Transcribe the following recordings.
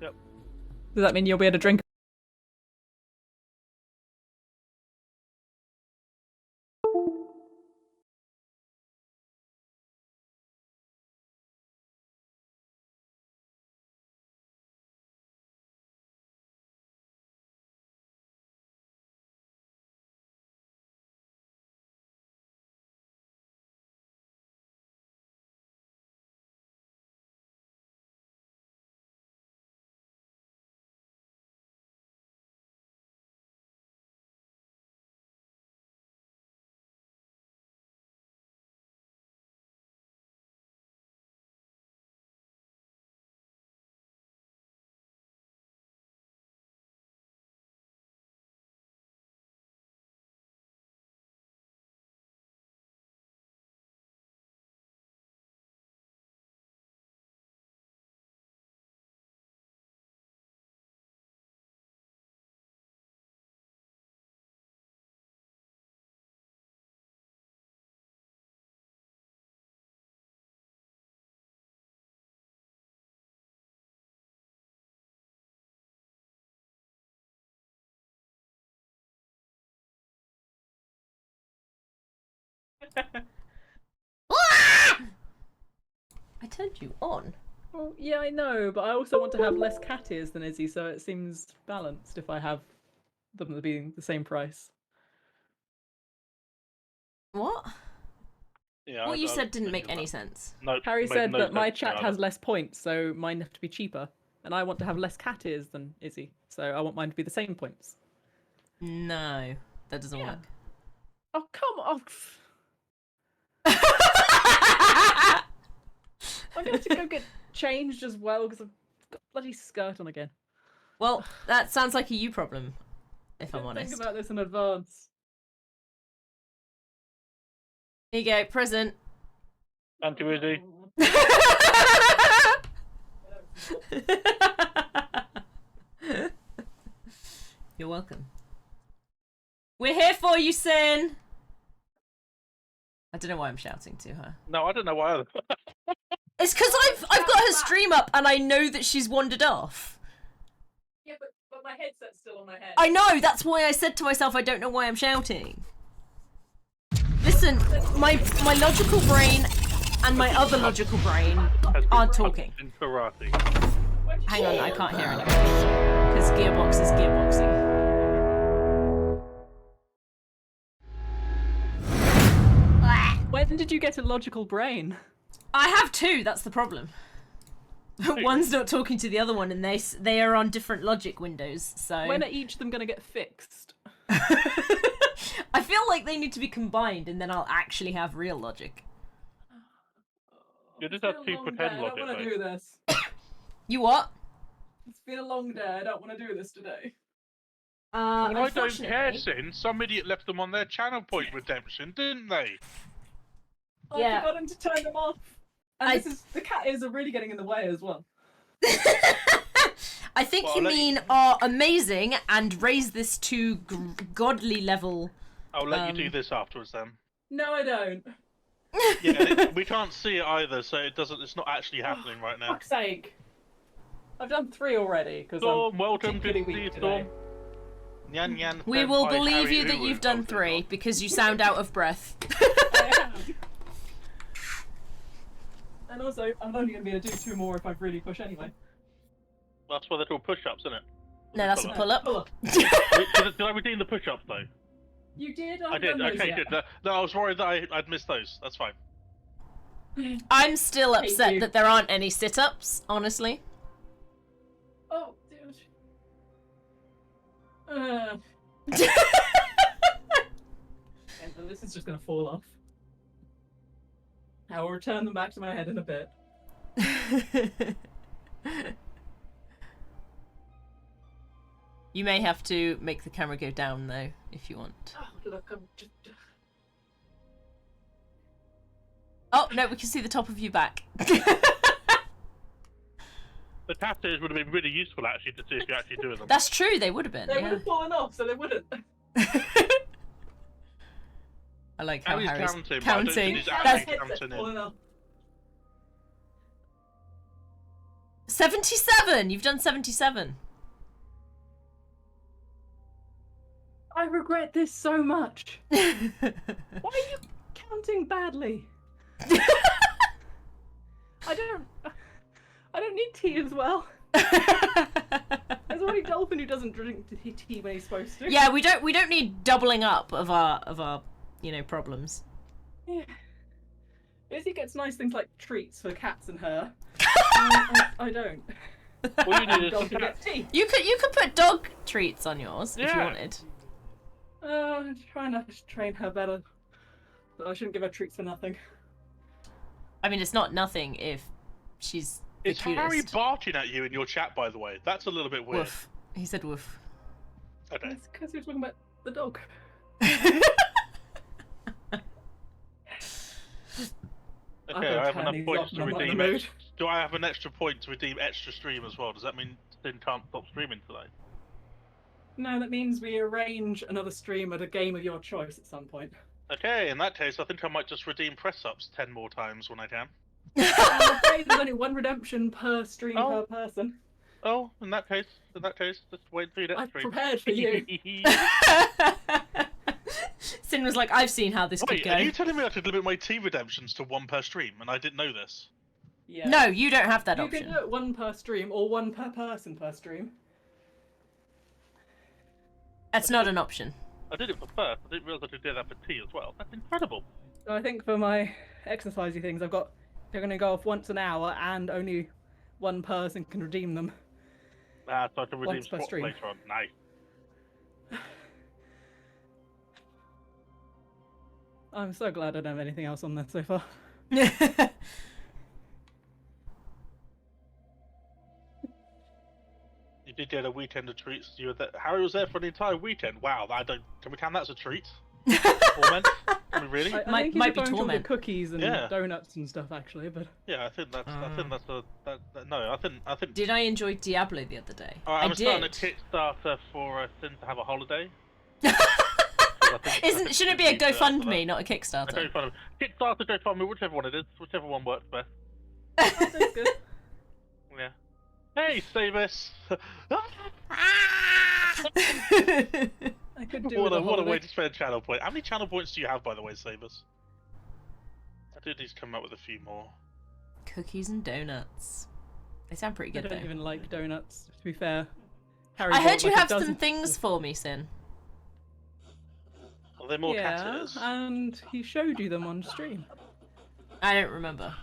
Yep. Does that mean you'll be able to drink? I turned you on. Well, yeah, I know, but I also want to have less cat ears than Izzy, so it seems balanced if I have them being the same price. What? Yeah. What you I said didn't think make of any that. sense. No, Harry made said no that my sense to me chat either. has less points, so mine have to be cheaper. And I want to have less cat ears than Izzy, so I want mine to be the same points. No, that doesn't work. Oh, come on. I'm going to go get changed as well, because I've got a bloody skirt on again. Well, that sounds like a you problem, if I'm Didn't honest. think about this in advance. Here you go, present. Thank you, Izzy. You're welcome. We're here for you, Sin! I don't know why I'm shouting to her. No, I don't know why either. It's because I've got her stream up and I know that she's wandered off. Yeah, but my headset's still on my head. I know, that's why I said to myself I don't know why I'm shouting. Listen, my logical brain and my other logical brain aren't talking. In karate. Hang on, I can't hear anything. Because Gearbox is gearboxing. When did you get a logical brain? I have two, that's the problem. One's not talking to the other one and they are on different logic windows, so... When are each of them going to get fixed? I feel like they need to be combined and then I'll actually have real logic. You just have two pretend logic, I don't want to though. do this. You what? It's been a long day. I don't want to do this today. Well, I don't care, Unfortunately- Sin. Some idiot left them on their channel point redemption, didn't they? Yeah. I forgot him to turn them off. And the cat ears are really getting in the way as well. I think Well, you I'll let mean are amazing and raise this to godly level. I'll let you do this afterwards then. No, I don't. Yeah, we can't see it either, so it's not actually happening right now. Fuck's sake. I've done 3 already, because Storm, I'm welcome to particularly the weak Storm. today. Nyan Nyan. We will Senpai, believe Harry you that Uwu, you've done welcome. 3 because you sound out of breath. I am. And also, I'm only going to be able to do 2 more if I really push anyway. That's why they're called push-ups, isn't it? No, that's a pull-up. Pull up. Did I redeem the push-ups though? You did? I did. Done those Okay, yet. good. No, I was worried that I'd missed those. That's fine. I'm still Thank upset you. that there aren't any sit-ups, honestly. Oh, dude. And then this is just going to fall off. I will return them back to my head in a bit. You may have to make the camera go down, though, if you want. Oh, look, I'm just... Oh, no, we can see the top of your back. The tattoos would have been really useful actually to see if you're actually doing them. That's true, they would have been, They would yeah. have fallen off, so they wouldn't. I like how Harry's Harry's counting, but I don't counting. think he's My actually headset's counting fallen in. off. 77! You've done 77. I regret this so much. Why are you counting badly? I don't need tea as well. There's already Dolphin who doesn't drink tea when he's supposed to. Yeah, we don't need doubling up of our problems. Yeah. Izzy gets nice things like treats for cats and her. I don't. All you need is some Dolphin cats. gets tea. You could put dog treats on yours if you Yeah. wanted. I'm trying to train her better. But I shouldn't give her treats for nothing. I mean, it's not nothing if she's the Is Harry cutest. barking at you in your chat, by the way? That's a little bit weird. Woof. He said woof. Okay. It's because you're talking about the dog. Okay, I'll I have turn enough these points off to when I'm not in redeem the it. mood. Do I have an extra point to redeem extra stream as well? Does that mean Sin can't stop streaming today? No, that means we arrange another stream at a game of your choice at some point. Okay, in that case, I think I might just redeem press ups 10 more times when I can. I'm afraid there's only one redemption per stream Oh. per person. Oh, in that case, just wait for your next I've stream. prepared for you. Sin was like, I've seen how this could Wait, go. are you telling me I could limit my tea redemptions to 1 per stream, and I didn't know this? Yeah. No, you don't have that You option. can do it 1 per stream or 1 per person per stream. That's not an option. I did it for first, I didn't realise I could do that for tea as well. That's incredible. So I think for my exercisey things, they're going to go off once an hour and only one person can redeem them. Ah, so I can redeem Once per spots stream. later on. Nice. I'm so glad I don't have anything else on there so far. You did get a weekend of treats. You were there. Harry was there for the entire weekend. Wow, can we count that as a treat? Torment? I mean, really? I Might think he's be referring to all the torment. cookies and Yeah. donuts and stuff actually, but Yeah, I think that's no. I think. Did I enjoy Diablo the other day? Alright, I'm I starting a did. Kickstarter for Sin to have a holiday. Shouldn't it be a GoFundMe? GoFundMe, not a A Kickstarter? GoFundMe. Kickstarter, GoFundMe, whichever one it is, whichever one works best. that's good. Yeah. Hey, Samus! I could do what with a a way holiday. to spend channel point. How many channel points do you have, by the way, Samus? I do need to come up with a few more. Cookies and donuts. They sound pretty I good don't though. even like donuts, to be fair. Harry I bought heard you like a have some dozen- things for me, Sin. Are there more Yeah, catters? and he showed you them on stream. I don't remember.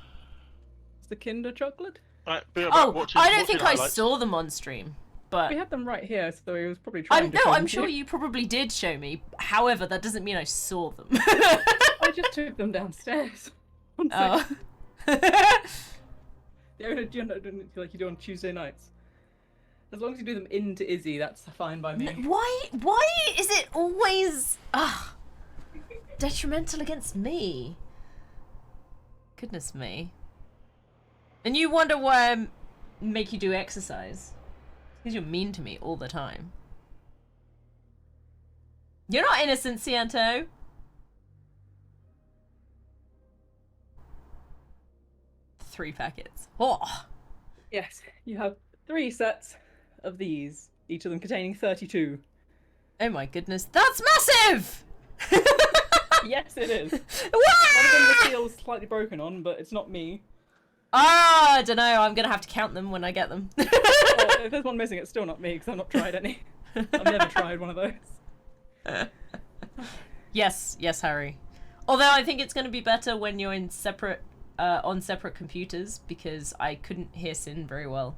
It's the Kinder chocolate. Right, be right Oh, back, watching- I don't watching think I highlights. saw them on stream. But We had them right here, so he was probably trying to show I'm them sure to you probably did show me. However, that doesn't mean I saw them. I just took them downstairs. One Oh. second. The only like you do on Tuesday nights. As long as you do them into Izzy, that's fine by me. Why is it always detrimental against me? Goodness me. And you wonder why I make you do exercise. Because you're mean to me all the time. You're not innocent, Cianto. Three packets. Oh. Yes, you have 3 sets of these, each of them containing 32. Oh my goodness. That's massive! Yes, it is. One of them Wah! the seal's slightly broken on, but it's not me. I don't know. I'm going to have to count them when I get them. Well, if there's one missing, it's still not me, because I've not tried any. I've never tried one of those. Yes, Harry. Although I think it's going to be better when you're in separate, on separate computers, because I couldn't hear Sin very well,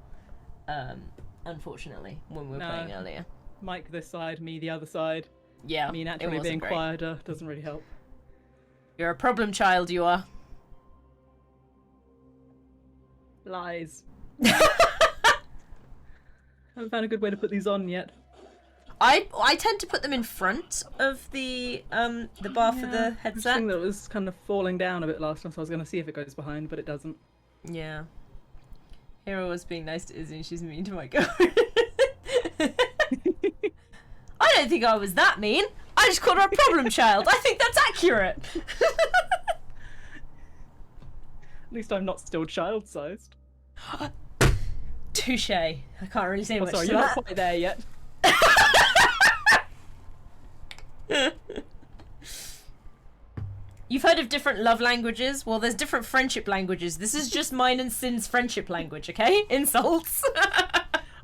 unfortunately, when we were No. playing earlier. Mike this side, me the other side. Yeah, Me it naturally wasn't being great. quieter doesn't really help. You're a problem child, you are. Lies. Haven't found a good way to put these on yet. I tend to put them in front of the bar for the I just headset. think that it was kind of falling down a bit last time, so I was going to see if it goes behind, but it doesn't. Yeah. Hero was being nice to Izzy and she's mean to my girl. I don't think I was that mean. I just called her a problem child. I think that's accurate. At least I'm not still child-sized. Touche. I can't really say Oh, much sorry, to you're that. not quite there yet. You've heard of different love languages? Well, there's different friendship languages. This is just mine and Sin's friendship language, okay? Insults.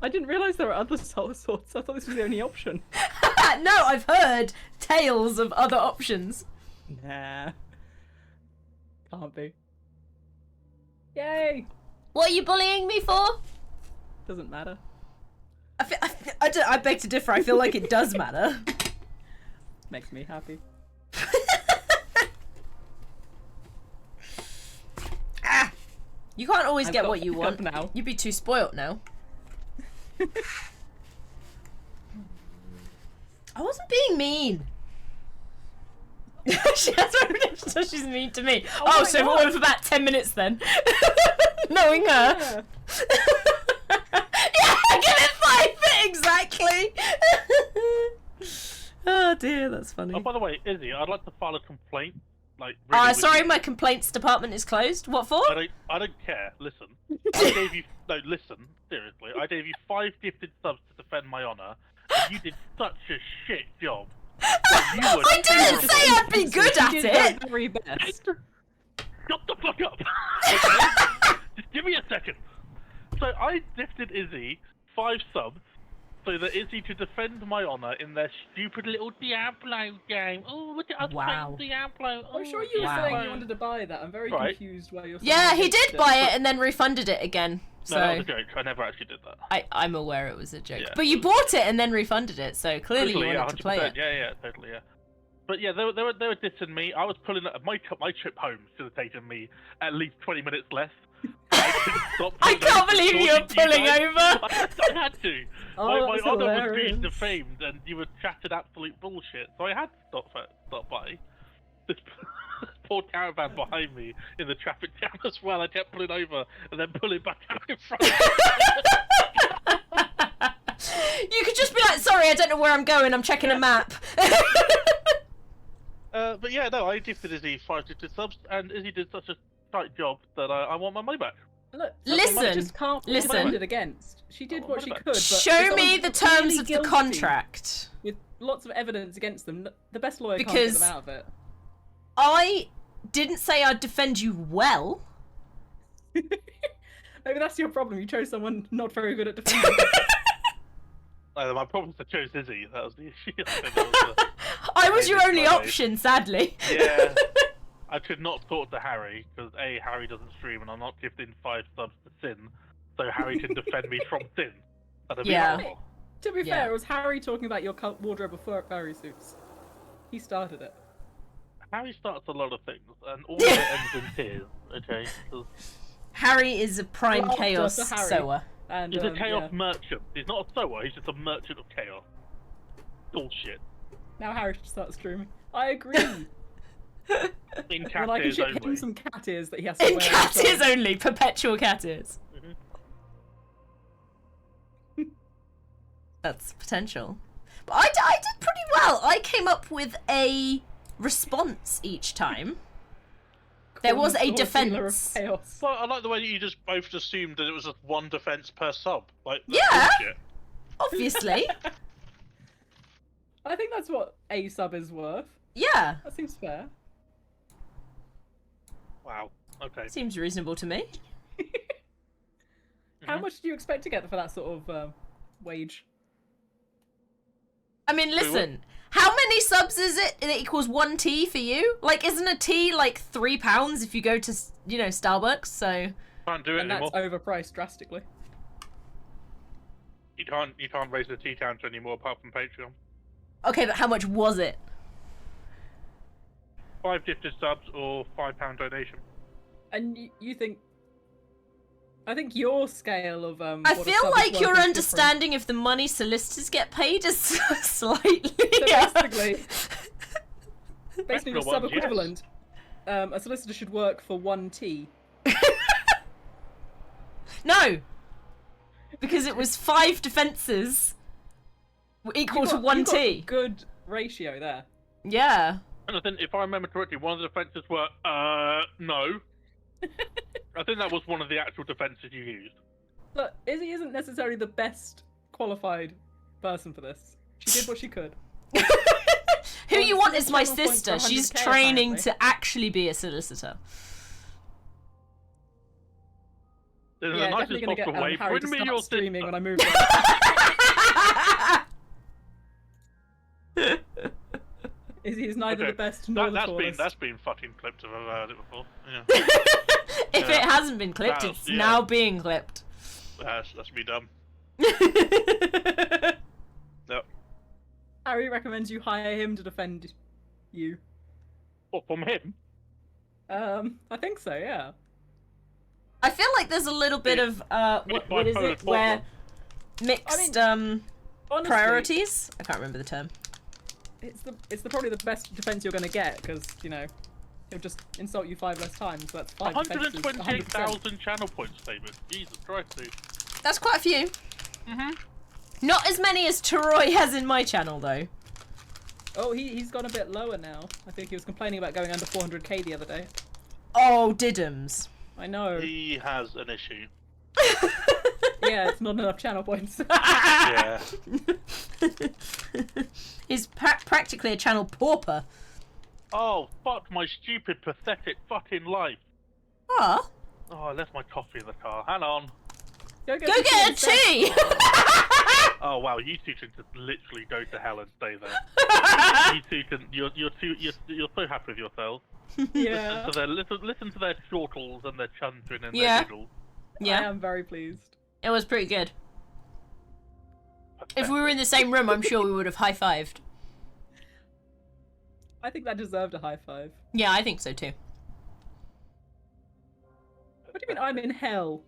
I didn't realise there were other sorts. I thought this was the only option. No, I've heard tales of other options. Nah. Can't be. Yay! What are you bullying me for? Doesn't matter. I beg to differ. I feel like it does matter. Makes me happy. You can't always I've get got what you hiccup want. now. You'd be too spoilt now. I wasn't being mean. She has my redemption, so she's mean to me. Oh, so it went for about 10 minutes then. Knowing her. Yeah, give it 5 exactly. Oh dear, that's funny. Oh, by the way, Izzy, I'd like to file a complaint. Like, really with Sorry, you. my complaints department is closed. What for? I don't care. Listen, I gave you listen seriously. I gave you 5 gifted subs to defend my honor, and you did such a shit job. Like, you were I didn't terrible. say I'd be good at She did it. her very best. Shut the fuck up. Okay? Just give me a second. So I gifted Izzy 5 subs so that Izzy to defend my honor in their stupid little Diablo game. Oh, look at us Wow. playing Diablo. I'm sure you were Wow. saying you wanted to buy that. I'm very Right. confused why you're saying Yeah, you he did did buy it and then refunded it again. No, that So was a joke. I never actually did that. I'm aware it was a joke. Yeah. But you bought it and then refunded it, so clearly Totally, you yeah, wanted to play 100%. it. Yeah, totally, yeah. But yeah, they were dissing me. I was pulling my trip home should have taken me at least 20 minutes less. I couldn't stop. I pulling can't over, believe talking you're to pulling guys. over. I had to. Oh, my that's honor was hilarious. being defamed, and you were chatted absolute bullshit. So I had to stop by. This poor caravan behind me in the traffic jam as well. I kept pulling over and then pulling back out in front. You could just be like, sorry, I don't know where I'm going, I'm checking a map. But yeah, no, I gifted Izzy 5 gifted subs, and Izzy did such a tight job that I want my money back. Look, Listen, I just can't be listen. defended against. She did what she could, but Show if me someone's the terms clearly of the guilty contract. with lots of evidence against them. The best lawyer can't Because- get them out of it. I didn't say I'd defend you well. Maybe that's your problem. You chose someone not very good at defending. No, my problem is I chose Izzy. That was the issue. I think that was I was your only Friday. option, sadly. Yeah. I could not talk to Harry, because A, Harry doesn't stream, and I'm not gifting 5 subs to Sin, so Harry can defend me from Sin. That'd be Yeah. horrible. To be Yeah. fair, it was Harry talking about your wardrobe of furry suits. He started it. Harry starts a lot of things, and all of it ends in tears, okay? 'Cause Harry is a prime Well, chaos just a Harry. sower. And he's a chaos yeah. merchant. He's not a sower, he's just a merchant of chaos. Bullshit. Now Harry should start streaming. I agree. In And cat I can ears ship him only. some cat ears that he has to In wear. cat inside. ears only, perpetual cat ears. That's potential. But I did pretty well. I came up with a response each time. There was a Corner store dealer of defense. chaos. Well, I like the way that you just both assumed that it was just one defense per sub. Like, that's Yeah. bullshit. Obviously. I think that's what a sub is worth. Yeah. That seems fair. Wow. Okay. Seems reasonable to me. How much do you expect to get for that sort of wage? I mean, listen. How many subs is it that equals 1 tea for you? Like, isn't a tea like £3 if you go to, Starbucks? So Can't do it And anymore. that's overpriced drastically. You can't raise the tea counter anymore apart from Patreon. okay, but how much was it? 5 gifted subs or £5 donation. And you think... I think your scale of I what a feel sub is like worth your is different. understanding of the money solicitors get paid is slightly. So basically, basically the Extra sub ones, yes. equivalent, a solicitor should work for 1 tea. No, because it was 5 defenses equal to 1 You've got a tea. good ratio there. Yeah. And I think, if I remember correctly, one of the defences were, no. I think that was one of the actual defences you used. Look, Izzy isn't necessarily the best qualified person for this. She did what she could. Who you want is my channel points for sister. She's 100K training apparently. to actually be a solicitor. In the Yeah, nicest definitely gonna get possible way, Harry to bring me start your streaming sister. when I move there. Izzy is neither Okay, the best nor the tallest. that's been fucking clipped if I've ever heard it before. Yeah. If Yeah. it hasn't been clipped, That's- it's yeah. now being clipped. That's me dumb. Yep. Harry recommends you hire him to defend you. What, from him? I think so, yeah. I feel like there's a little bit of what is bipolar it? Where problem. mixed Honestly, priorities? I can't remember the term. It's probably the best defense you're gonna get because you know he'll just insult you 5 less times. So that's 5 defenses, 100%. 128,000 channel points, David. Jesus Christ, dude. That's quite a few. Mm-hmm. Not as many as Teroy has in my channel, though. Oh, he's gone a bit lower now. I think he was complaining about going under 400k the other day. Oh, diddums. I know. He has an issue. Yeah, it's not enough channel points. Yeah. He's practically a channel pauper. Oh, fuck my stupid, pathetic fucking life. Ah. Oh, I left my coffee in the car. Hang on. Go Go get a tea! Oh wow, you two can just literally go to hell and stay there. You two can. You're so happy with yourselves. Yeah. Listen to their chortles and their chuntering and Yeah. their giggles. I Yeah, am very pleased. it was pretty good. If we were in the same room, I'm sure we would have high-fived. I think that deserved a high five. Yeah, I think so too. What do you mean I'm in hell?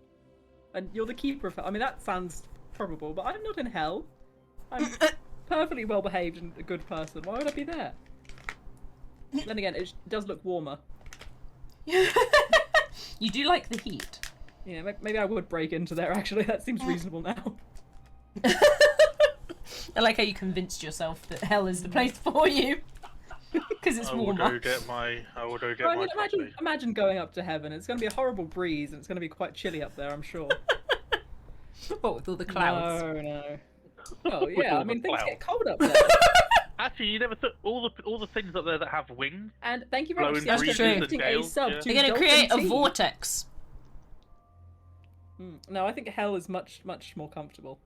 And you're the keeper of hell? I mean, that sounds probable, but I'm not in hell. I'm perfectly well behaved and a good person. Why would I be there? Then again, it does look warmer. You do like the heat. Yeah, maybe I would break into there actually. That seems reasonable now. I like how you convinced yourself that hell is the place for you. Because it's I will warmer. go get my. I will go get I my mean, coffee. imagine going up to heaven. It's going to be a horrible breeze and it's going to be quite chilly up there, I'm sure. What, with all the clouds? No. Oh With yeah, all I mean the things clouds. get cold up there. Actually, you never took all the things up there that have wings. And thank you very much, Blowing breezes for and gifting a gales, sub yeah. to They're going to create a Dolphin Tea. vortex. No, I think hell is much more comfortable.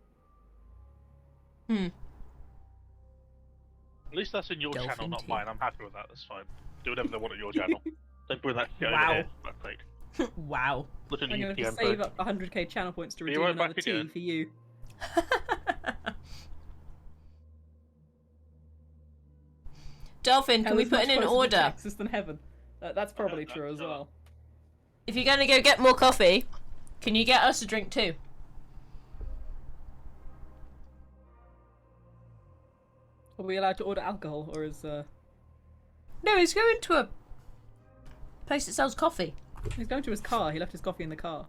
Hmm. At least that's in your Dolphin channel, not tea. mine. I'm happy with that. That's fine. Do whatever they want on your channel. Don't bring that shit Wow. over here. That's like, Wow. listen to I'm you, going to TM save first. up 100k channel points to Be redeem right another back tea again. for you. Dolphin, can Hell we is put much in an closer to order? Texas than heaven. That's probably Yeah, true as that's, well. If you're going to go get more coffee, can you get us a drink too? Are we allowed to order alcohol, or is No, he's going to a place that sells coffee. he's going to his car? He left his coffee in the car.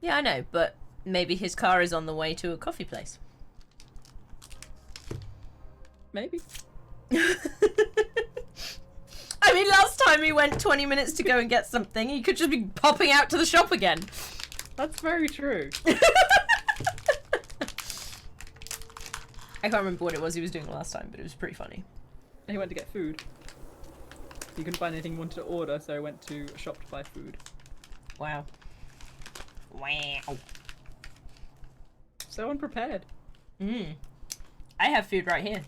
Yeah, I know, but maybe his car is on the way to a coffee place. Maybe. I mean, last time he went 20 minutes to go and get something, he could just be popping out to the shop again. That's very true. I can't remember what it was he was doing last time, but it was pretty funny. He went to get food. He couldn't find anything he wanted to order, so he went to a shop to buy food. Wow. Wow. So unprepared. I have food right here.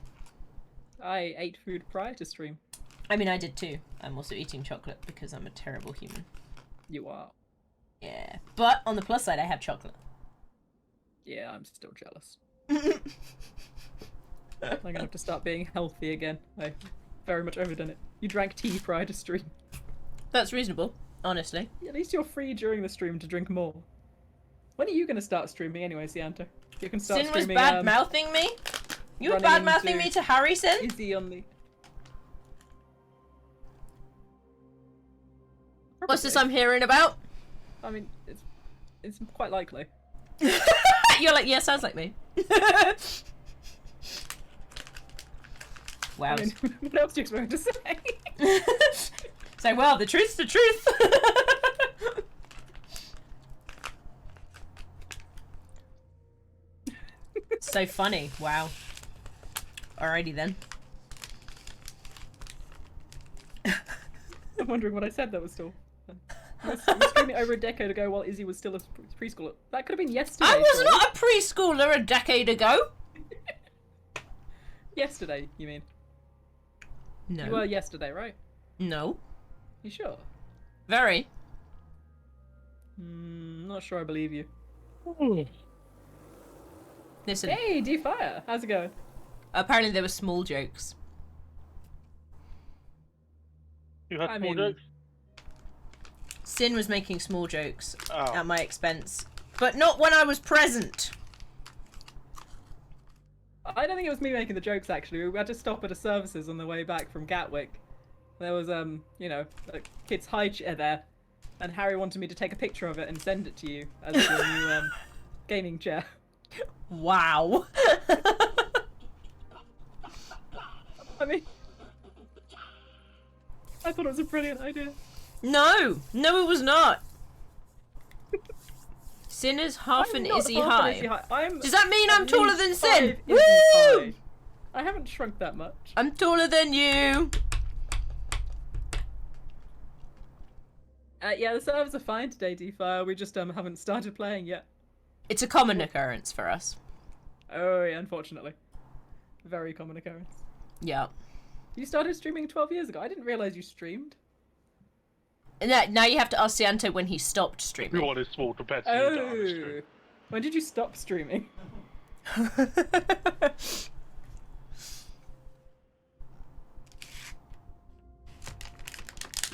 I ate food prior to stream. I mean, I did too. I'm also eating chocolate because I'm a terrible human. You are. Yeah. But on the plus side, I have chocolate. Yeah, I'm still jealous. I'm gonna have to start being healthy again. I very much overdone it. You drank tea prior to stream. That's reasonable, honestly. At least you're free during the stream to drink more. When are you gonna start streaming anyway, Sianta? You can start Sin was streaming. bad mouthing me? You were running bad mouthing into- me to Harry, Sin? Izzy on the. What's this Probably. I'm hearing about? I mean, it's quite likely. You're like, yeah, sounds like me. Wow. I mean, what else do you expect me to say? So, well, the truth's the truth. So funny. Wow. Alrighty then. I'm wondering what I said that was still. I was streaming over a decade ago while Izzy was still a preschooler. That could have been yesterday. I was Sean. not a preschooler a decade ago. Yesterday, you mean? No. You were yesterday, right? No. You sure? Very. Not sure I believe you. Listen, Hey, D-Fire! How's it going? apparently there were small jokes. You had I small mean- jokes? Sin was making small jokes Oh. at my expense. But not when I was present. I don't think it was me making the jokes, actually. We had to stop at a services on the way back from Gatwick. There was, you know, a kid's high chair there. And Harry wanted me to take a picture of it and send it to you as your new, gaming chair. Wow. I mean... I thought it was a brilliant idea. No, no, it was not. Sin is half I'm an not Izzy half an high. Izzy high. I'm Does that mean at I'm taller least than Sin? 5 Izzy high. Woo! I haven't shrunk that much. I'm taller than you. Yeah, the servers are fine today, D-Fire. We just haven't started playing yet. It's a common occurrence for us. Oh, yeah, unfortunately. Very common occurrence. Yeah. You started streaming 12 years ago. I didn't realize you streamed. And now you have to ask Sianto when he stopped streaming. Everyone is small compared to you, Darn, it's Oh. true. When did you stop streaming?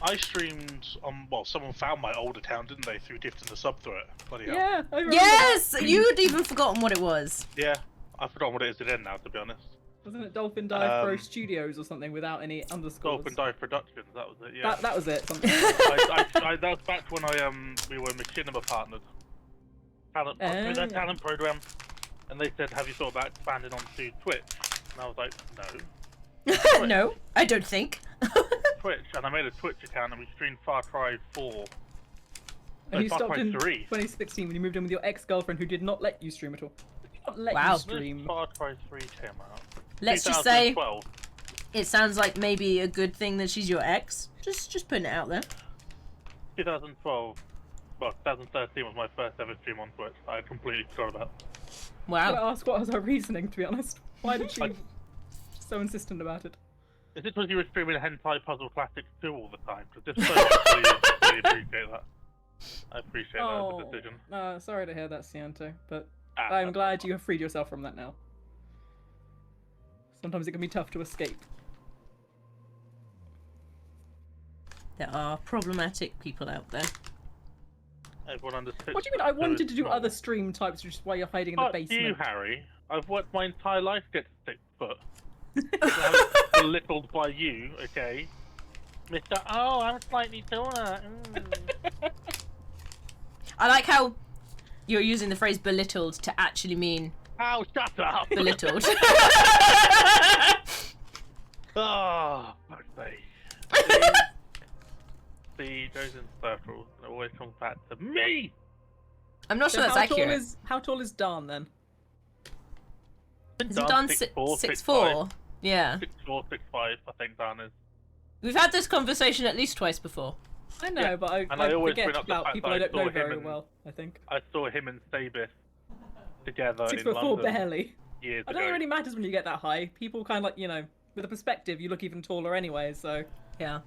I streamed on, well, someone found my old account, didn't they, through gifting the sub through it. Bloody hell. Yeah, I remember Yes! that. You'd even forgotten what it was. Yeah, I've forgotten what it is again now, to be honest. Wasn't it Dolphin Dive Pro Um, Studios or something without any underscores? Dolphin Dive Productions, that was it, yeah. That was it. Something. That was back when we were Machinima partnered. Through their talent program. And they said, have you thought about expanding onto Twitch? And I was like, no. No, I don't think. Twitch. And I made a Twitch account and we streamed Far Cry 4. And you Far stopped Cry in 3. 2016 when you moved in with your ex-girlfriend who did not let you stream at all. Did not let Wow. you stream. Far Cry 3 came out. Let's just say 2012. it sounds like maybe a good thing that she's your ex. Just putting it out there. 2012. Well, 2013 was my first ever stream on Twitch. I completely forgot about. I Wow. ask what was her reasoning, to be honest. Why did she so insistent about it? Is it because you were streaming Hentai Puzzle Classics 2 all the time? Because if so, I really appreciate that. I appreciate that as a decision. Sorry to hear that, Sianto, but Ah, I'm that's glad fine. you have freed yourself from that now. Sometimes it can be tough to escape. There are problematic people out there. Everyone understood. What do you mean? I wanted to do other stream types, which is why you're hiding in the Fuck basement. you, Harry. I've worked my entire life to get to 6 foot. I was belittled by you, okay? Mr. Oh, I'm slightly taller. I like how you're using the phrase belittled to actually mean Ow, shut up! belittled. Oh, fuck's sake. See, goes in circles and it always comes back to me! I'm not So sure that's accurate. how tall is Dan then? Isn't Dan 6'4"? Yeah. 6'4", 6'5", I think Dan is. We've had this conversation at least twice before. I know, Yeah, but I and I always forget bring up the about fact people that I I don't know saw him very and- well, I think. I saw him and Sabis together 6'4" in London barely. years I ago. don't think it really matters when you get that high. People kind of like, you know, with a perspective, you look even taller anyway, so... Yeah.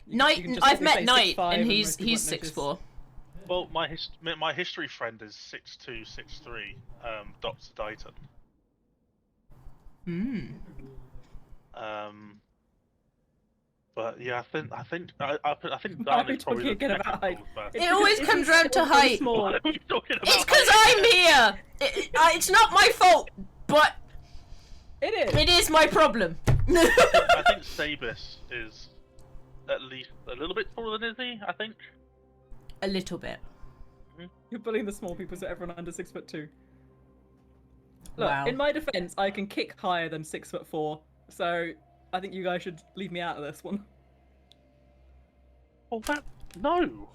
you Knight, can just I've simply met say Knight 6'5" and most he's people won't notice. 6'4". Well, my history friend is 6'2", 6'3", Dr. Dighton. But yeah, I think I think Why Dan are we is probably talking the again about second height? tallest It's It always because comes it's round to so height. small. What are we talking about? It's because I'm here! It's not my fault, but It is. it is my problem. I think Sabis is at least a little bit taller than Izzy, I think. A little bit. You're bullying the small people, so everyone under 6'2". Look, Wow. in my defense, I can kick higher than 6'4", so I think you guys should leave me out of this one. Well, no.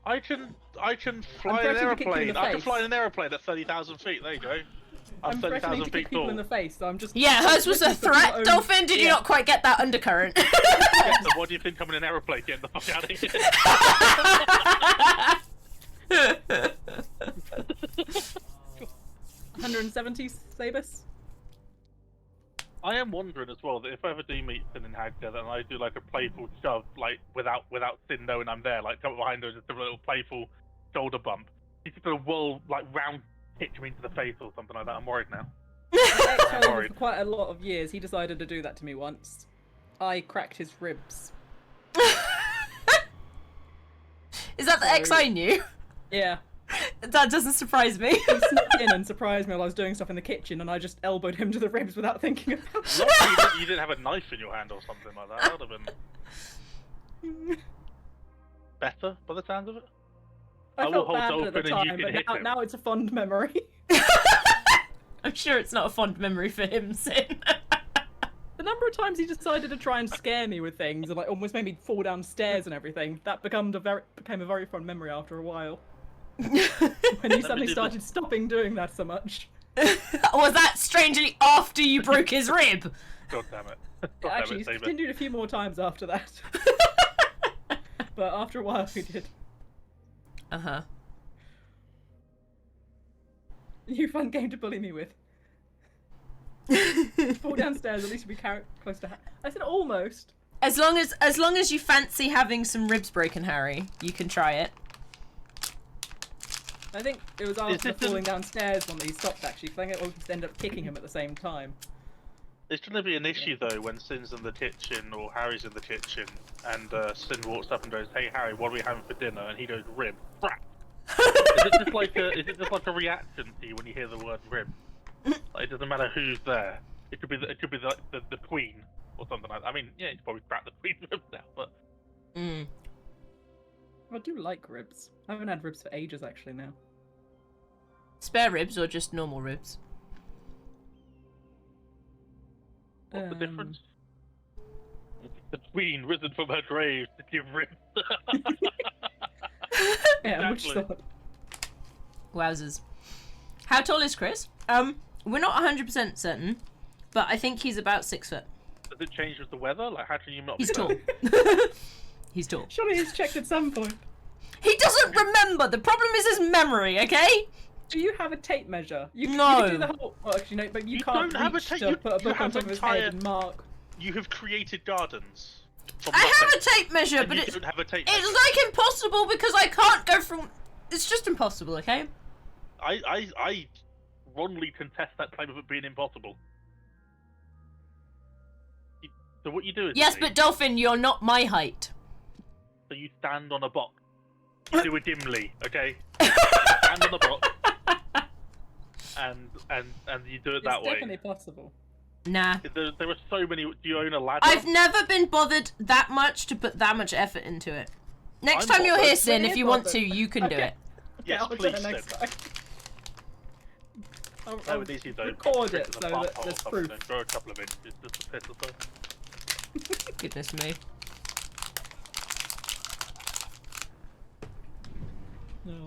I can fly an threatening to kick you in aeroplane. the I can face. fly an aeroplane at 30,000 feet. There you go. I'm threatening 30,000 to feet kick people tall. in the face, so I'm just... Yeah, hers was a looking for my threat, own- Dolphin. Did you Yeah. not quite get that undercurrent? Yeah, so what do you think I'm in an aeroplane getting the fuck out of here? 170 Sabus? I am wondering as well that if I ever do meet Sin and Hag together and I do like a playful shove, like without Sin knowing I'm there, like come up behind her and just a little playful shoulder bump, he's just gonna round kick me into the face or something like that. I'm worried now. My ex held worried. for quite a lot of years. He decided to do that to me once. I cracked his ribs. Is that the ex I knew? Yeah. That doesn't surprise me. He snuck in and surprised me while I was doing stuff in the kitchen, and I just elbowed him to the ribs without thinking about it. Luckily you didn't have a knife in your hand or something like that. That would have been better by the sounds of it. I will felt hold bad Dolphin at the and you time, can hit but him. now it's a fond memory. I'm sure it's not a fond memory for him, Sin. The number of times he decided to try and scare me with things and like almost made me fall downstairs and everything, that became a very fond memory after a while. When he suddenly started stopping doing that so much. Was that strangely after you broke his rib? God damn it. God damn Actually, it, he's Saber. continued a few more times after that. But after a while he did. Uh-huh. New fun game to bully me with. Fall downstairs, at least you'll be close to I said almost. As long as you fancy having some ribs broken, Harry, you can try it. I think it was after this falling downstairs one that he stopped actually, because I think it just ended up kicking him at the same time. It's going to be an issue though when Sin's in the kitchen or Harry's in the kitchen and Sin walks up and goes, "Hey Harry, what are we having for dinner?" And he goes, "Rib." Crap. Is it just like a reaction to you when you hear the word rib? Like, it doesn't matter who's there. It could be the queen or something like that. I mean, yeah, it's probably cracked the queen's ribs now, but I do like ribs. I haven't had ribs for ages actually now. Spare ribs or just normal ribs? what's the difference? The queen risen from her grave to give ribs. Yeah, which Exactly. thought. Wowzers. How tall is Chris? We're not 100% certain, but I think he's about 6 foot. Does it change with the weather? Like, how can you not He's be tall. that? He's tall. Surely he's checked at some point. He doesn't remember. The problem is his memory, okay? Do you have a tape measure? You No. can do the whole. Well, actually, no, but you can't don't have a reach tape- to you- put a you book on have top of his entire- head and mark. You have created gardens. From I have nothing, a tape measure, and but you it's don't have a tape measure. like impossible because I can't go from. It's just impossible, okay? I wrongly contest that claim of it being impossible. So what you do is Yes, but Dolphin, you're not my height. so you stand on a box. You do it dimly, okay? Stand on the box, and you do it It's that way. definitely possible. Nah. There are so many. Do you own a ladder? I've never been bothered that much to put that much effort into it. Next I'm time you're bothered. here, Sin, We're if you want to, bothered. you can do Okay. it. Yes, I'll do please, it next Sid. time. I'll That would easy though. record Stick it to so the bum that hole or there's something proof. and grow a couple of inches just to piss us off. Goodness me.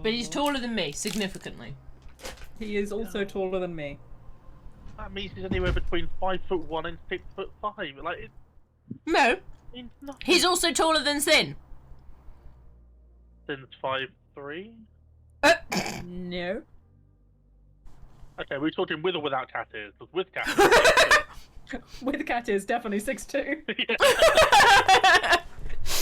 But he's taller than me, significantly. He is also taller than me. That means he's anywhere between 5'1" and 6'5". Like it No, means nothing. he's also taller than Sin. Since 5'3". No. Okay, we're talking with or without cat ears. 'Cause with cat ears. With cat is definitely 6'2".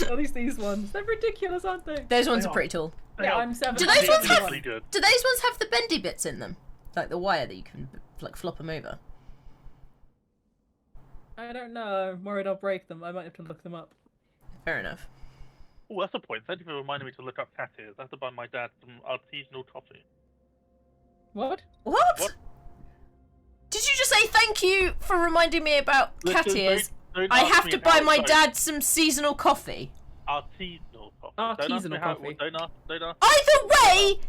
At least these ones. They're ridiculous, aren't they? Those ones They are are. pretty tall. They Yeah, are I'm 7. Do those ones have- ridiculously good. Do those ones have the bendy bits in them? Like the wire that you can like flop them over? I don't know. I'm worried I'll break them. I might have to look them up. Fair enough. Oh, that's a point. Thank you for reminding me to look up cat ears. I have to buy my dad some artisanal coffee. What? What? What? Did you just say thank you for reminding me about cat Listen, ears? don't I ask have me to how buy it my goes. dad some seasonal coffee. Artisanal coffee. Artisanal how, coffee. Don't ask. Either way,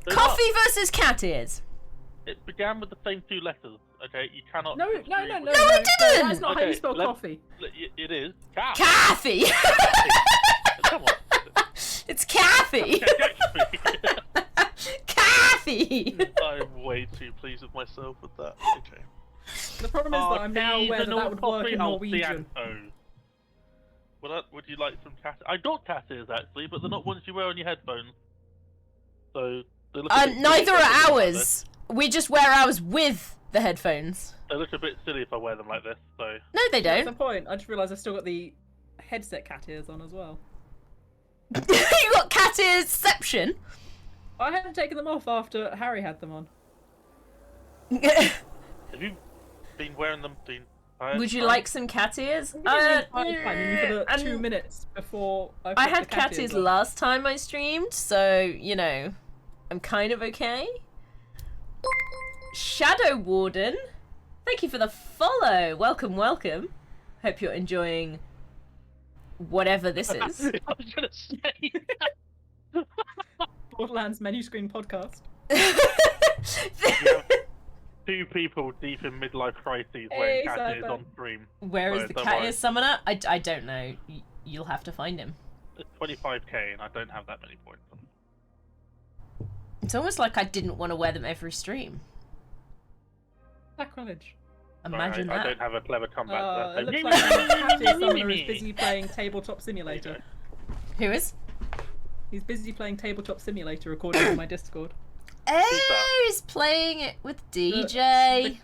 Don't coffee ask. versus cat ears. It began with the same 2 letters. Okay, you cannot. No, disagree no, no, with no. No, it didn't! That's not how you Okay, spell let- coffee. It is. Cat. Kathy! Come on. It's Kathy! Kathy! empathy. I'm way too pleased with myself with that. Okay. The problem is that I'm now aware that that would work in Norwegian. Would you like some cat? I got cat ears actually, but they're not ones you wear on your headphones. So they look. Neither are ours. We just wear ours with the headphones. They look a bit silly if I wear them like this. So. No, they That's don't. the point. I just realised I've still got the headset cat ears on as well. You got cat earsception. I hadn't taken them off after Harry had them on. Have you been wearing them? Would you like some cat ears? For the 2 minutes before I had cat ears last time I streamed, so you know, I'm kind of okay. Shadow Warden, thank you for the follow. Welcome, welcome. Hope you're enjoying whatever this is. I was gonna say. Borderlands menu screen podcast. Two people deep in midlife crises wearing cat ears on stream. Where is the cat ear summoner? I don't know. You'll have to find him. It's 25k and I don't have that many points. It's almost like I didn't want to wear them every stream. Sacrilege. Imagine Sorry, that. I don't have a clever comeback It to looks like the cat ear summoner is busy playing Tabletop Simulator. Who is? He's busy playing Tabletop Simulator according to my Discord. Oh, he's playing it with DJ.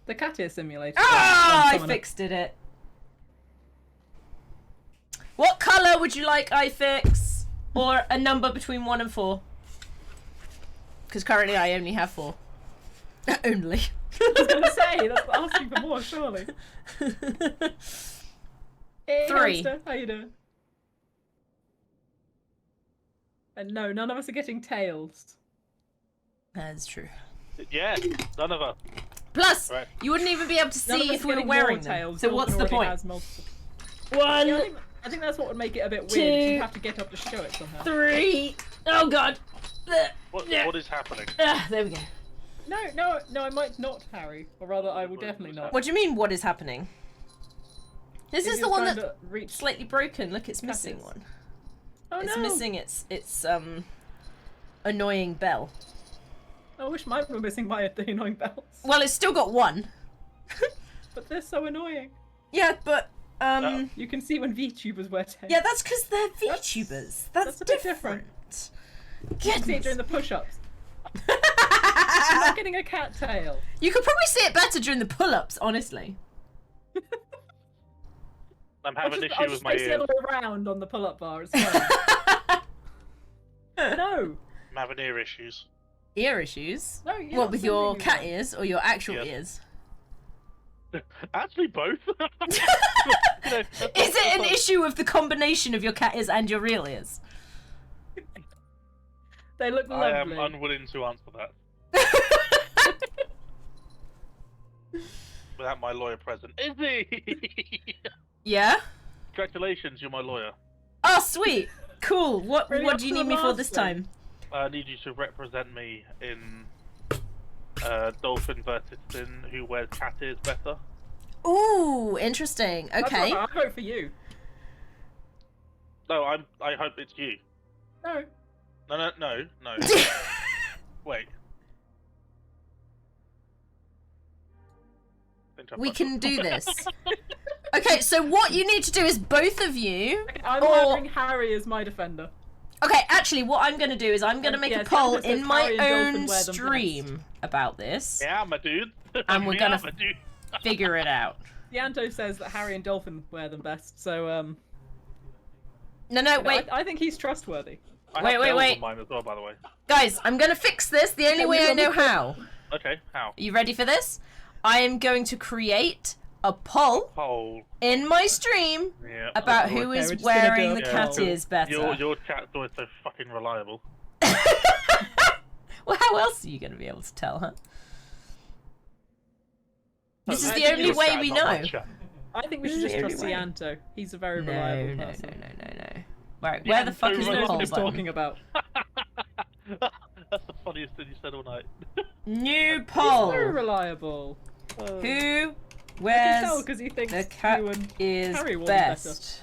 The cat ear simulator. Ah, I fixed it. What colour would you like I fix? Or a number between 1 and 4? Because currently I only have 4. Only. I was going to say, that's asking for more, surely. Hey, 3. Hamster, how you doing? And no, none of us are getting tails. That's true. Yeah, none of us. Plus, Right. you wouldn't even be able to None of see us if are we were getting wearing more them. tails. So Dalton what's the already point? has multiple. 1, Yeah, I think that's what would make it a bit weird. 2, You'd have to get up to show it somehow. 3. Oh god. What is happening? There we go. No, I might not, Harry. Or rather, I will definitely not. What do you mean, what is happening? This is the one that's that's slightly broken. Look, it's missing is. one. Oh It's no! missing its annoying bell. I wish mine were missing my annoying bells. Well, it's still got one. But they're so annoying. Yeah, but You can see when VTubers wear tails. yeah, that's because they're VTubers. That's a bit different. You can see it during the push-ups. I'm not getting a cat tail. You could probably see it better during the pull-ups, honestly. I'm having an issue with my I'll just face the ears. other way around on the pull-up bar. It's fine. No. I'm having ear issues. Ear issues? No, you're What, not with your sending me cat that. ears or your actual Yes. ears? Actually, both. Is it an issue of the combination of your cat ears and your real ears? They look I am lovely. unwilling to answer that without my lawyer present. Izzy! Yeah? Congratulations, you're my lawyer. Oh, sweet. Cool. What Really what up do you to need the me for this master. time? I need you to represent me in Dolphin versus Sin, who wears cat ears better. Ooh, interesting. That's Okay. all right, I'll vote for you. No, I hope it's you. No. No. Wait. We can do this. Okay, so what you need to do is both of you... I'm Or- having Harry as my defender. Okay, actually, what I'm going to do is I'm going to make Yeah, a poll Sandra says in my Harry and Dolphin own wear them stream about this. Yeah, my dude. And we're Yeah, gonna my dude. figure it out. Yanto says that Harry and Dolphin wear them best, so No, wait. I think he's trustworthy. I Wait, have wait, bells wait. on mine as well, by the way. Guys, I'm going to fix this the only way I know how. Okay, how? Are you ready for this? I am going to create a poll Oh, in my stream yeah. about Okay, who we're is just gonna do wearing a the poll. cat ears better. Your chat's always so fucking reliable. Well, how else are you going to be able to tell, huh? This is No, the your only chat's way we not my know. chat. I think we This should is just the trust only way. Yanto. He's a very No. reliable person. Right, Yeah, where the fuck so is He the knows poll what he's button? talking about. That's the funniest thing you said all night. New He's poll. very reliable. Who I can tell wears because he thinks the cat you and ears Harry wore them best?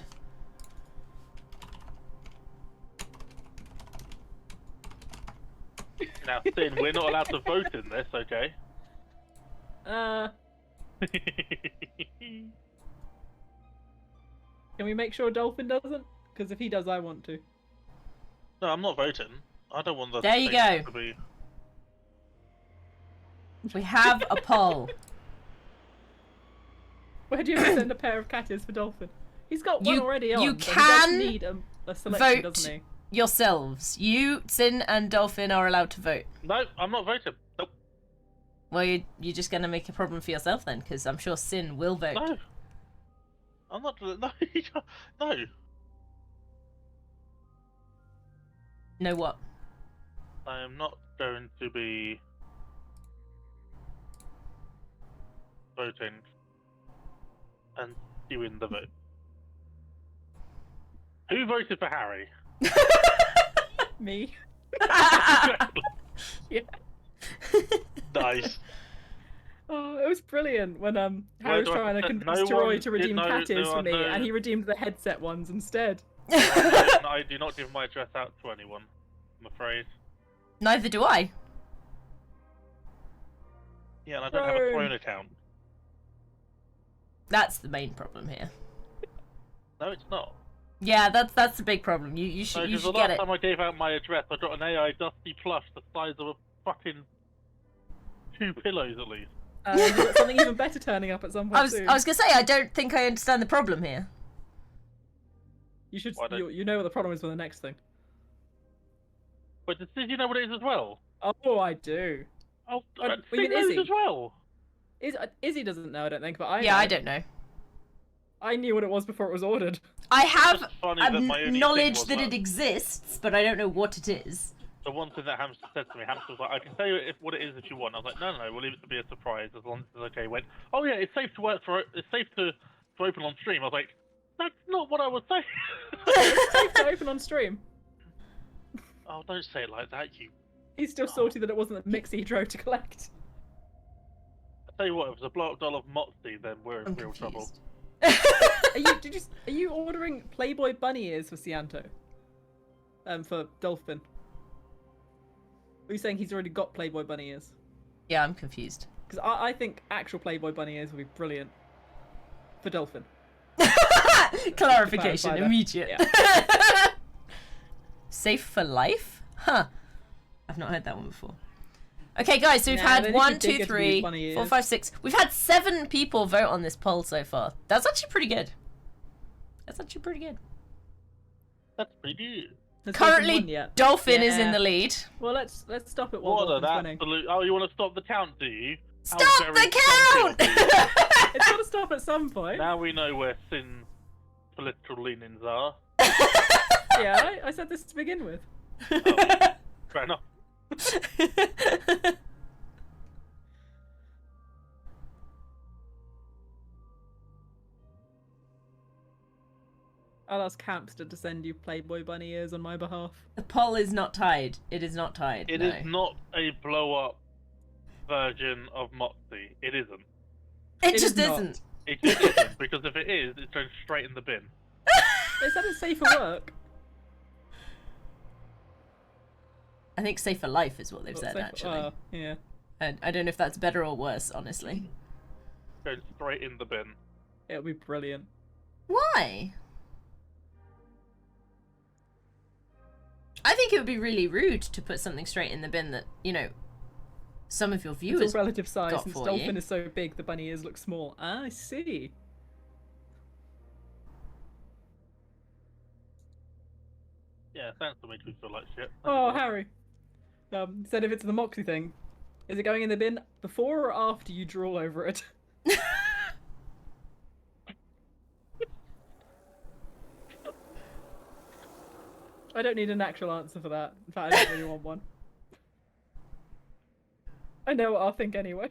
Now, Sin, we're not allowed to vote in this, okay? Can we make sure Dolphin doesn't? Because if he does, I want to. No, I'm not voting. I don't want the There you thing go. to be... We have a poll. Where do you send a pair of cat ears for Dolphin? He's got one already on. You but he can does need a selection, vote doesn't he? yourselves. You, Sin, and Dolphin are allowed to vote. No, I'm not voting. Nope. Well, you're just going to make a problem for yourself then, because I'm sure Sin will vote. No. I'm not... No, no. No what? I am not going to be... voting and skewing the vote. Who voted for Harry? Me. Exactly. Yeah. Nice. Oh, it was brilliant when Harry was do I trying to consent? convince No Troy one to did- redeem no, cat ears no, for me, no. and he redeemed the headset ones instead. I do not give my address out to anyone, I'm afraid. Neither do I. Yeah, and I don't have a Bro. Throne account. That's the main problem here. No, it's not. Yeah, that's the big problem. You No, should because the get last it. time I gave out my address, I got an AI Dusty plush the size of a fucking 2 pillows at least. You've got something even better turning up at some point I was soon. gonna say I don't think I understand the problem here. You should. Why don't- You know what the problem is with the next thing. But did you know what it is as well? Oh, I do. Oh, well, Sin you mean knows Izzy? as well. Izzy doesn't know, I don't think, but I. Yeah, know. I don't know. I knew what it was before it was ordered. I have It's funny that my only knowledge thing was that it exists, but I don't know what it is. The one thing that Hamster said to me, Hamster was like, I can tell you what it is if you want. I was like, no, we'll leave it to be a surprise as long as it's okay. He went, oh yeah, it's safe to work for, it's safe to open on stream. I was like, that's not what I was saying. It's safe to open on stream. Oh, don't say it like that, you. He's still salty that it wasn't the mix he drove to collect. I tell you what, if it was a block doll of Moxie, then we're in I'm real trouble. confused. Are you ordering Playboy bunny ears for Cianto? For Dolphin. Are you saying he's already got Playboy bunny ears? Yeah, I'm confused. Because I think actual Playboy bunny ears would be brilliant for Dolphin. Clarification, clarify that. immediate. Yeah. Safe for life? Huh. I've not heard that one before. Okay, guys, so we've Nah, had they're 1, just 2, bigger to be 3, funny 4, ears. 5, 6. We've had 7 people vote on this poll so far. That's actually pretty good. That's actually pretty good. That's pretty good. Has Dolphin won Currently, yet? Dolphin is in Yeah. the lead. Well, let's stop it while What an Dolphin's winning. absolute... Oh, you want to stop the count, do you? How Stop very the count! confident. It's got to stop at some point. Now we know where Sin's political leanings are. Yeah, I said this to begin with. Oh, fair enough. I'll ask Campster to send you Playboy bunny ears on my behalf. The poll is not tied. It is not tied. It no. is not a blow-up version of Moxie. It isn't. It It just is not. isn't. It just isn't, because if it is, it's going straight in the bin. They said it's safe for work. I think safe for life is what they've Well, said, safe- actually. yeah. I don't know if that's better or worse, honestly. Going straight in the bin. It'll be brilliant. Why? I think it would be really rude to put something straight in the bin that, you know, some of your It's viewers all relative size. got Since for Dolphin you. is so big, the bunny ears look small. Ah, I see. Yeah, sounds to make me feel like shit. Oh, Harry. Said if it's the Moxie thing, is it going in the bin before or after you drool over it? I don't need an actual answer for that. In fact, I don't really want one. I know what I'll think anyway.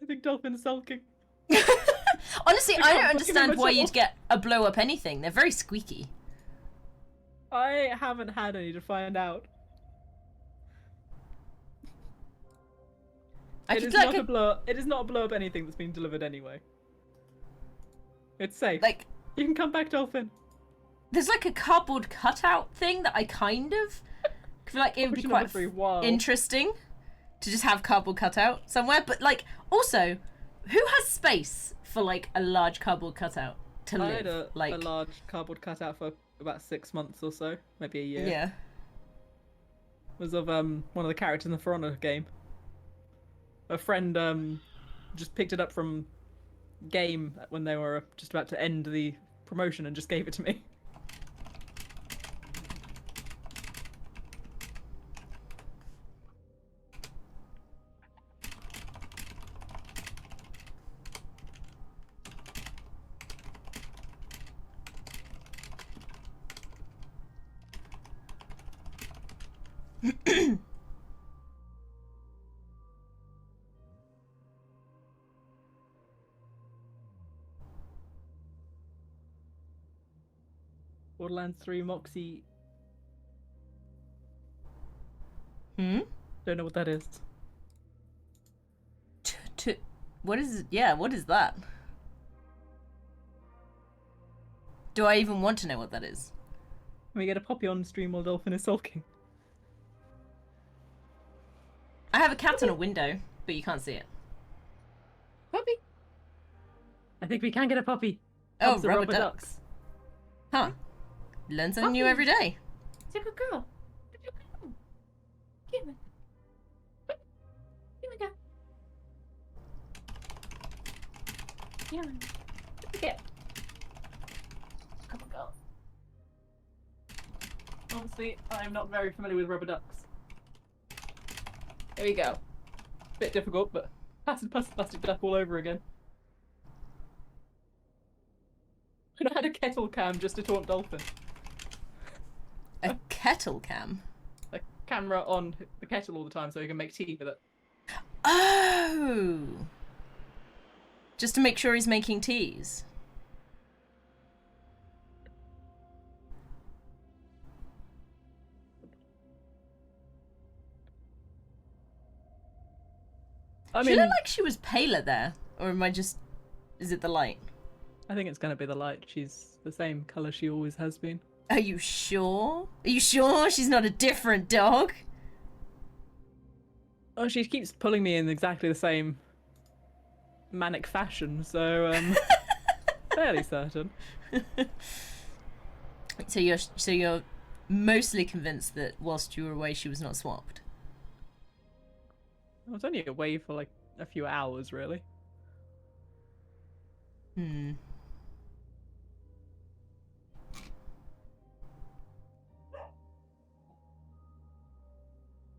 I think Dolphin's sulking. Honestly, I can't don't fucking understand why imagine you'd get a blow up anything. They're very squeaky. I haven't had any to find out. I It could is like not a blow. It is not a blow up anything that's been delivered anyway. It's safe. like You can come back, Dolphin. There's like a cardboard cutout thing that I kind of feel like it would be Question quite number 3, wow. interesting to just have cardboard cutout somewhere. But like, also, who has space for like a large cardboard cutout to I live? had a like, large cardboard cutout for about 6 months or so, maybe a year. yeah. It was of one of the characters in the For Honor game. A friend just picked it up from game when they were just about to end the promotion and just gave it to me. Borderlands 3 Moxie. Don't know what that is. What is? Yeah, what is that? Do I even want to know what that is? Can we get a poppy on stream while Dolphin is sulking? I have a cat on a window, but you can't see it. Poppy? I think we can get a poppy. Oh, Cubs of rubber ducks. Huh. Learn something new Puppy. every day. It's a good girl. It's a good girl. Give it. Give it. Yeah. Get. Come on, girl. Obviously, I'm not very familiar with rubber ducks. There we go. Bit difficult, but plastic duck all over again. And I had a kettle cam just to taunt Dolphin. A kettle cam. A camera on the kettle all the time so he can make tea with it. Oh! Just to make sure he's making teas. She looked like she was paler there. Or am I just... Is it the light? I think it's going to be the light. She's the same colour she always has been. Are you sure? Are you sure she's not a different dog? Oh, she keeps pulling me in exactly the same manic fashion, so fairly certain. So you're mostly convinced that whilst you were away she was not swapped? I was only away for like a few hours, really.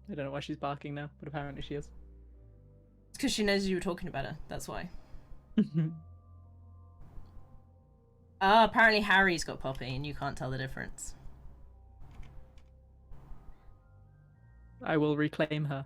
I don't know why she's barking now, but apparently she is. It's because she knows you were talking about her, that's why. Apparently Harry's got Poppy and you can't tell the difference. I will reclaim her.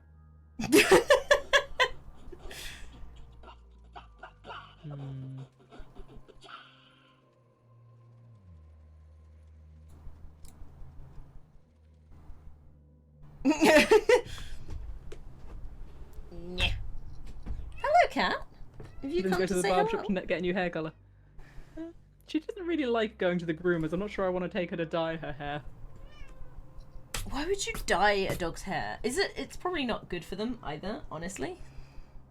Yeah. Hello, cat. Have you Didn't come go to the say barber hello? shop to get a new hair colour. She doesn't really like going to the groomers. I'm not sure I want to take her to dye her hair. Why would you dye a dog's hair? It's probably not good for them either, honestly.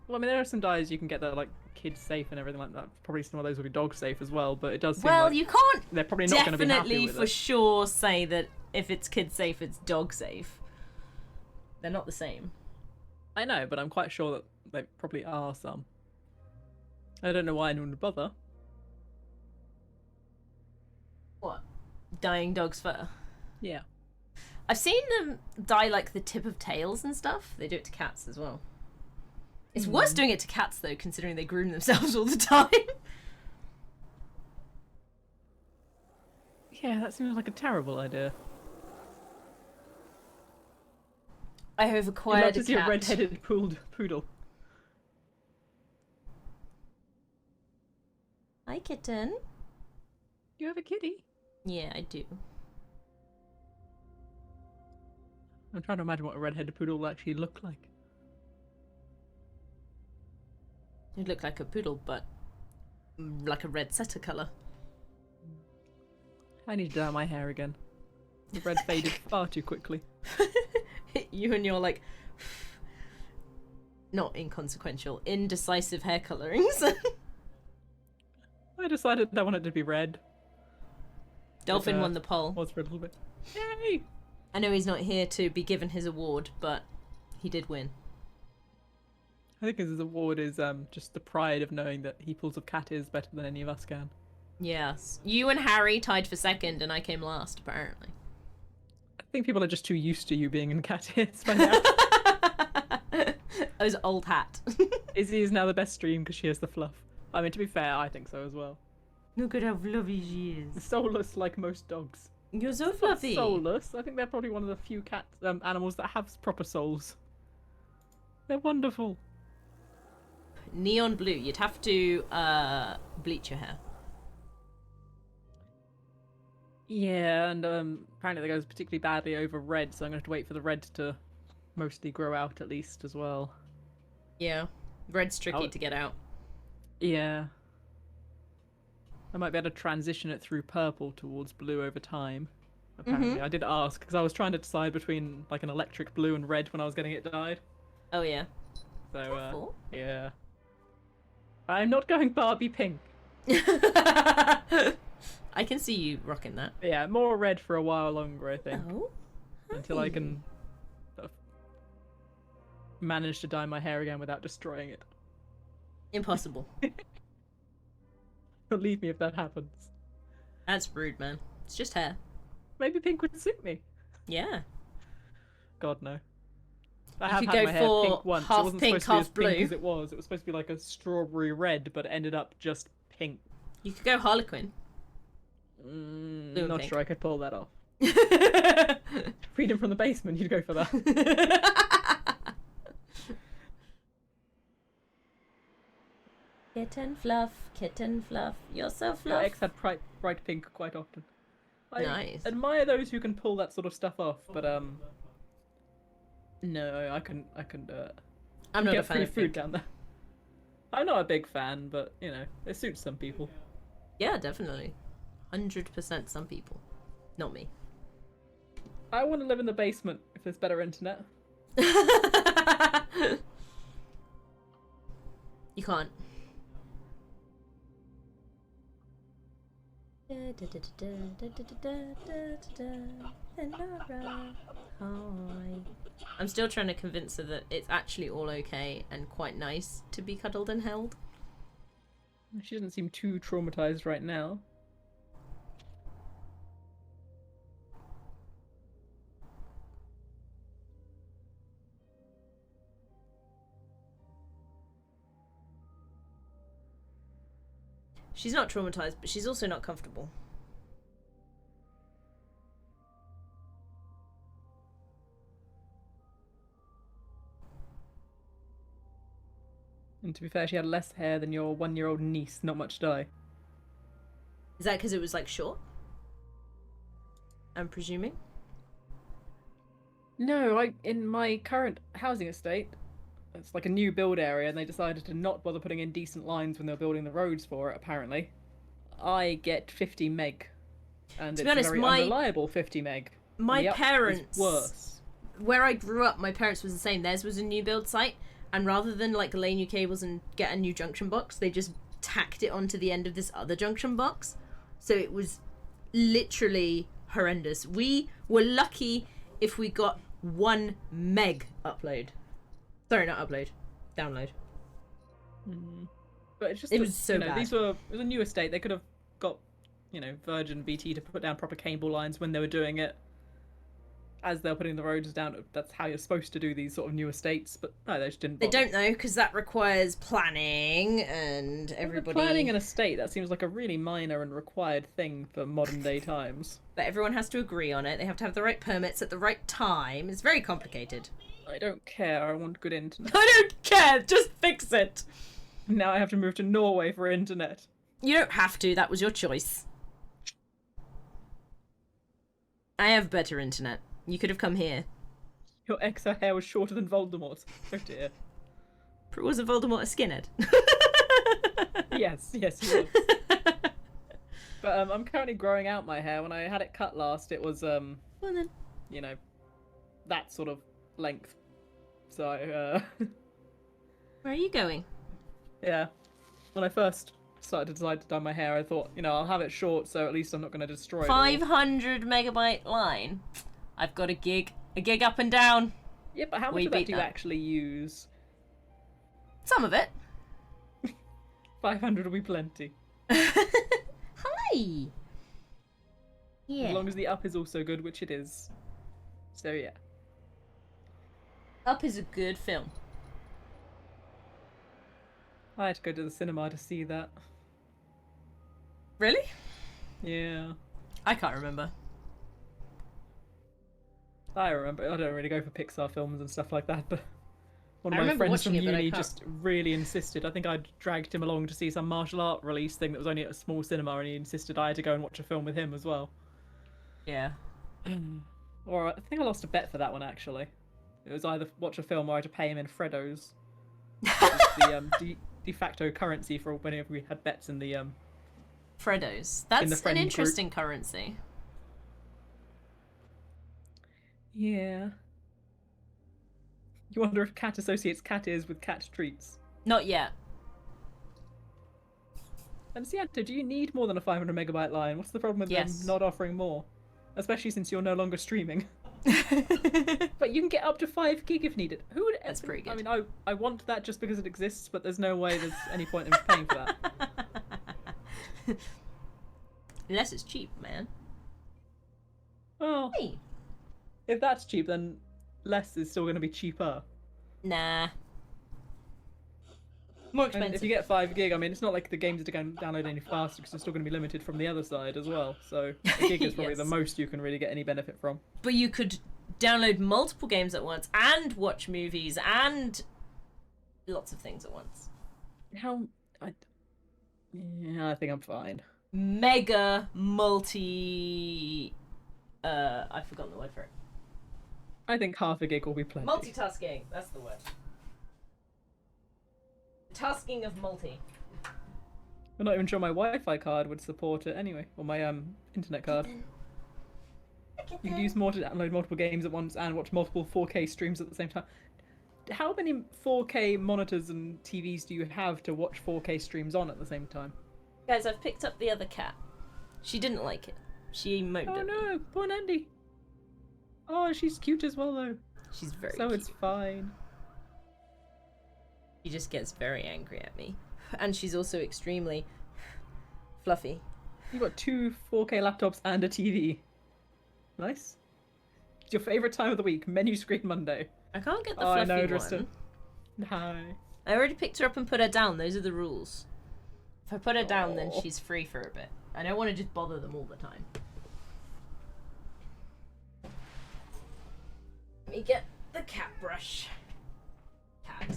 Well, I mean, there are some dyes you can get that are like kid safe and everything like that. Probably some of those will be dog safe as well, but it does seem Well, like you can't they're probably not going to be happy definitely with for it. sure say that if it's kid safe, it's dog safe. They're not the same. I know, but I'm quite sure that there probably are some. I don't know why anyone would bother. What? Dyeing dog's fur? Yeah. I've seen them dye like the tip of tails and stuff. They do it to cats as well. It's worse doing it to cats though, considering they groom themselves all the time. Yeah, that seems like a terrible idea. I have You'd acquired love to a see a cat. red-headed poodle. Hi, kitten. You have a kitty? Yeah, I do. I'm trying to imagine what a red-headed poodle will actually look like. You look like a poodle, but like a red setter colour. I need to dye my hair again. The red faded far too quickly. You and your like not inconsequential, indecisive hair colorings. I decided I wanted to be red. Dolphin won the poll. Was for a little bit. Yay! I know he's not here to be given his award, but he did win. I think his award is just the pride of knowing that he pulls of cat ears better than any of us can. Yes. You and Harry tied for second, and I came last, apparently. I think people are just too used to you being in cat ears by now. I was old hat. Izzy is now the best stream because she has the fluff. I mean, to be fair, I think so as well. Look at how fluffy she is. Soulless like most dogs. You're so fluffy. Soulless. I think they're probably one of the few cat animals that have proper souls. They're wonderful. Neon blue. You'd have to bleach your hair. Yeah, and apparently that goes particularly badly over red, so I'm going to have to wait for the red to mostly grow out at least as well. Yeah. Red's tricky to get out. Yeah. I might be able to transition it through purple towards blue over time. Apparently, I did ask because I was trying to decide between like an electric blue and red when I was getting it dyed. Oh yeah. So yeah. I'm not going Barbie pink. I can see you rocking that. Yeah, more red for a while longer, I think. Oh. Until I can manage to dye my hair again without destroying it. Impossible. Believe me if that happens. That's rude, man. It's just hair. Maybe pink would suit me. Yeah. God no. I You have could had go my hair for pink once. half It wasn't pink, supposed half to be as pink blue. as it was. It was supposed to be like a strawberry red, but it ended up just pink. You could go Harlequin. Mm, Blue and not pink. sure I could pull that off. Freedom from the basement, you'd go for that. Kitten fluff, you're so My fluff. ex had bright pink quite often. I Nice. admire those who can pull that sort of stuff off, but no, I couldn't do it. I'm not Get a fan free of food pink. down there. I'm not a big fan, but you know, it suits some people. Yeah, definitely. 100% some people. Not me. I want to live in the basement if there's better internet. You can't. I'm still trying to convince her that it's actually all okay and quite nice to be cuddled and held. She doesn't seem too traumatized right now. She's not traumatized, but she's also not comfortable. And to be fair, she had less hair than your 1-year-old niece, not much dye. Is that because it was like short? I'm presuming. No, in my current housing estate, it's like a new build area, and they decided to not bother putting in decent lines when they were building the roads for it, apparently. I get 50 meg. And To it's be honest, a very unreliable 50 meg. My The up is parents... worse. Where I grew up, my parents was the same. Theirs was a new build site, and rather than like lay new cables and get a new junction box, they just tacked it onto the end of this other junction box. So it was literally horrendous. We were lucky if we got 1 meg upload. Sorry, not upload. Download. But it's just It that, was so you know, bad. it was a new estate. They could have got, you know, Virgin BT to put down proper cable lines when they were doing it. As they were putting the roads down, that's how you're supposed to do these sort of new estates. But no, they just didn't They bother. don't know because that requires planning and everybody. Planning an estate, that seems like a really minor and required thing for modern day times. But everyone has to agree on it. They have to have the right permits at the right time. It's very complicated. I don't care, I want good internet. I don't care. Just fix it. Now I have to move to Norway for internet. You don't have to. That was your choice. I have better internet. You could have come here. Your ex, her hair was shorter than Voldemort's. Oh dear. Wasn't Voldemort a skinhead? Yes, he was. But I'm currently growing out my hair. When I had it cut last, it was Well then. you know, that sort of length. So Where are you going? yeah. When I first started to decide to dye my hair, I thought, I'll have it short, so at least I'm not going to destroy it all. 500 megabyte line. I've got a gig up and down. Yeah, but how much We of that beat do you that. actually use? Some of it. 500 will be plenty. Hi. Yeah. As long as the up is also good, which it is. So yeah. Up is a good film. I had to go to the cinema to see that. Really? Yeah. I can't remember. I remember. I don't really go for Pixar films and stuff like that, but one I of my remember friends from watching it, but I uni can't- just really insisted. I think I dragged him along to see some martial art release thing that was only at a small cinema, and he insisted I had to go and watch a film with him as well. Yeah. Or I think I lost a bet for that one actually. It was either watch a film or I had to pay him in Freddos. The de facto currency for whenever we had bets in the Freddos. In the That's an friend group. interesting currency. Yeah. You wonder if cat associates cat ears with cat treats. Not yet. And Siento, do you need more than a 500 megabyte line? What's the problem with Yes. them not offering more? Especially since you're no longer streaming. But you can get up to 5 gig if needed. Who would? That's pretty good. I mean, I want that just because it exists, but there's no way there's any point in paying for that. Unless it's cheap, man. Well, Hey. if that's cheap, then less is still going to be cheaper. Nah. More And expensive. if you get 5 gig, I mean, it's not like the games are going to download any faster because they're still going to be limited from the other side as well. So a gig is probably the Yes. most you can really get any benefit from. But you could download multiple games at once and watch movies and lots of things at once. Yeah, I think I'm fine. Mega multi. I've forgotten the word for it. I think half a gig will be plenty. Multitasking. That's the word. Tasking of multi. I'm not even sure my Wi-Fi card would support it anyway, or my internet card. You can use more to download multiple games at once and watch multiple 4K streams at the same time. How many 4K monitors and TVs do you have to watch 4K streams on at the same time? Guys, I've picked up the other cat. She didn't like it. She moaned Oh at me. no, poor Nandy. Oh, she's cute as well though. She's very So cute. it's fine. She just gets very angry at me. And she's also extremely fluffy. You've got 2 4K laptops and a TV. Nice. It's your favourite time of the week, menu screen Monday. I can't get the Oh, I fluffy know, one. Tristan. Hi. I already picked her up and put her down. Those are the rules. If I put her down, then Aw. she's free for a bit. I don't want to just bother them all the time. Let me get the cat brush. Cat.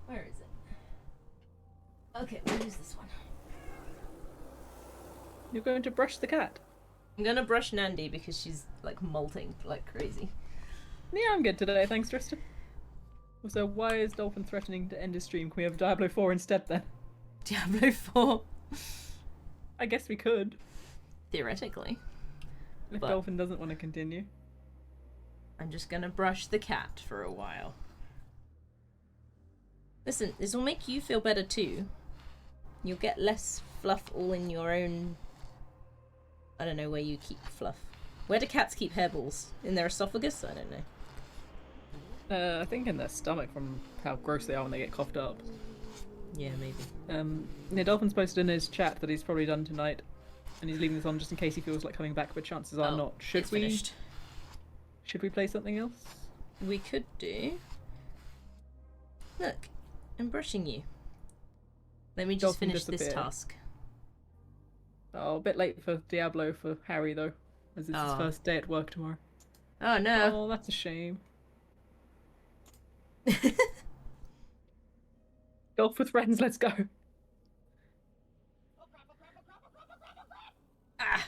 Where is it? Okay, we'll use this one. You're going to brush the cat? I'm gonna brush Nandi because she's like molting like crazy. Yeah, I'm good today, thanks Tristan. Also, why is Dolphin threatening to end his stream? Can we have Diablo 4 instead then? Diablo 4. I guess we could, Theoretically. if But- Dolphin doesn't want to continue. I'm just gonna brush the cat for a while. Listen, this will make you feel better too. You'll get less fluff all in your own... I don't know where you keep fluff. Where do cats keep hairballs? In their esophagus? I don't know. I think in their stomach from how gross they are when they get coughed up. Yeah, maybe. Yeah, Dolphin's posted in his chat that he's probably done tonight, and he's leaving this on just in case he feels like coming back, but chances are Oh, not. it's finished. Should we play something else? We could do... Look, I'm brushing you. Let me just Dolphin finish this disappeared. task. Oh, a bit late for Diablo for Harry though, as it's his Oh. first day at work tomorrow. Oh no. Oh, that's a shame. Golf with friends, let's go. Ah!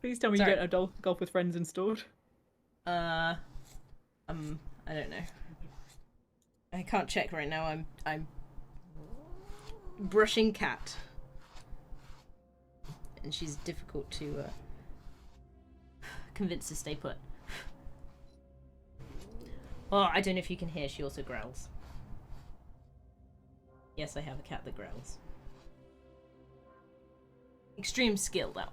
Please tell me Sorry. you get a golf with friends installed. I don't know. I can't check right now. I'm brushing cat. and she's difficult to convince to stay put. Oh, I don't know if you can hear, she also growls. Yes, I have a cat that growls. Extreme skill, though.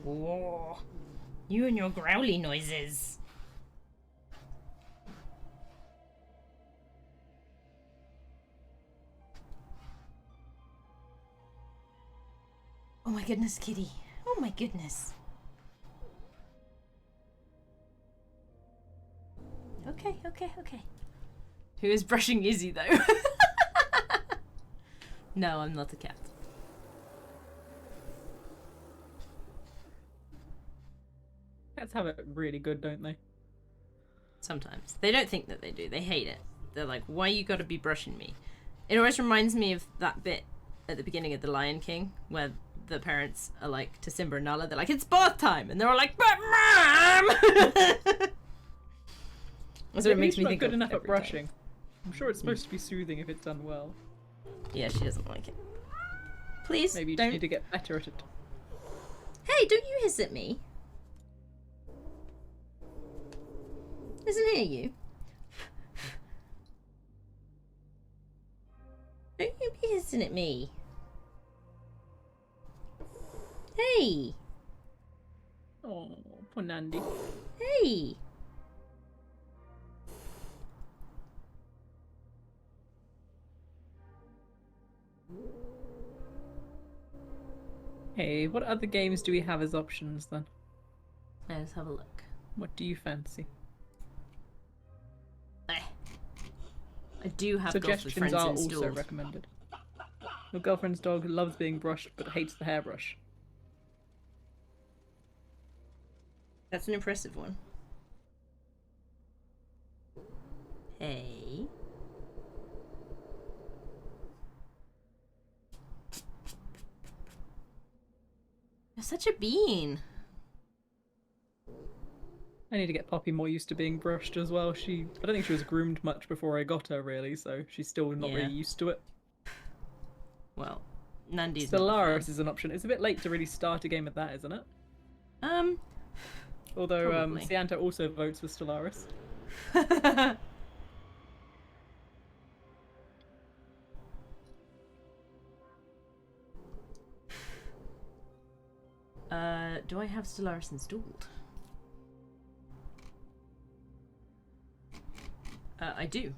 Whoa. You and your growly noises. Oh my goodness, kitty. Oh my goodness. Okay, okay, okay. Who is brushing Izzy, though? No, I'm not a cat. Cats have it really good, don't they? Sometimes. They don't think that they do. They hate it. They're like, why you gotta be brushing me? It always reminds me of that bit at the beginning of The Lion King, where the parents are like, to Simba and Nala, they're like, it's bath time! And they're all like, but Mom! So it makes me think good of enough at every brushing. time. I'm sure it's supposed to be soothing if it's done well. Yeah, she doesn't like it. Please, Maybe you don't... just need to get better at it. Hey, don't you hiss at me. Doesn't hear you. Don't you be hissing at me. Hey. Oh, poor Nandi. Hey. Hey, what other games do we have as options then? Let's have a look. What do you fancy? I do have Golf with Suggestions Friends are installed. also recommended. Your girlfriend's dog loves being brushed but hates the hairbrush. That's an impressive one. Hey. You're such a bean. I need to get Poppy more used to being brushed as well. I don't think she was groomed much before I got her, really, so she's still not Yeah. really used to it. Well, Nandi's Stellaris is an option. It's a bit late to really start a game with that, isn't it? Although Probably. Sianta also votes for Stellaris. Do I have Stellaris installed? I do.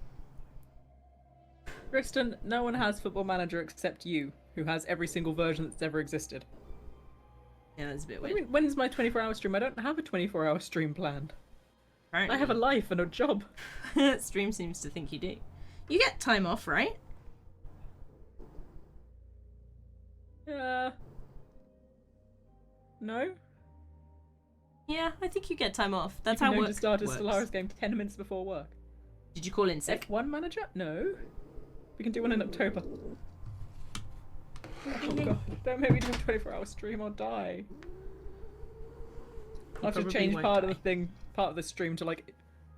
Kristen, no one has Football Manager except you, who has every single version that's ever existed. Yeah, that's a bit What do you weird. mean, when's my 24-hour stream? I don't have a 24-hour stream planned. Apparently. I have a life and a job. Stream seems to think you do. You get time off, right? No? Yeah, I think you get time off. That's You how can work to start a works. Stellaris game 10 minutes before work. Did you call in sick? F1 Manager? No. We can do one in October. Oh god, don't make me do a 24-hour stream, I'll die. I'll have to probably change won't part of die. part of the stream to like,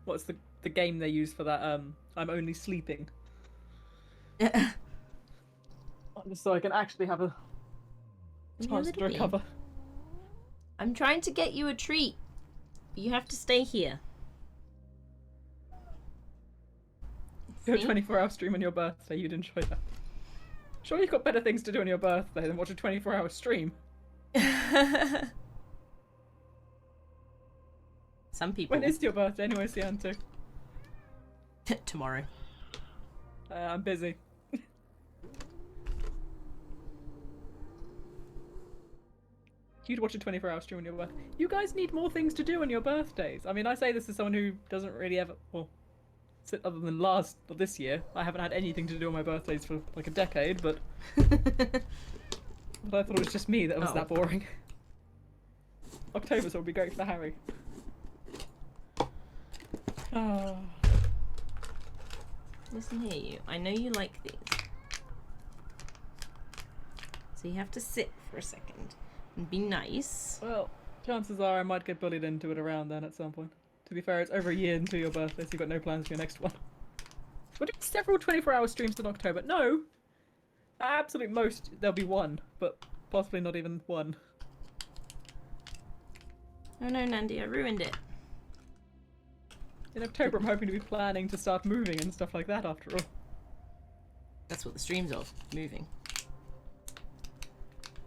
what's the game they use for that, I'm only sleeping. Just so I can actually have a chance to recover. I'm trying to get you a treat. But you have to stay here. Do a See? 24-hour stream on your birthday, you'd enjoy that. Sure, you've got better things to do on your birthday than watch a 24-hour stream. Some people. When is your birthday anyway, Sianto? Tomorrow. I'm busy. You'd watch a 24-hour stream on your birthday. You guys need more things to do on your birthdays. I mean, I say this as someone who doesn't really ever... Well, other than this year, I haven't had anything to do on my birthdays for like a decade, but... But I thought it was just me that was that boring. October, so it would be great for Harry. Oh. Listen here, you. I know you like these. So you have to sit for a second and be nice. Well, chances are I might get bullied into it around then at some point. To be fair, it's over a year until your birthday, so you've got no plans for your next one. We're doing several 24-hour streams in October. No! Absolute most, there'll be one, but possibly not even one. Oh no, Nandy, I ruined it. In October, I'm hoping to be planning to start moving and stuff like that after all. That's what the stream's of, moving.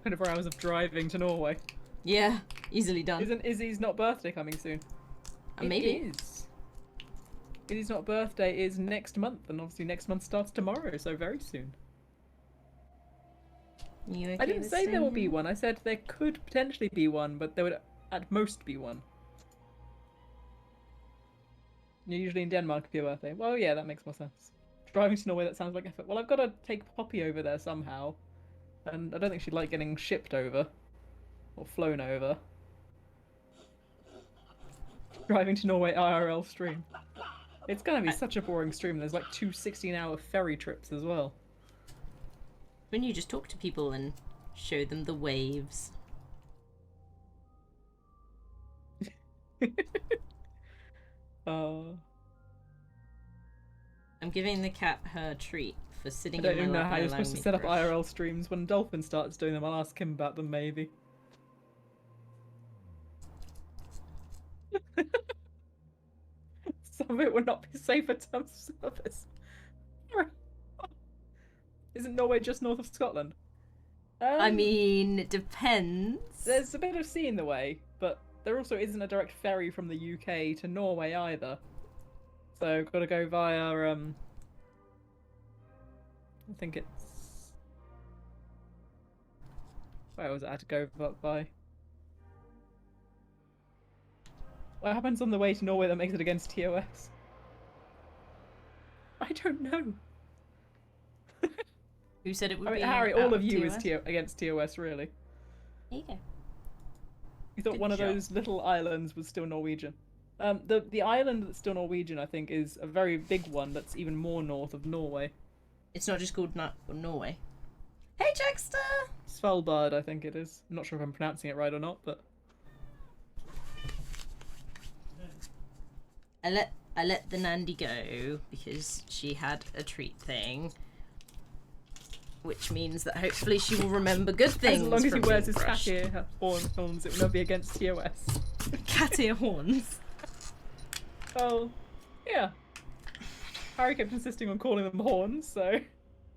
24 hours of driving to Norway. Yeah, easily done. Isn't Izzy's not birthday coming soon? Maybe. It is. Izzy's not birthday is next month, and obviously next month starts tomorrow, so very soon. You okay I didn't with say there will staying be here? one. I said there could potentially be one, but there would at most be one. You're usually in Denmark for your birthday. Well, yeah, that makes more sense. Driving to Norway, that sounds like effort. Well, I've got to take Poppy over there somehow. And I don't think she'd like getting shipped over. Or flown over. Driving to Norway IRL stream. It's gonna be such a boring stream. There's like 2 16-hour ferry trips as well. When you just talk to people and show them the waves. Uh, I'm giving the cat her treat for I sitting don't in my even know lap how and you're allowing supposed to me set up brush. IRL streams. When Dolphin starts doing them, I'll ask him about them maybe. Some of it would not be safe in terms of service. Isn't Norway just north of Scotland? I mean, it depends. There's a bit of sea in the way, but there also isn't a direct ferry from the UK to Norway either. So gotta go via I think it's where was it I had to go by? What happens on the way to Norway that makes it against TOS? I don't know. Who said it would I mean, be Harry, out all of you TOS? is against TOS, really. There you go. You thought Good one of job. those little islands was still Norwegian. The island that's still Norwegian, I think, is a very big one that's even more north of Norway. It's not just called Norway. Hey, Jackster! Svalbard, I think it is. I'm not sure if I'm pronouncing it right or not, but I let the Nandy go because she had a treat thing. Which means that hopefully she will remember good things. as long as he from wears being his cat brushed. ear horns, it will not be against TOS. Cat ear horns. Oh, yeah. Harry kept insisting on calling them horns, so...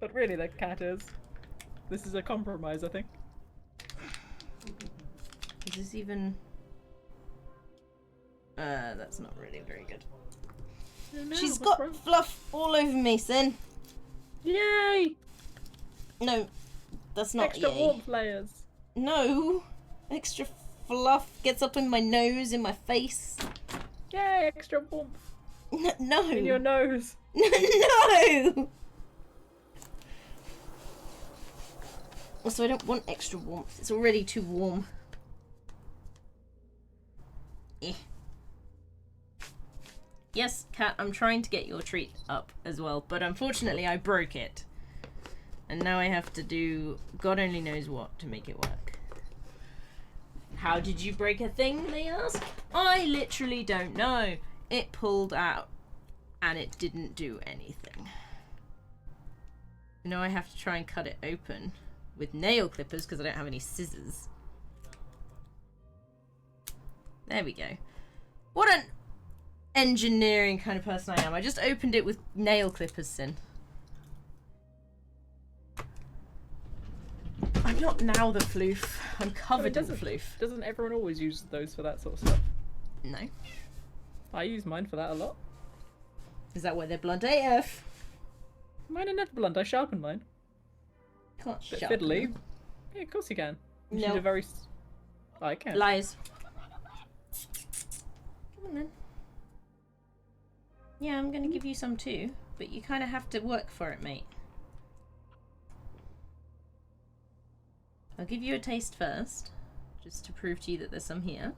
But really, they're cat ears. This is a compromise, I think. Is this even... that's not really very good. Oh, no, She's what's got wrong? fluff all over me, Sin. Yay! No, that's not Extra yay. warmth layers. No. Extra fluff gets up in my nose, in my face. Yay, extra warmth No. in your nose. No! Also, I don't want extra warmth. It's already too warm. Eh. Yes, Cat, I'm trying to get your treat up as well, but unfortunately I broke it. And now I have to do God only knows what to make it work. How did you break a thing, they ask? I literally don't know. It pulled out and it didn't do anything. Now I have to try and cut it open with nail clippers because I don't have any scissors. There we go. What an engineering kind of person I am. I just opened it with nail clippers, Sin. I'm not now the floof. I'm covered in floof. Doesn't everyone always use those for that sort of stuff? No. I use mine for that a lot. Is that why they're blunt AF? Mine are never blunt, I sharpen mine. Can't Bit sharpen fiddly. them. Yeah, of course you can. You No. should do very... I can. Lies. Come on then. Yeah, I'm gonna give you some too, but you kind of have to work for it, mate. I'll give you a taste first, just to prove to you that there's some here.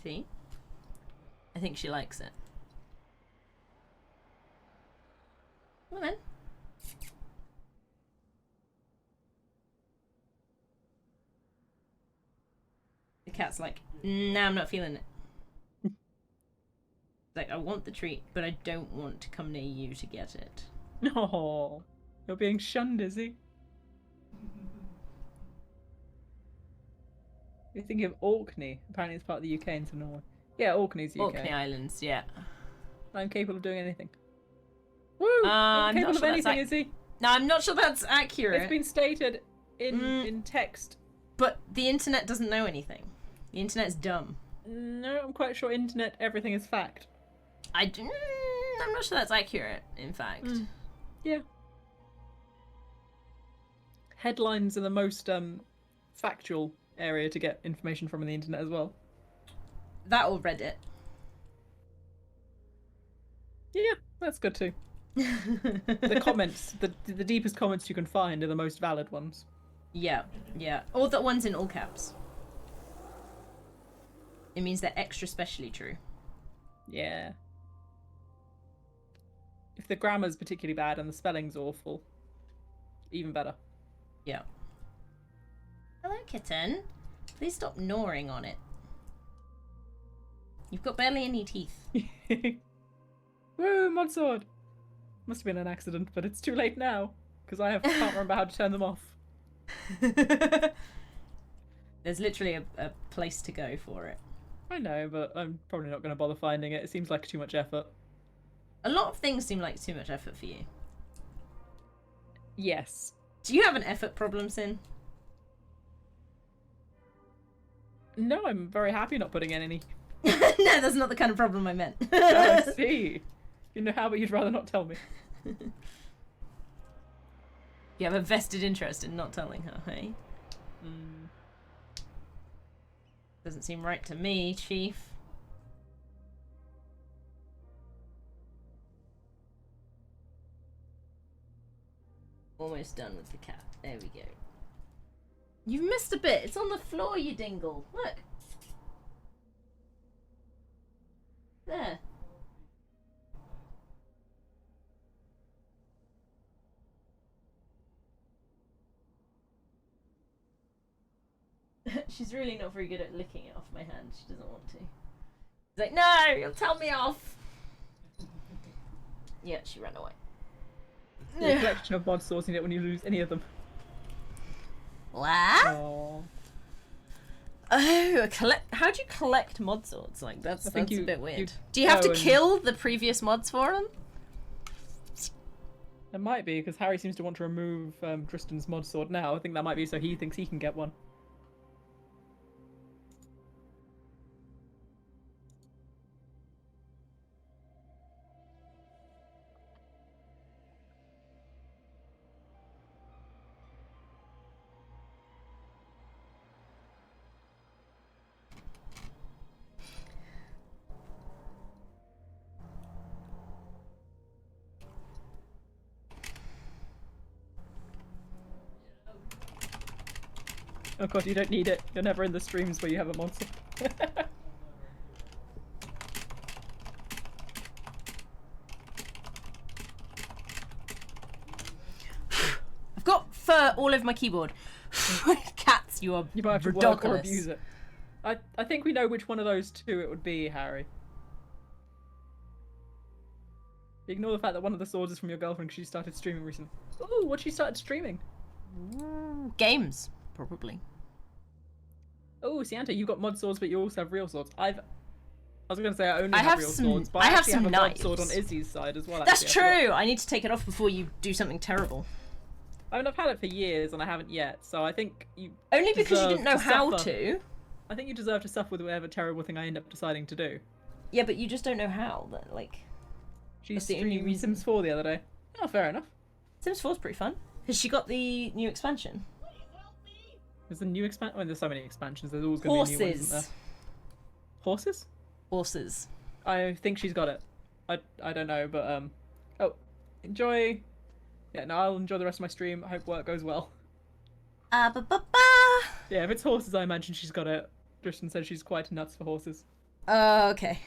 See? I think she likes it. Come on then. cat's like, nah, I'm not feeling it. Like, I want the treat, but I don't want to come near you to get it. No, you're being shunned, Izzy. You're thinking of Orkney. Apparently, it's part of the UK into Norway. Yeah, Orkney's UK. Orkney Islands, yeah. I'm capable of doing anything. Woo! I'm capable not of sure anything, that's Izzy. No, I'm not sure that's accurate. It's been stated in text. But the internet doesn't know anything. The internet's dumb. No, I'm quite sure internet everything is fact. I'm not sure that's accurate, in fact. Yeah. Headlines are the most factual area to get information from on the internet as well. That or Reddit. Yeah, that's good too. The comments, the deepest comments you can find are the most valid ones. Yeah, yeah. Or the ones in all caps. It means they're extra specially true. Yeah. If the grammar's particularly bad and the spelling's awful, even better. Yeah. Hello, kitten. Please stop gnawing on it. You've got barely any teeth. Woo, mod sword! Must have been an accident, but it's too late now because can't remember how to turn them off. There's literally a place to go for it. I know, but I'm probably not going to bother finding it. It seems like too much effort. A lot of things seem like too much effort for you. Yes. Do you have an effort problem, Sin? No, I'm very happy not putting in any. No, that's not the kind of problem I meant. I see. You know how, but you'd rather not tell me. You have a vested interest in not telling her, hey? Doesn't seem right to me, Chief. Almost done with the cat. There we go. You've missed a bit. It's on the floor, you dingle. Look. There. She's really not very good at licking it off my hand. She doesn't want to. She's like, no, you'll tell me off. Yeah, she ran away. The collection of mod swords you get when you lose any of them. What? Oh. Oh, how do you collect mod swords? Like that's I think a bit weird. you Do you have go to and- kill the previous mods for them? It might be, because Harry seems to want to remove Tristan's mod sword now. I think that might be so he thinks he can get one. Oh god, you don't need it. You're never in the streams where you have a monster. I've got fur all over my keyboard. Cats, you are You might have to work or ridiculous. abuse it. I think we know which one of those two it would be, Harry. Ignore the fact that one of the swords is from your girlfriend because she started streaming recently. Ooh, what she started streaming? Games, probably. Oh, Sianta, you've got mod swords, but you also have real swords. I was going to say I only I have have real some- swords, but I I have actually some have a mod sword on knives. Izzy's side as well. That's actually. I forgot. true. I need to take it off before you do something terrible. I mean, I've had it for years and I haven't yet, so I think you Only because you deserve didn't know to how suffer. to. I think you deserve to suffer with whatever terrible thing I end up deciding to do. Yeah, but you just don't know how. Like, She That's the only streamed reason. Sims 4 the other day. Oh, fair enough. Sims 4's pretty fun. Has she got the new expansion? There's a new expansion. Oh, there's so many expansions. There's always going to be new ones, isn't there? Horses. Horses? Horses. I think she's got it. I don't know, but oh, enjoy. Yeah, no, I'll enjoy the rest of my stream. I hope work goes well. Yeah, if it's horses, I imagine she's got it. Tristan said she's quite nuts for horses. Okay.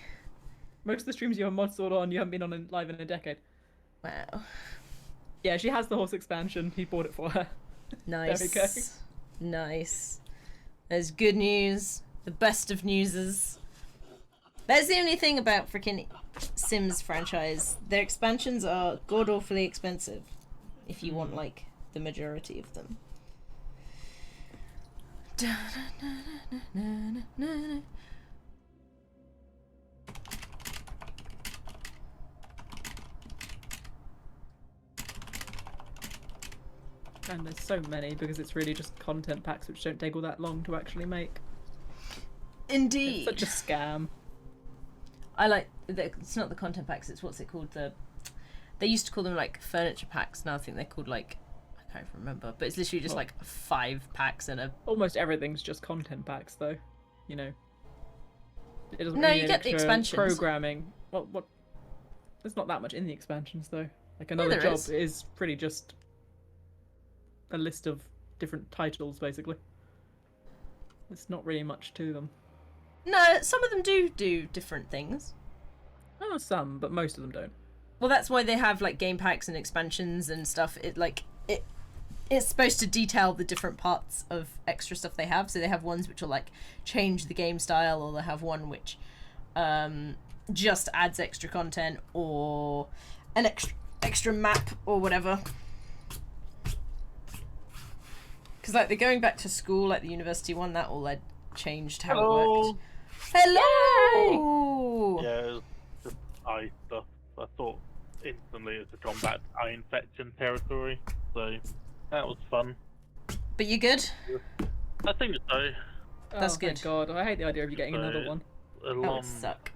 Most of the streams you have mod sword on, you haven't been on live in a decade. Wow. Yeah, she has the horse expansion. He bought it for her. Nice. There we go. Nice. There's good news The best of newses. That's the only thing about freaking Sims franchise. Their expansions are god-awfully expensive. If you want, like, the majority of them. And there's so many because it's really just content packs which don't take all that long to actually make. Indeed. It's such a scam. I like it's not the content packs, it's what's it called, they used to call them like furniture packs. Now I think they're called like, I can't remember, but it's literally just like 5 packs and a Almost everything's just content packs though, you know. It doesn't No, really you need get the extra expansions. programming. What there's not that much in the expansions though. Like another there job is. pretty just a list of different titles basically. There's not really much to them. No, some of them do different things. Oh, some, but most of them don't. Well, that's why they have like game packs and expansions and stuff. It's supposed to detail the different parts of extra stuff they have. So they have ones which will like change the game style, or they have one which just adds extra content, or an extra map or whatever. Because like they're going back to school, like the university one, that all like changed how it worked. Hello. Yeah, it was just eye stuff. I thought instantly it had gone back to eye infection territory, so that was fun. But you good? I think so. That's Oh, good. Thank God, I hate the idea of you getting So, another one. A That long, would suck.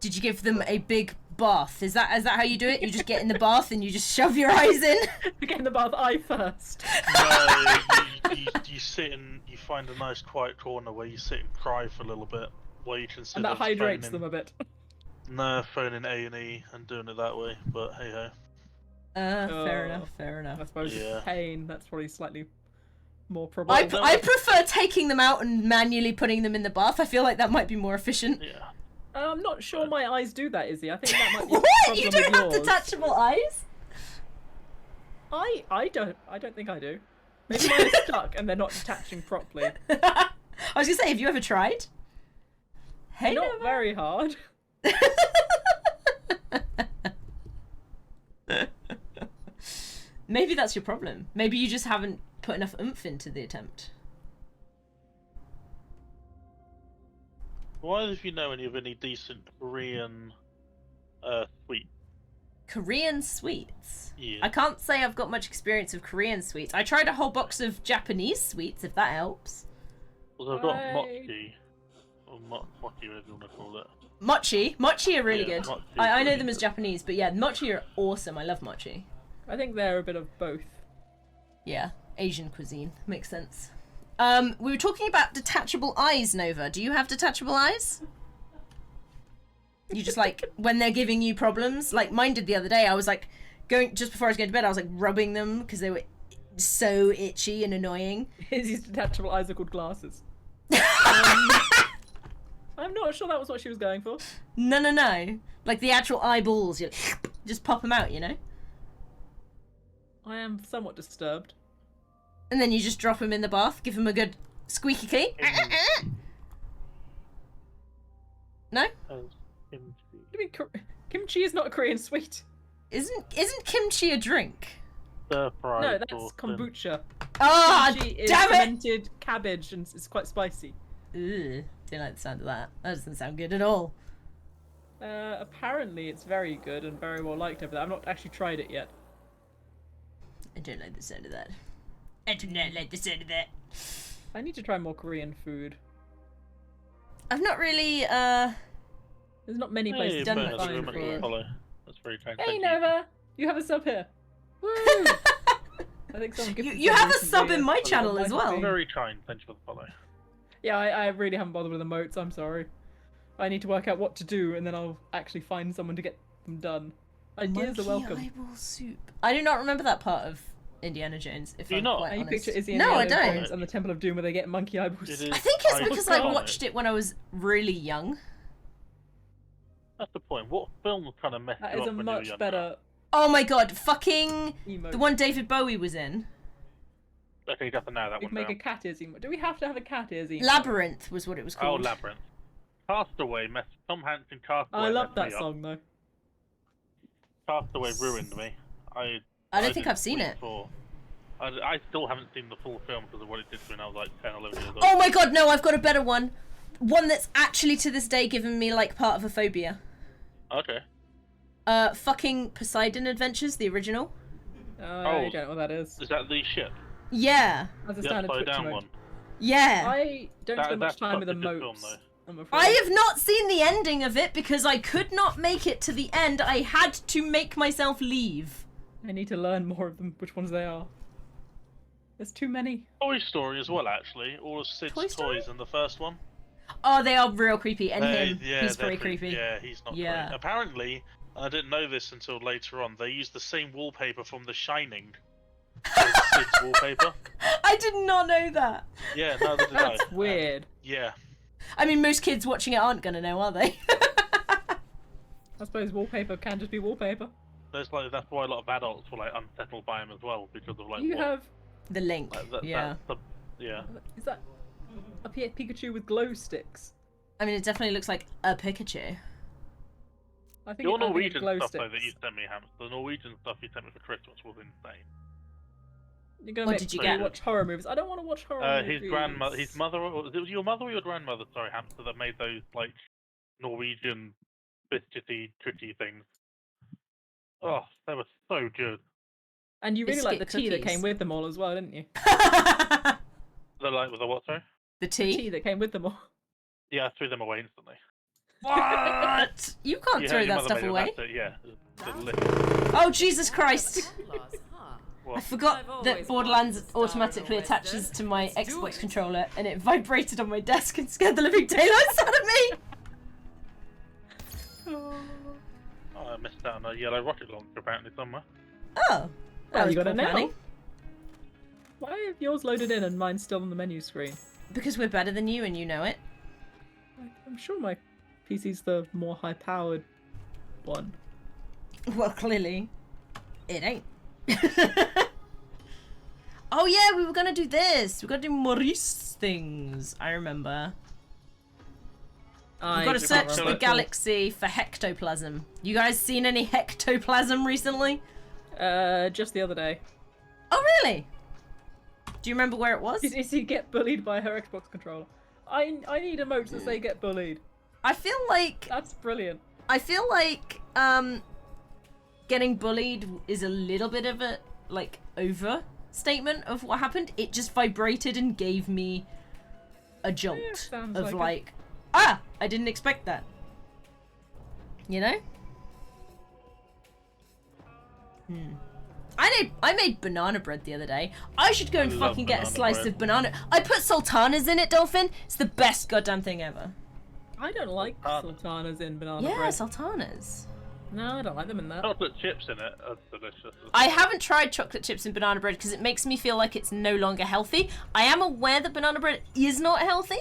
Did you give them a big bath? Is that how you do it? You just get in the bath and you just shove your eyes in? You get in the bath eye first. No, you sit and you find a nice quiet corner where you sit and cry for a little bit, where you can sit And that there hydrates phoning- them a bit. No, phoning A&E and doing it that way, but hey ho. Fair Oh. enough, fair I enough. suppose Yeah. it's pain. That's probably slightly more I probable. prefer taking them out and manually putting them in the bath. I feel like that might be more efficient. Yeah. I'm not sure my eyes do that, Izzy. I think that might be a What? problem You don't with have yours. detachable eyes? I don't think I do. Maybe mine are stuck and they're not detaching properly. I was gonna say, have you ever tried? Hey, Not Nova. very hard. Maybe that's your problem. Maybe you just haven't put enough oomph into the attempt. Why, if you know any of any decent Korean sweets? Korean sweets. Yeah. I can't say I've got much experience of Korean sweets. I tried a whole box of Japanese sweets, if that helps. Well, I've got Right. mochi. Or mochi, whatever you want to call it. Mochi are really Yeah, good. mochi I is know really them as good. Japanese, but yeah, mochi are awesome. I love mochi. I think they're a bit of both. Yeah, Asian cuisine. Makes sense. We were talking about detachable eyes, Nova. Do you have detachable eyes? You just like, when they're giving you problems? Like mine did the other day. I was like, just before I was going to bed, I was like rubbing them because they were so itchy and annoying. Izzy's detachable eyes are called glasses. I'm not sure that was what she was going for. No. Like the actual eyeballs, you just pop them out, you know? I am somewhat disturbed. And then you just drop them in the bath, give them a good squeaky clean. No? Kimchi. What do you mean kimchi is not a Korean sweet? Isn't kimchi a drink? Stir fried. No, that's sauce kombucha. Ah, Kimchi is damn it! fermented cabbage and it's quite spicy. Ugh, don't like the sound of that. That doesn't sound good at all. Apparently it's very good and very well liked over there. I've not actually tried it yet. I don't like the sound of that. I do not like the sound of that. I need to try more Korean food. I've not really, There's not many Hey, places done to much thank you very find much for for it. the follow. That's very kind. Hey Thank you. Nova! You have a sub here. Woo! I think someone you gifted you some have a recently, sub in my follow channel on as my well. screen. Very kind. Thank you for the follow. Yeah, I really haven't bothered with emotes, I'm sorry. I need to work out what to do and then I'll actually find someone to get them done. Ideas are welcome. eyeball soup. I do not remember that part of Indiana Jones, if Do you I'm not? quite And you honest. picture Izzy and No, I Indiana don't. Jones and the Temple of Doom where they get monkey eyeballs. It is I think it's iconic. because I watched it when I was really young. That's the point. What film kind of messed That you is up a when you were much younger? better. better. Oh my god, fucking... Emote. The one David Bowie was in. Okay, you have to narrow that We one can make down. a cat ears emote. Do we have to have a cat ears emote? Labyrinth was what it was Oh, called. Labyrinth. Castaway, Tom Hansen Castaway. I love messed me that up. song though. Castaway ruined me. I don't think didn't I've seen sleep it. I still haven't seen the full film because of what it did to me when I was like 10, 11 years old. Oh my god, no, I've got a better one. One that's actually to this day given me like part of a phobia. Okay. Fucking Poseidon Adventures, the original. I don't know what that is. Is that the ship? Yeah. That's a The standard upside Twitch down emote. one. Yeah. I don't spend much that's time with such a good emotes. film, though. I'm afraid. I have not seen the ending of it because I could not make it to the end. I had to make myself leave. I need to learn more of them, which ones they are. There's too many. Toy Story as well, actually. All of Sid's Toy Story? toys in the first one. Oh, they are real creepy. And They- him, yeah, he's they're very creepy. Yeah, he's not Yeah. great. Apparently, I didn't know this until later on, they used the same wallpaper from The Shining as Sid's wallpaper. I did not know that. Yeah, neither did I. That's weird. Yeah. I mean, most kids watching it aren't gonna know, are they? I suppose wallpaper can just be wallpaper. That's why a lot of adults were like unsettled by him as well, because of like You what, have... The link. Yeah. yeah. Is that a Pikachu with glow sticks? I mean, it definitely looks like a Pikachu. I think Your I think Norwegian glow stuff sticks. though that you sent me, Hamster, the Norwegian stuff you sent me for Christmas was insane. You're gonna What make did you me get? watch horror movies. I don't want to watch horror movies. His grandmother, his mother, was it your mother or your grandmother? Sorry, Hamster, that made those like Norwegian biscuity, tricky things. Oh, they were so good. And you really like the Biscuit tea that cookies. came with them all as well, didn't you? They're like with the what, sorry? The The tea? tea that came with them all. Yeah, I threw them away instantly. What? You can't Yeah, throw your that mother stuff made them away. after, yeah. Delicious. Oh, Jesus Christ. I What? forgot that Borderlands automatically attaches to my Xbox controller and it vibrated on my desk and scared the living daylights out of me. Oh, I missed out on a yellow rocket launcher apparently somewhere. Oh. That was you got poor it now. planning. Why have yours loaded in and mine's still on the menu screen? Because we're better than you and you know it. I'm sure my PC's the more high-powered one. Well, clearly, it ain't. Oh yeah, we were gonna do this. We are gonna do Maurice things. I remember. I We've got to can't search remember the at all. galaxy for hectoplasm. You guys seen any hectoplasm recently? Just the other day. Oh really? Do you remember where it was? Is he get bullied by her Xbox controller? I need emotes that say get bullied. I feel like That's brilliant. getting bullied is a little bit of a like overstatement of what happened. It just vibrated and gave me a jolt sounds of like it. like, ah, I didn't expect that. You know? I made banana bread the other day. I should go and love fucking get a banana slice bread. of banana. I put sultanas in it, Dolphin. It's the best goddamn thing ever. I don't like sultanas in banana Yeah, bread. sultanas. No, I don't like them in that. Chocolate chips in it are delicious. I haven't tried chocolate chips and banana bread because it makes me feel like it's no longer healthy. I am aware that banana bread is not healthy.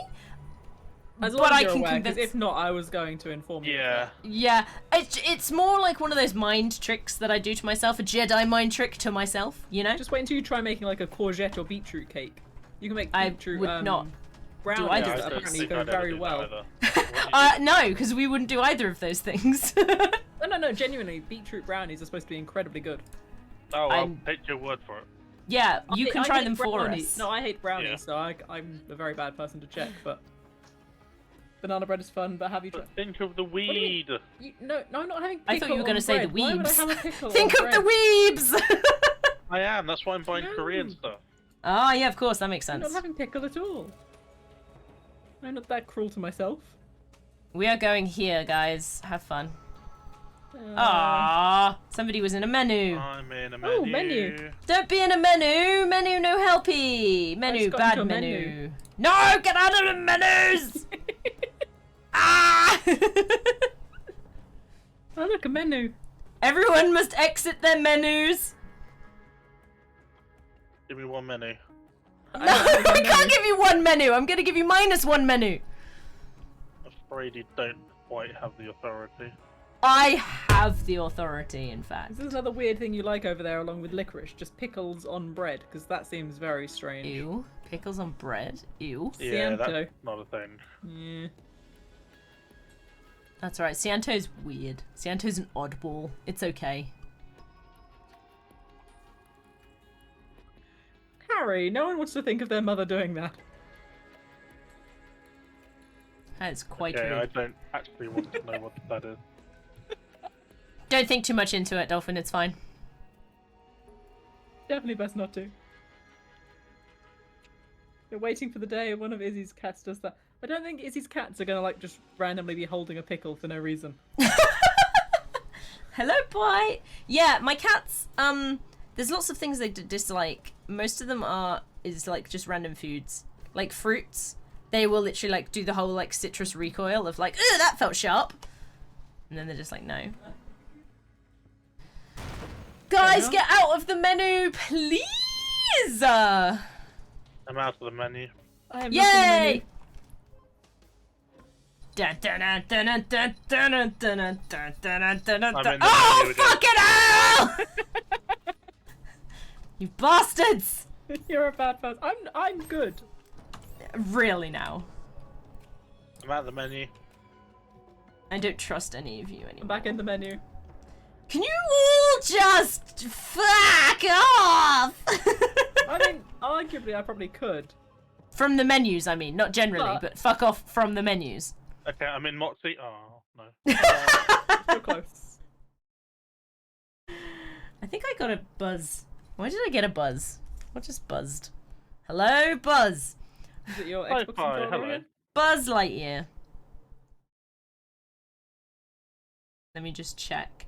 As but long as I you're can aware, 'cause convince- if not, I was going to inform you. of Yeah. that. Yeah, it's more like one of those mind tricks that I do to myself, a Jedi mind trick to myself, you know? Just wait until you try making like a courgette or beetroot cake. You can make I beetroot. would not brownies either that of those. apparently go very well. No, because we wouldn't do either of those things. No, genuinely, beetroot brownies are supposed to be incredibly good. Oh, I'll I'm- take your word for it. Yeah, you can I try hate them for brownies. us. No, I hate brownies, Yeah. so I'm a very bad person to check, but... Banana bread is fun, but have you tried... But think of the do you mean? weed. No, I'm not having pickle I thought you were going gonna to say the Why would I weebs. have a pickle Think on of the bread? weebs! I am. That's why I'm buying No. Korean stuff. Oh, yeah, of course, that makes I'm sense. not having pickle at all. I'm not that cruel to myself. We are going here, guys. Have fun. Uh, Aww, somebody was in a menu. I'm in a Oh, menu. menu. Don't be in a menu. Menu no helpy. Menu just got bad into a menu. menu. No, get out of the menus. Ah! Oh, look, a menu. Everyone must exit their menus. Give me one menu. No, I can't give you one menu. I'm gonna give you -1 menu. I'm afraid you don't quite have the authority. I have the authority, in fact. This is another weird thing you like over there, along with licorice. Just pickles on bread, because that seems very strange. Ew. Pickles on bread? Ew. Yeah, Cianto. that's not a thing. Yeah. That's right. Cianto's weird. Cianto's an oddball. It's okay. Harry, no one wants to think of their mother doing that. That's quite Okay, I weird. don't actually want to know what that is. Don't think too much into it, Dolphin. It's fine. Definitely best not to. You're waiting for the day one of Izzy's cats does that. I don't think Izzy's cats are gonna like just randomly be holding a pickle for no reason. Hello, boy. Yeah, my cats. There's lots of things they dislike. Most of them is like just random foods, like fruits. They will literally like do the whole like citrus recoil of like, "Ugh, that felt sharp," and then they're just like, "No." Guys, get out of the menu, please! I'm out of the menu. I am Yay! I'm in the Oh, menu again. fucking hell! You bastards! You're a bad person. I'm good. Really now. I'm out of the menu. I don't trust any of you anymore. I'm back in the menu. Can you all just fuck off? I mean, arguably, I probably could. From the menus, I mean, not generally, but fuck off from the menus. Okay, I'm in Moxie. Oh, no. So close. I think I got a buzz. Why did I get a buzz? What just buzzed? Hello, Buzz. Is it your Hi, Xbox hi, controller hello. again? Buzz Lightyear. Let me just check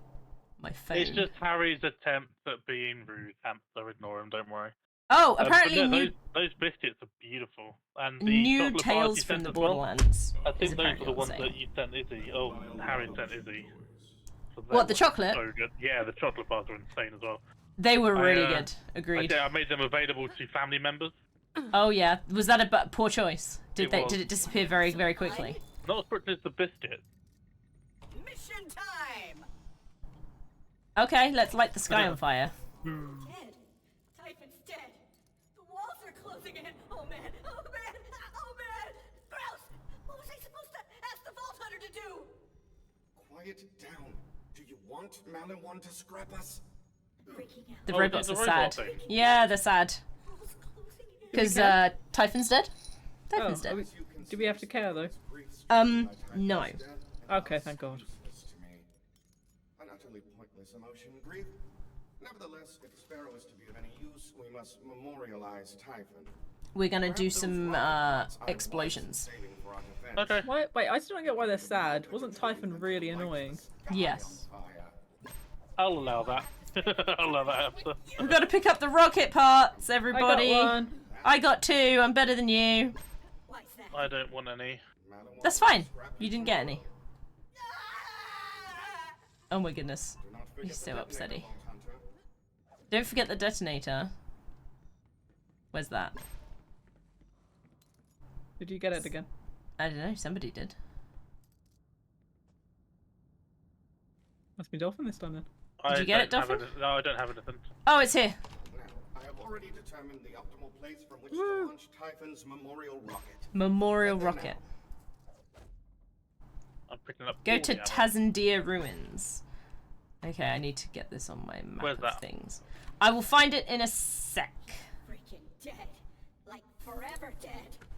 my phone. It's just Harry's attempt at being rude. So ignore him, don't worry. Oh, But apparently yeah, new those biscuits are beautiful. And the new chocolate bars Tales you from sent the as well. Borderlands. I is think those apparently are the on ones sale. that you sent Izzy. Oh, Harry sent Izzy. So they What, the were chocolate? So good. Yeah, the chocolate bars are insane as well. They were really I, good. Agreed. I made them available to family members. Oh yeah, was that a poor choice? Did It was. did it disappear very very quickly? Not as much as the biscuit. Mission time! Okay, let's light the sky on fire. Dead. Typhon's dead. The walls are closing in. Oh man. Oh man. Oh man. Gross. What was I supposed to ask the Vault Hunter to do? Quiet down. Do you want Malin to scrap us? Freaking out. The Oh, robots the are robot sad. thing. Yeah, they're sad Walls closing in. because Typhon's dead. Typhon's Oh, dead. do we have to care though? No. Okay, thank God. Useless to me. An utterly pointless emotion, grief. Nevertheless, if Sparrow is to be of any use, we must memorialize Typhon. We're gonna do Grab those some rockets I was explosions. saving for our defense. Okay. Why? Wait, I still don't get why they're sad. Wasn't Typhon really annoying? Yes. Fire. I'll allow that. I'll allow that answer. We've got to pick up the rocket parts, everybody. I got one. I got 2. I'm better than you. What's that? I don't want any. Malin That's fine. You didn't get any. Oh my goodness. Do not forget He's so the upsetty. detonator, Vault Hunter. Don't forget the detonator. Where's that? Did you get it again? I don't know. Somebody did. Must be Dolphin this time then. Did you get it, don't have Dolphin? No, I don't have anything. Oh, it's here. Now, I have already determined the optimal place from which to launch Typhon's memorial rocket. Memorial rocket. I'm picking up. Go all to the ammo. Tazandir Ruins. Okay, I need to get this on my map Where's of that? things. I will find it in a sec. Freaking dead. Like forever dead.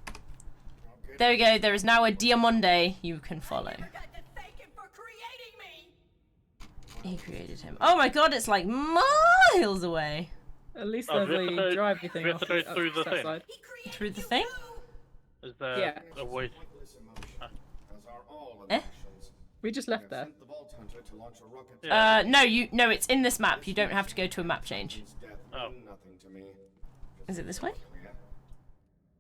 Okay, There we go. There is now a Diamonde you can follow. Never got to thank him for creating me. He created him. Oh my god, it's like miles away. At least Oh, there's do we have to the go- drivey thing do we have off to go the through the that thing? side. He created Through the you thing? too. Is there Yeah. a way? pointless emotion, as are all Eh? emotions. We just I left have there. sent the Vault Hunter to launch a rocket. Yeah. No, it's in this map. You don't have to go to a map change. Typhon's death Oh. mean nothing to me. Is it this way? Yeah.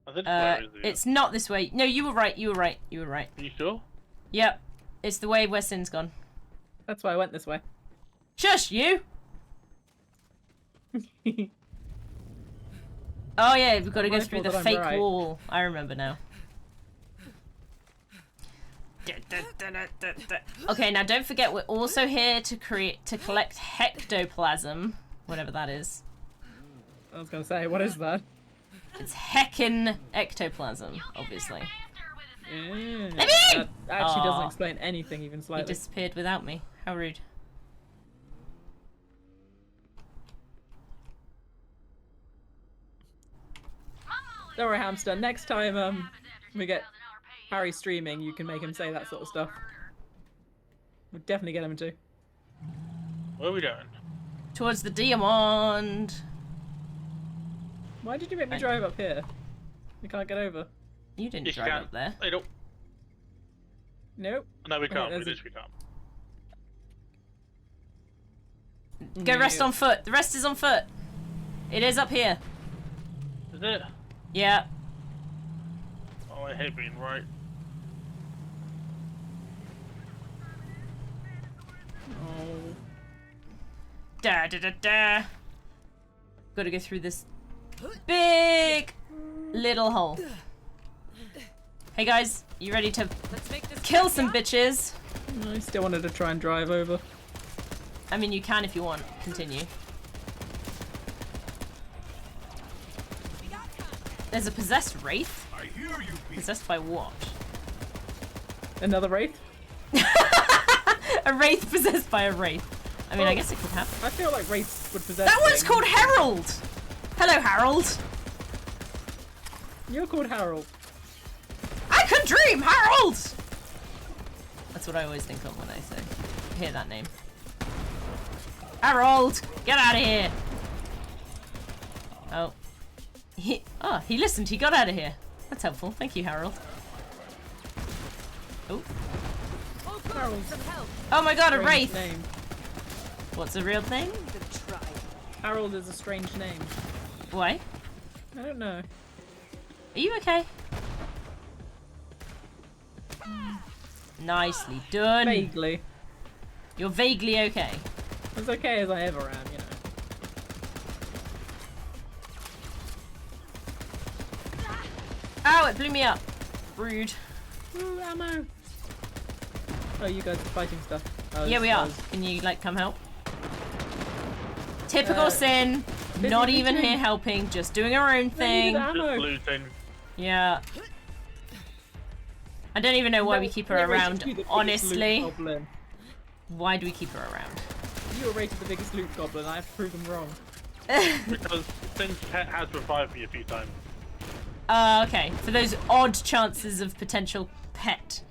I think where is it? It's not this way. No, you were right. You were right. You were right. Are you sure? Yep. It's the way where Sin's gone. That's why I went this way. Shush, you! Oh yeah, we've got to go My through fault the that I'm fake right. wall. I remember now. Okay, now don't forget we're also here to collect hectoplasm, whatever that is. I was gonna say, what is that? It's heckin' ectoplasm, obviously. Yeah. Let me in! That actually doesn't Aw. explain anything even He slightly. disappeared without me. How rude. Don't worry, hamster. Next time we get Harry streaming, you can make him say that sort of stuff. We'll definitely get him to. Where are we going? Towards the diamond. Why did you make me drive up here? We can't get over. You didn't Yes, you drive can. up there. Hey, don't. Nope. No, we can't. We there's a- literally can't. Go rest No. on foot. The rest is on foot. It is up here. Is it? Yeah. Oh, I hate being right. Oh. Da da da da. Gotta go through this big little hole. Hey guys, you ready to kill some bitches? I still wanted to try and drive over. I mean, you can if you want. Continue. There's a possessed wraith? I hear you, people. Possessed by what? Another wraith? A wraith possessed by a wraith. I mean, I guess it could happen. I feel like wraiths would possess That one's things. called Harold! Hello, Harold. You're called Harold. I can dream, Harold! That's what I always think of when I hear that name. Harold! Get out of here! Oh. He listened. He got out of here. That's helpful. Thank you, Harold. Oh. Harold. Oh my god, a Strange wraith! name. What's a real thing? Harold is a strange name. Why? I don't know. Are you okay? Nicely done. Vaguely. You're vaguely okay. As okay as I ever am, you know. Ow, it blew me up. Rude. Ooh, ammo. Oh, you guys are fighting stuff. Oh, Yeah, this we are. was- Can you, like, come help? Typical sin. busy Not even looting. here helping, just doing our own I thing. needed Just ammo. looting. Yeah. I don't even know why we keep her You're rated around, to be the biggest honestly. loot goblin. Why do we keep her around? You were rated the biggest loot goblin. I have to prove them wrong. Because Finn's pet has revived me a few times. Okay. For those odd chances of potential pet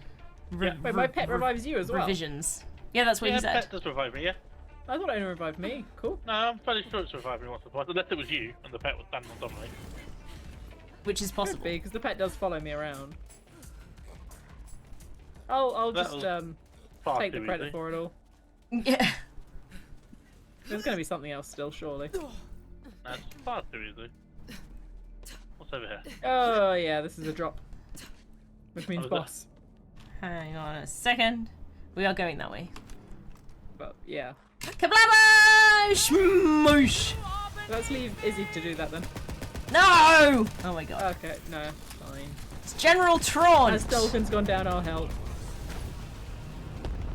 Wait, my pet revives you as well. revisions. Yeah, that's what Yeah, he said. pet does revive me, yeah. I thought it only revived me. Cool. No, I'm fairly sure it's revived me once or twice, unless it was you and the pet was standing on top of me. Which is Could possible. be, because the pet does follow me around. I'll That just was Far take the too credit easy. for it all. Yeah. There's gonna be something else still, surely. That's far too easy. What's over here? Oh yeah, this is a drop. Which means Oh, is that- boss. Hang on a second. We are going that way. But yeah. Kablabosh! Moosh! Let's leave Izzy to do that then. No! Oh my god. Okay, no, fine. It's General Tron! As Dolphin's gone down, I'll help.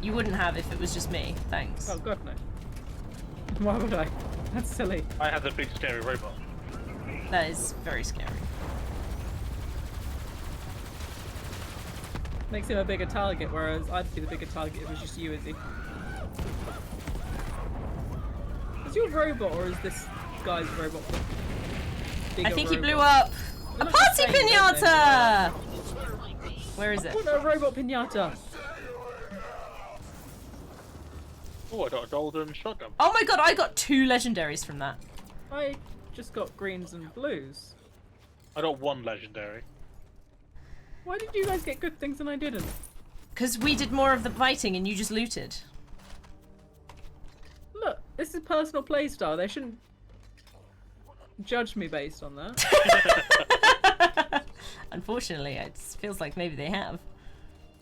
You wouldn't have if it was just me. Thanks. Oh god, no. Why would I? That's silly. I had a big scary robot. That is very scary. Makes him a bigger target, whereas I'd be the bigger target if it was just you, Izzy. Is your robot, or is this guy's robot the bigger I think he robot? blew up. They A look the party same, don't they? pinata! Where is it? What a robot pinata! Oh, I got a golden shotgun. Oh my god, I got 2 legendaries from that. I just got greens and blues. I got 1 legendary. Why did you guys get good things and I didn't? Because we did more of the fighting and you just looted. Look, this is personal playstyle. They shouldn't judge me based on that. Unfortunately, it feels like maybe they have.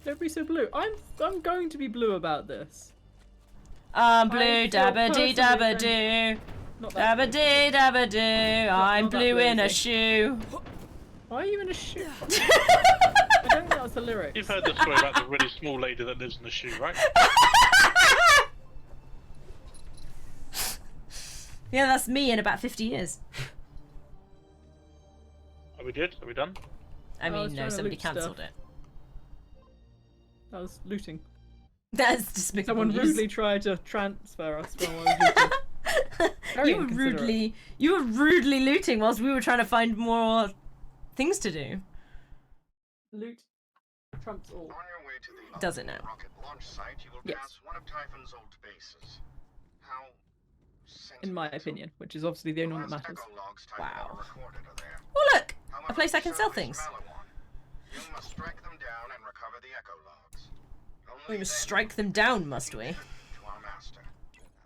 Don't be so blue. I'm going to be blue about this. Blue I feel dabba dee dabba personally doo. Not that Dabba dee dabba doo. I'm not that blue in a blue, shoe. Why are you in a shoe? I don't think that was the lyrics. You've heard the story about the really small lady that lives in the shoe, right? Yeah, that's me in about 50 years. Are we good? Are we done? I was mean, no, trying to somebody loot stuff. cancelled it. I was looting. That's despicable. Someone news. rudely tried to transfer us while I was looting. Very you were inconsiderate. rudely looting whilst we were trying to find more things to do. Loot trumps all. On your way to the Does it now? rocket launch site, you will Yes. pass one of Typhon's old bases. How In my sentimental. opinion, which is obviously the only one that Last matters. echo logs Typhon Wow. ever recorded are there. Oh look, However, a place I can sell some things. smell of one. You must strike them down and recover the echo logs. Only We must then strike them down, must we? to our master.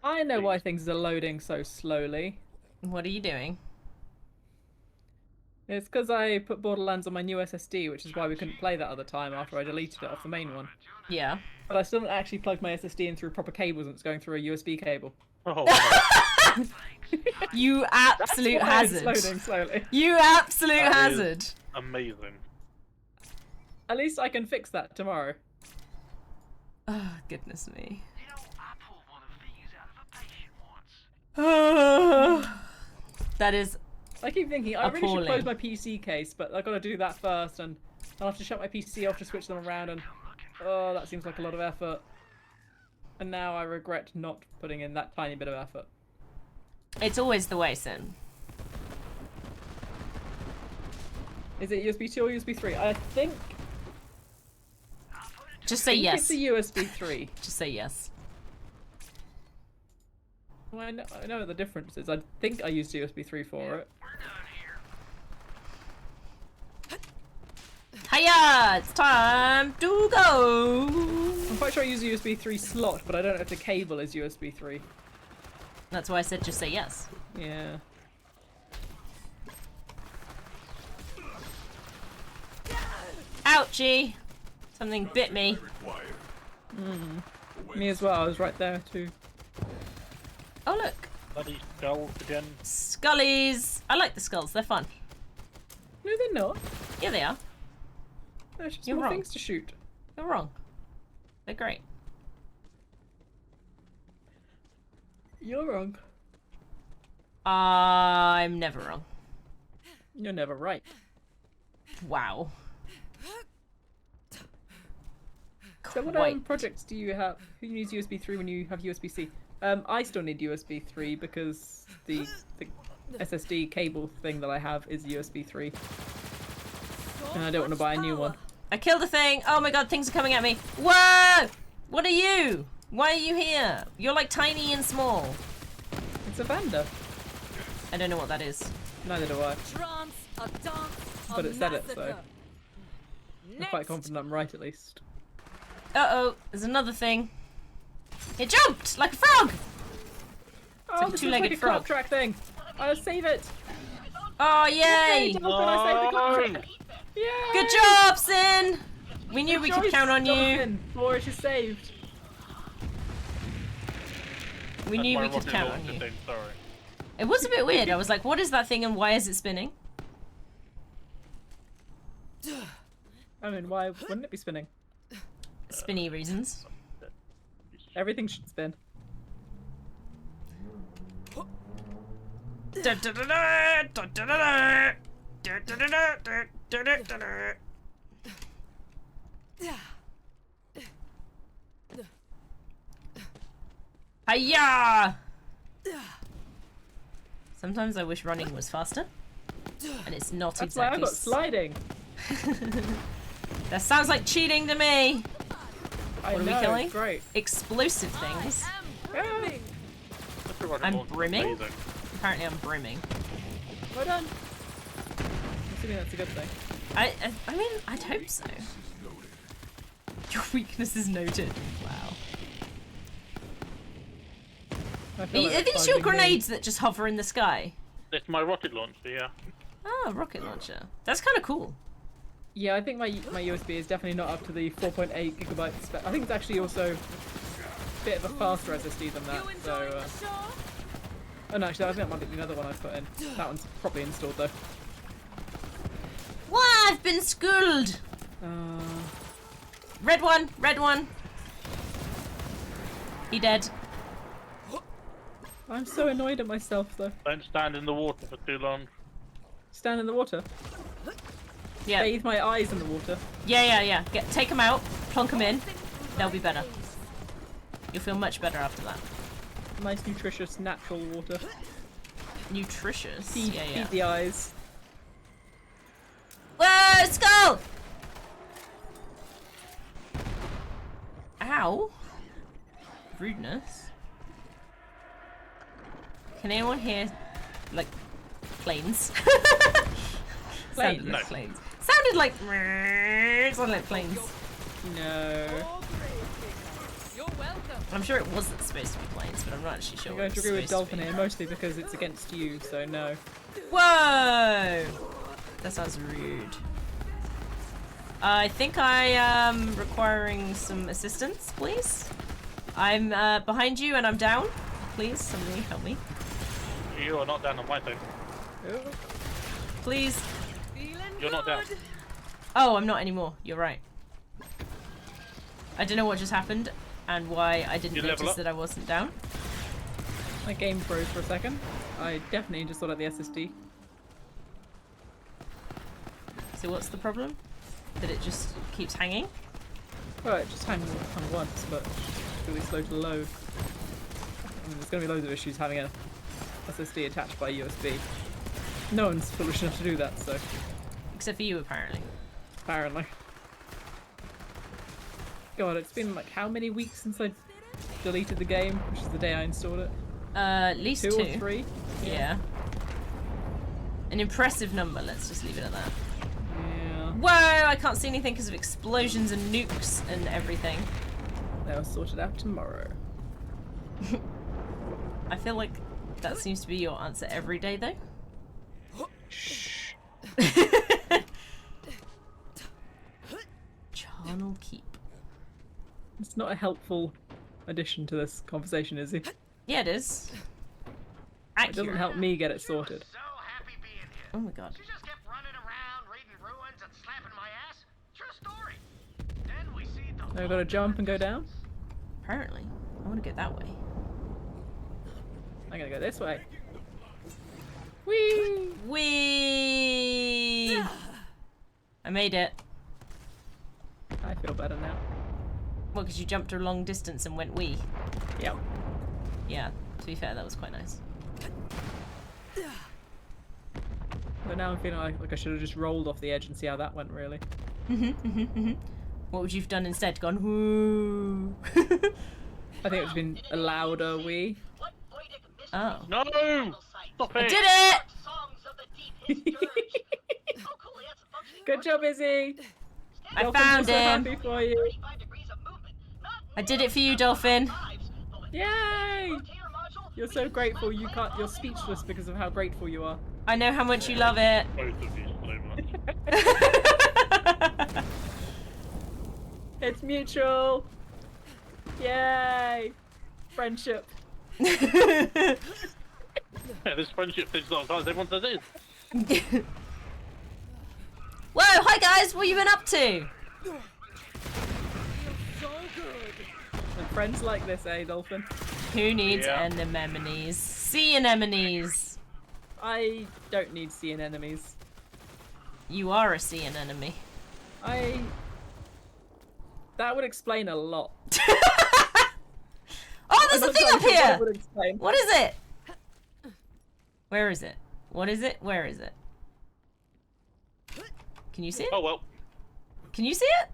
I know why things are loading so slowly. What are you doing? It's because I put Borderlands on my new SSD, which is why we couldn't play that other time after I deleted it off the main one. Yeah. But I still haven't actually plugged my SSD in through proper cables, and it's going through a USB cable. Oh, no. You absolute Why it's hazard. loading slowly. You absolute That is- hazard. Amazing. At least I can fix that tomorrow. Oh, goodness me. You know, I pulled one of these out of a patient once. That is I keep thinking I really should Appalling. close my PC case, but I've got to do that first, and I'll have to shut my PC off to switch them around, and oh, that seems like a lot of effort. And now I regret not putting in that tiny bit of effort. It's always the way, Sin. Is it USB 2 or USB 3? I think Just say it's yes. a USB 3. Just say yes. Well, I know what the difference is. I think I used USB 3 for it. Hiya! It's time to go! I'm quite sure I used a USB 3 slot, but I don't know if the cable is USB 3. That's why I said just say yes. Yeah. Ouchie! Something bit me. Me as well, I was right there too. Oh look, Bloody skull again. Scullies! I like the skulls, they're fun. No, they're not. Yeah, they are. There's just You're more wrong. things to shoot. You're wrong. They're great. You're wrong. I'm never wrong. You're never right. Wow. So what Quite. projects do you have? Who needs USB 3 when you have USB-C? I still need USB 3 because the SSD cable thing that I have is USB 3. And I don't want to buy a new one. I killed a thing! Oh my god, things are coming at me! Whoa! What are you? Why are you here? You're like tiny and small. It's a Vanda. I don't know what that is. Neither do I. Trance, a dance, But a it said it, so massacre. I'm quite confident I'm right at least. Uh-oh, there's another thing. It jumped like a frog! Oh, a this two-legged looks like a frog. clock track thing. I'll save it. Oh, yay! Jump and I saved the clock No! track. Yay! Good job, Sin! We knew we could Choice, count on you. Jonathan. Flourish is saved. We knew My we could rocket count on launcher you. thing, sorry. It was a bit weird. I was like, what is that thing and why is it spinning? I mean, why wouldn't it be spinning? Spinny reasons. Everything should spin. Hiya! Sometimes I wish running was faster. And it's not That's why I exactly. got sliding. That sounds like cheating to me! I What are we know, killing? it's great. Explosive things. Yeah. That's a rocket I'm launcher, brimming? amazing. Apparently I'm brimming. Well done. I'm assuming that's a good thing. I mean, I'd hope so. Your weakness is noted. Wow. I Are, feel like are these that's your finding me. grenades that just hover in the sky? It's my rocket launcher, yeah. Oh, rocket launcher. That's kind of cool. Yeah, I think my USB is definitely not up to the 4.8 gigabyte spec. I think it's actually also a bit of a faster SSD than that. So, oh no, actually, I think that might be the other one I put in. That one's probably installed though. What? I've been schooled! Red one! Red one! He dead. I'm so annoyed at myself though. Don't stand in the water for too long. Stand in the water. Yeah. Bathe my eyes in the water. Yeah. Take them out, plonk them in. They'll be better. You'll feel much better after that. Nice, nutritious, natural water. Nutritious? Feed, Yeah. feed the eyes. Whoa, skull! Ow. Rudeness. Can anyone hear, like, planes? Sounded like planes. Sounded like... Sounded like planes. No. I'm sure it wasn't supposed to be planes, but I'm not actually sure. I'm going to agree with Dolphin here, mostly because it's against you, so no. Whoa! That sounds rude. I think I am requiring some assistance, please. I'm behind you and I'm down. Please, somebody help me. You are not down on my thing. Please. You're not down. Oh, I'm not anymore. You're right. I don't know what just happened and why I didn't notice that I wasn't down. My game froze for a second. I definitely just thought at the SSD. So what's the problem? That it just keeps hanging? Well, it just hung once, but it's really slow to load. I mean, there's going to be loads of issues having a SSD attached by USB. No one's foolish enough to do that, so Except for you, apparently. apparently. God, it's been like how many weeks since I deleted the game, which is the day I installed it? At least 2 2 or 3? Yeah. An impressive number, let's just leave it at that. Yeah. Whoa, I can't see anything because of explosions and nukes and everything. They'll sort it out tomorrow. I feel like that seems to be your answer every day, though. Shh. Charnel Keep. It's not a helpful addition to this conversation, is it? Yeah, it is. It doesn't help me get it sorted. So happy being here. Oh my god. She just kept running around, raiding ruins and slapping my ass. True story. Then we see the Now I've got to jump and go down. Apparently. I want to go that way. I'm gonna go this way. Whee! Whee! I made it. I feel better now. Well, because you jumped a long distance and went wee. Yep. Yeah, to be fair, that was quite nice. But now I'm feeling like I should have just rolled off the edge and see how that went, really. What would you have done instead? Gone whoo. I think it's been a louder wee. Oh. No! Stop I it! did it! Good job, Izzy! I Dolphin's found also him. happy for you. I did it for you, Dolphin. Yay! You're so grateful. You're speechless because of how grateful you are. I know how much you love it. Both of you so much. It's mutual. Yay! Friendship. Yeah, this friendship thing's not as hard as everyone says it is. Whoa, hi guys, what you been up to? And friends like this, eh, Dolphin? Who needs Yeah. anemones? Sea anemones. I don't need sea anemones. You are a sea anemone. That would explain a lot. Oh, there's a thing up That here! would explain. What is it? Where is it? What is it? Where is it? Can you see it? Oh well. Can you see it?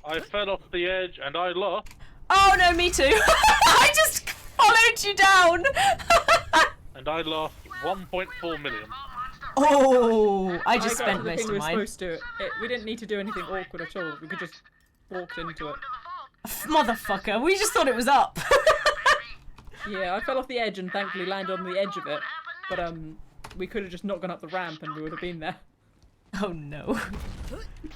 I fell off the edge and I lost. Oh no, me too. I just followed you down. And I lost 1.4 million. Oh, I I just got spent to the most thing of we were mine. supposed to. We didn't need to do anything awkward at all. We could just walk into it. Motherfucker, we just thought it was up. Yeah, I fell off the edge and thankfully landed on the edge of it. But we could have just not gone up the ramp and we would have been there. Oh no.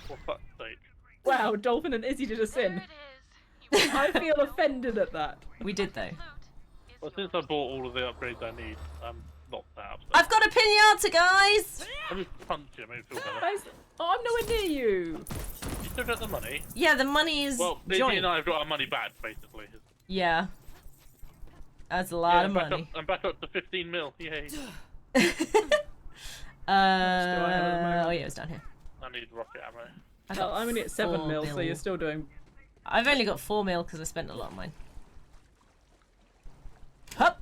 For fuck's sake. Wow, Dolphin and Izzy did a sin. I feel offended at that. We did though. Well, since I bought all of the upgrades I need, I'm not that upset. I've got a pinata, guys! Let me punch you, maybe feel better. Guys, oh, I'm nowhere near you. You still got the money? Yeah, the money is Well, Izzy joint. and I have got our money back, basically. Yeah. That's a lot of money. I'm back up to 15 mil. Yay. Oh moment? yeah, it's down here. I need rocket ammo. I Well, got I'm only at 7 4 mil, so you're still doing. I've only got 4 mil because I spent a lot of mine. Hup!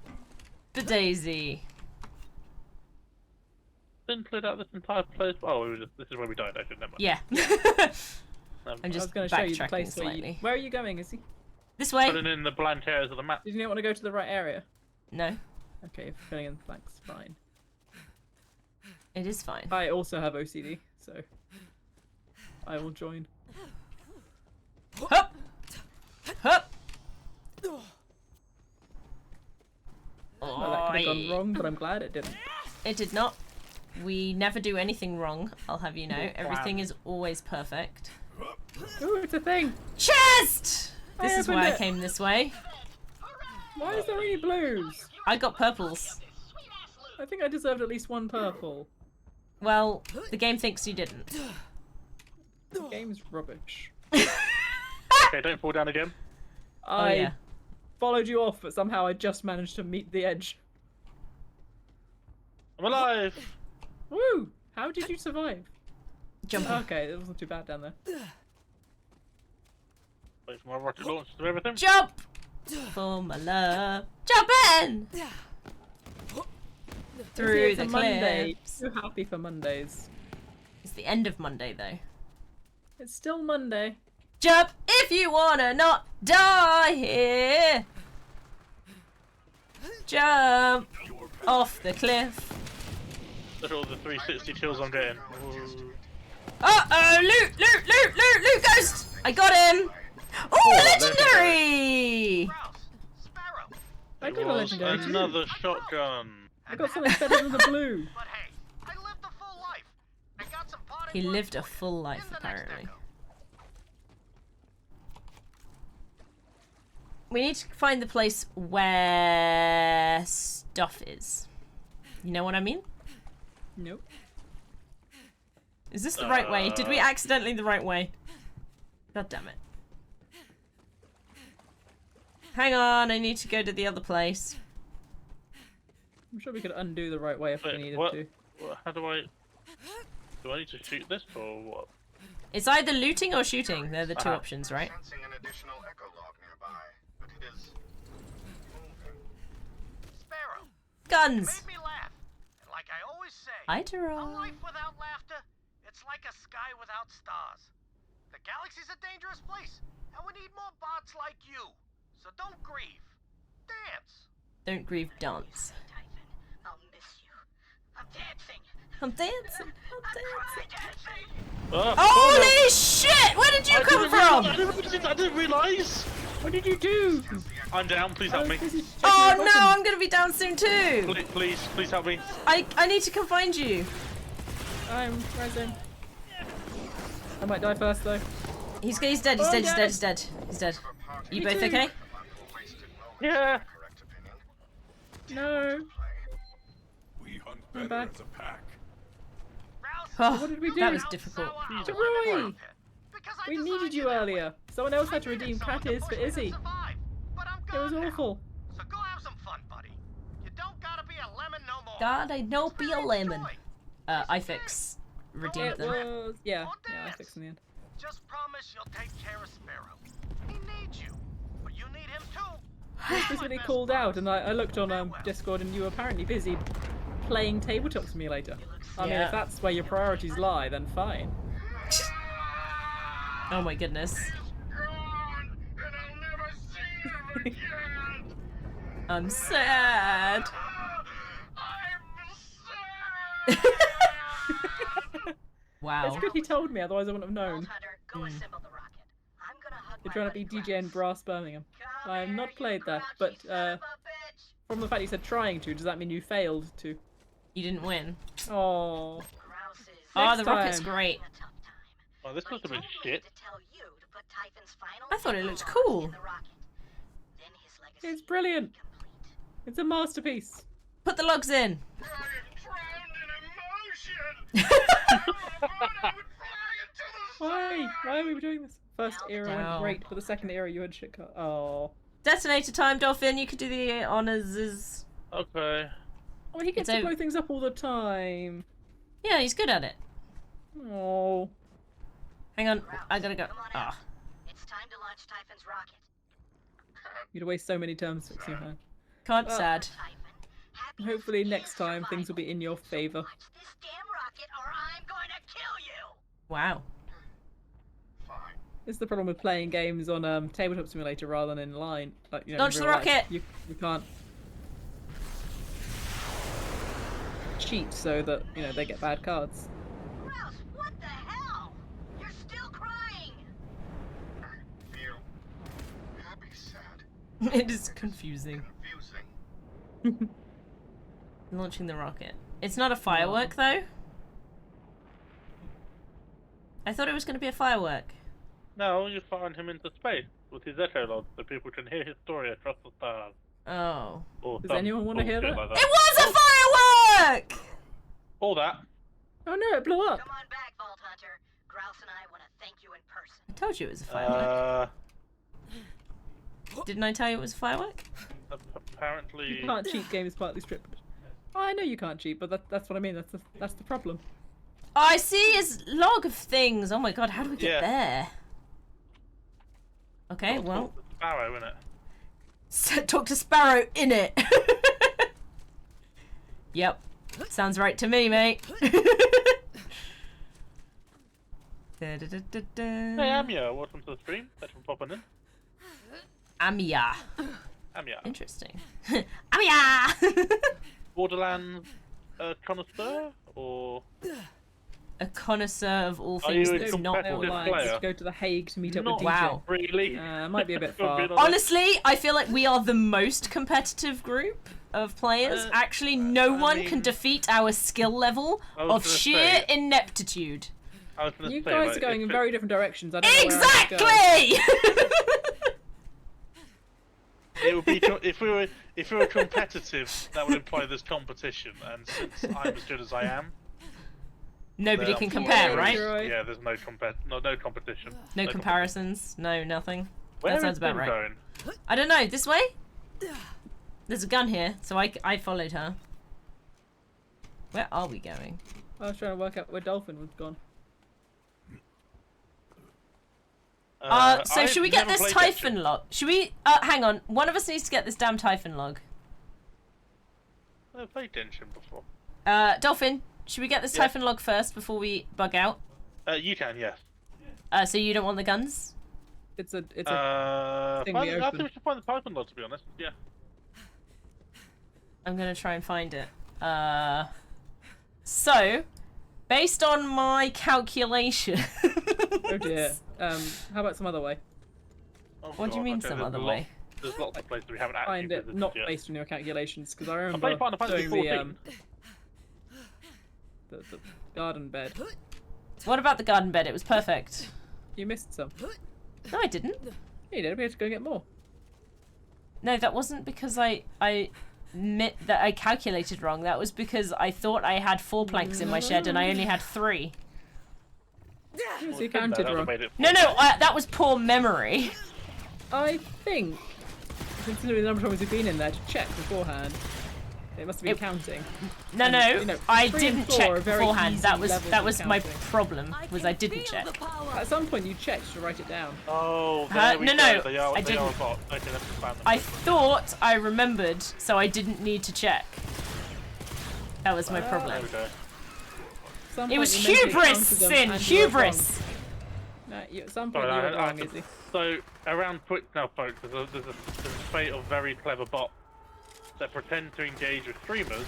The daisy. Didn't clear out this entire place. Oh, this is where we died, actually. Never mind. Yeah. I'm I was just going to show you the backtracking place slightly. where are you going, Izzy? This way? Putting in the blank areas of the map. Did you not want to go to the right area? No, Okay, if you're filling in the blanks, fine. it is fine. I also have OCD, so I will join. Hup! Hup! Well, that could have gone Oi. wrong, but I'm glad it didn't. It did not. We never do anything wrong, I'll have you know. Everything is always perfect. Ooh, it's a thing! Chest! I This is opened why I it. came this way. Why is there any blues? I got purples. I think I deserved at least one purple. Well, the game thinks you didn't. The game's rubbish. Okay, don't fall down again. Oh I yeah. followed you off, but somehow I just managed to meet the edge. I'm alive! Woo! How did you survive? Jump. Okay, it wasn't too bad down there. Wait for my rocket launch to everything. Jump! For my love. Jump in! Through It's the a Monday. cliffs. So happy for Mondays. It's the end of Monday though. It's still Monday. Jump if you wanna not die here. Jump off the cliff. Look at all the 360 kills I'm getting. Ooh. Uh-oh, loot, ghost! I got him! Oh, legendary! Grouse, Sparrow. I It got a was legendary too. another shotgun. I got something better than the blue. But hey, I lived a full life. I got some potting He words lived a for you full life, in the next apparently. echo. We need to find the place where stuff is. You know what I mean? Nope. Is this the right way? Did we accidentally the right way? God damn it. Hang on, I need to go to the other place. I'm sure we could undo the right way if we Wait, needed what? to. How do I... Do I need to shoot this or what? It's either looting or shooting. They're the two Uh-huh. options, right? Sensing an additional echo log nearby, but it is moving. Sparrow. Guns! Made me laugh. And like I always say, I a draw. life without laughter, it's like a sky without stars. The galaxy's a dangerous place, and we need more bots like you. So don't grieve. Dance. Don't grieve, dance. Typhon, I'll miss you. I'm dancing. I'm dancing. I'm Cry dancing. dancing. Holy shit! Where did you come from? I didn't realise! What did you do? I'm down, please help me. Oh no, I'm gonna be down soon too. Please help me. I need to come find you. I'm rising. I might die first though. He's dead. He's dead. Oh, He's yeah. dead. He's dead. He's dead. You Me both too. okay? Yeah. Correct opinion. No. We hunt I'm better back. as a pack. Rouse, Oh, What did we that do? was difficult. Sour Roy! Olive. Because I We designed needed you that way. earlier. Someone else had to I needed redeem someone to Patties push for me to Izzy. survive, but I'm It was gone now. awful. So go have some fun, buddy. You don't gotta be a lemon no more. God, I know be a Experience lemon. joy. iFix redeemed It them. was yeah, Or I dance. fixed in the end. Just promise you'll take care of Sparrow. He needs you, but you need him too. I specifically called out, and I looked on Discord, and you were apparently busy playing Tabletop Simulator. I mean, Yeah. if that's where your priorities lie, then fine. Oh my goodness. Gone, and I'll never see him again. I'm sad. I'm sad. Wow. It's good he told me, otherwise I wouldn't have known. Vault Hunter, go assemble the rocket. I'm gonna hug You're my trying to buddy be DJ in Grouse. Brass Birmingham. Come I have here, not you played that, grouchy but son of a bitch. from the fact you said trying to, does that mean you failed to? You didn't win. Oh, Grouse is Oh, Next the rocket's time. great. a tough time. Oh, this But looks a he bit told me shit. to tell you to put Typhon's final I thought it echo looked log cool. in the rocket. Then his legacy it's brilliant. will be complete. It's a masterpiece. Put the logs in. I am drowned in emotion. Why? Why are we doing this? First era Wow. went great, but the second era you had shit cut. Oh. Detonator time, Dolphin. You could do the honors. Okay. Oh, he gets It's to a- blow things up all the time. Yeah, he's good at it. Oh. Hang on, I gotta go. Come on out. Ah. It's time to launch Typhon's rocket. You'd waste so many terms fixing her. Can't Well, sad. Typhon, happiness Hopefully is next time things will survival. be in your favor. Launch this damn rocket or I'm going to kill you. Wow. This is the problem with playing games on Tabletop Simulator rather than in line. Like, you know, in Launch the real life. rocket! You can't cheat so that, you know, they get bad cards. Grouse, what the hell? You're still crying. Feel happy, sad, It is confusing. confusing. Launching the rocket. It's not a firework, though. I thought it was going to be a firework. No, you find him into space with his echolog so people can hear his story across the stars. Oh. Or Does some anyone wanna hear bullshit that? like It was a firework! All that. Oh no, it blew up! Come on back, Vault Hunter. Grouse and I want to thank you in person. I told you it was a firework. Uh, Didn't I tell you it was a firework? apparently. You can't cheat games partly stripped. Oh, I know you can't cheat, but that's what I mean. That's the problem. Oh, I see his log of things. Oh my god, how do we get Yeah. there? Okay, well. Sparrow, innit? Talk to Sparrow in it. Yep. Sounds right to me, mate. Hey, Amia, welcome to the stream. Thanks for popping in. Amia. Amia. Interesting. Amia! Borderlands connoisseur? Or. A connoisseur of all Are you things a that's not Play competitive online, player? just go to The Hague to meet up Not with DJ. Wow. really. Might be a bit If I'm far. being honest. Honestly, I feel like we are the most competitive group of players. Actually, no I one mean- can defeat our skill level I was of gonna sheer say- ineptitude. I was gonna You say, guys like, are going if in it- very different directions. I don't know where I should go. Exactly! It would be if we were competitive, that would imply there's competition, and since I'm as good as I am, Nobody then can compare, unfortunately, right? Right. Yeah, there's no competition. No comparisons, no nothing. Where That is sounds about Tim right. going? I don't know, this way? There's a gun here, so I followed her. Where are we going? I was trying to work out where Dolphin was gone. So I've should we get never this played Typhon Genshin. log? Should we, hang on, one of us needs to get this damn Typhon log. I've played Genshin before. Dolphin, should we get this Yeah. Typhon log first before we bug out? You can, yes. So you don't want the guns? It's a thing I we think opened. we should find the Python log, to be honest. Yeah. I'm gonna try and find it. So, based on my calculation. Oh dear. How about some other way? Oh, What do you God, mean okay, some there's other lots- way? There's lots of places we haven't actually Find it visited not yet. based on your calculations, because I remember played Final Fantasy doing XIV. the garden bed. What about the garden bed? It was perfect. You missed some. No, I didn't. Yeah, you did. We had to go get more. No, that wasn't because I calculated wrong. That was because I thought I had 4 planks in my shed and I only had 3. So you counted wrong. No, that was poor memory. I think, considering the number of times we've been in there, to check beforehand. It must have been counting. No, And, no, you know, I 3 and didn't 4 check are very beforehand. easy That levels was of my counting. problem. Was I didn't check. At some point you checked to write it down. Oh, there we no, go. no, They are, I they are a didn't. bot. Okay, let's expand them. I thought I remembered, so I didn't need to check. That was my There problem. we go. At some It point was you mentally hubris, counted them Sin, and you were hubris. wrong. No, at some point Sorry, you were I wrong, have to- Izzy. So, around Twitch now, folks, there's a spate of very clever bots that pretend to engage with streamers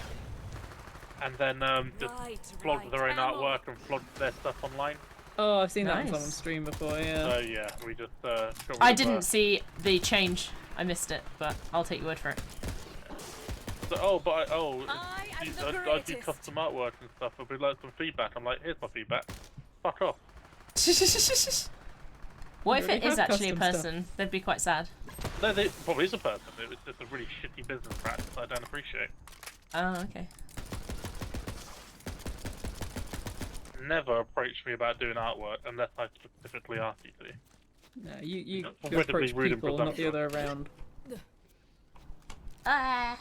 and then just flog their own artwork and flog their stuff online. Oh, I've seen that on Nice. someone's stream before, yeah. So, yeah, we just got rid I of, didn't see the change. I missed it, but I'll take your word for it. So, I am the I do greatest. custom artwork and stuff, and we'd like some feedback. I'm like, here's my feedback. Fuck off. What if You it already is have actually a custom person? They'd be quite sad. No, they probably is a person. It was just a really shitty business practice I don't appreciate. Oh, okay. never approach me about doing artwork unless I specifically ask you to. No, you Incredibly approach rude and people, not the presumptuous. other way around. Ah.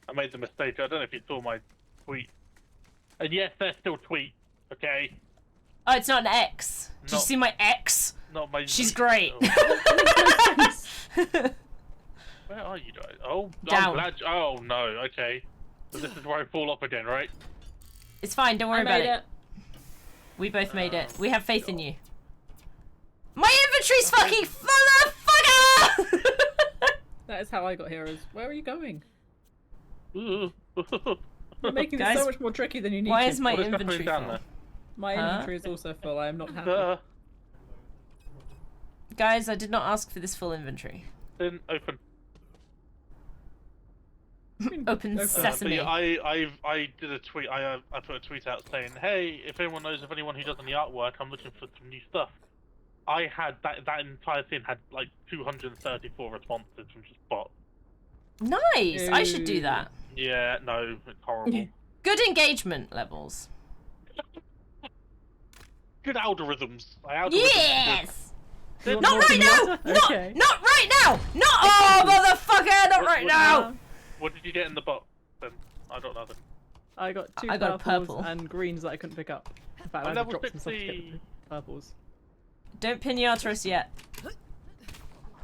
I made the mistake. I don't know if you saw my tweet. And yes, there's still tweet. Okay. Oh, it's not an X. Did you Not- see my X? Not my. She's great. Oh. Where are you guys? Oh, Down. I'm glad. Oh no. Okay. So this is where I fall off again, right? It's fine, don't worry I about made it. We both made it. We have faith in you. My inventory's fucking motherfucker! That is how I got here. Is where are you going? Ooh. You're making this Guys, so much more tricky than you need Why to. is my What is inventory happening down full? there? My Huh? inventory is also full. I am not happy. Guys, I did not ask for this full inventory. Then open. Open Open. So sesame. yeah, I did a tweet. I put a tweet out saying, "Hey, if anyone knows of anyone who does any artwork, I'm looking for some new stuff." I had that entire thing had like 234 responses from just bots. Nice! I should do that. Yeah, no, it's horrible. Good engagement levels. Good algorithms. Algorithms. Yes! You want Not more right now! pinata? Not, Okay. not right now! Not oh, motherfucker! Not right now! What did you get in the bot? Then I don't know. Then. I got two I got a purples purple. and greens that I couldn't pick up. In fact, I I'm had to level drop some stuff to 60. get the purples. Don't pinata us yet.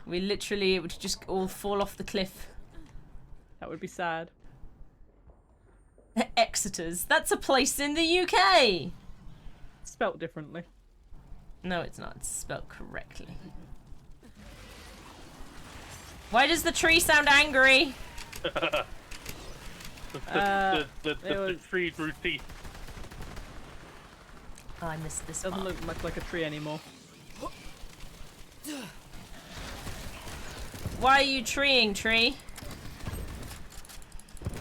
We literally, it would just all fall off the cliff. That would be sad. Exeter's. That's a place in the UK! Spelt differently. No, it's not. It's spelled correctly. Why does the tree sound angry? The it was- tree grew teeth. Oh, I missed this Doesn't one. look much like a tree anymore. Why are you treeing, tree?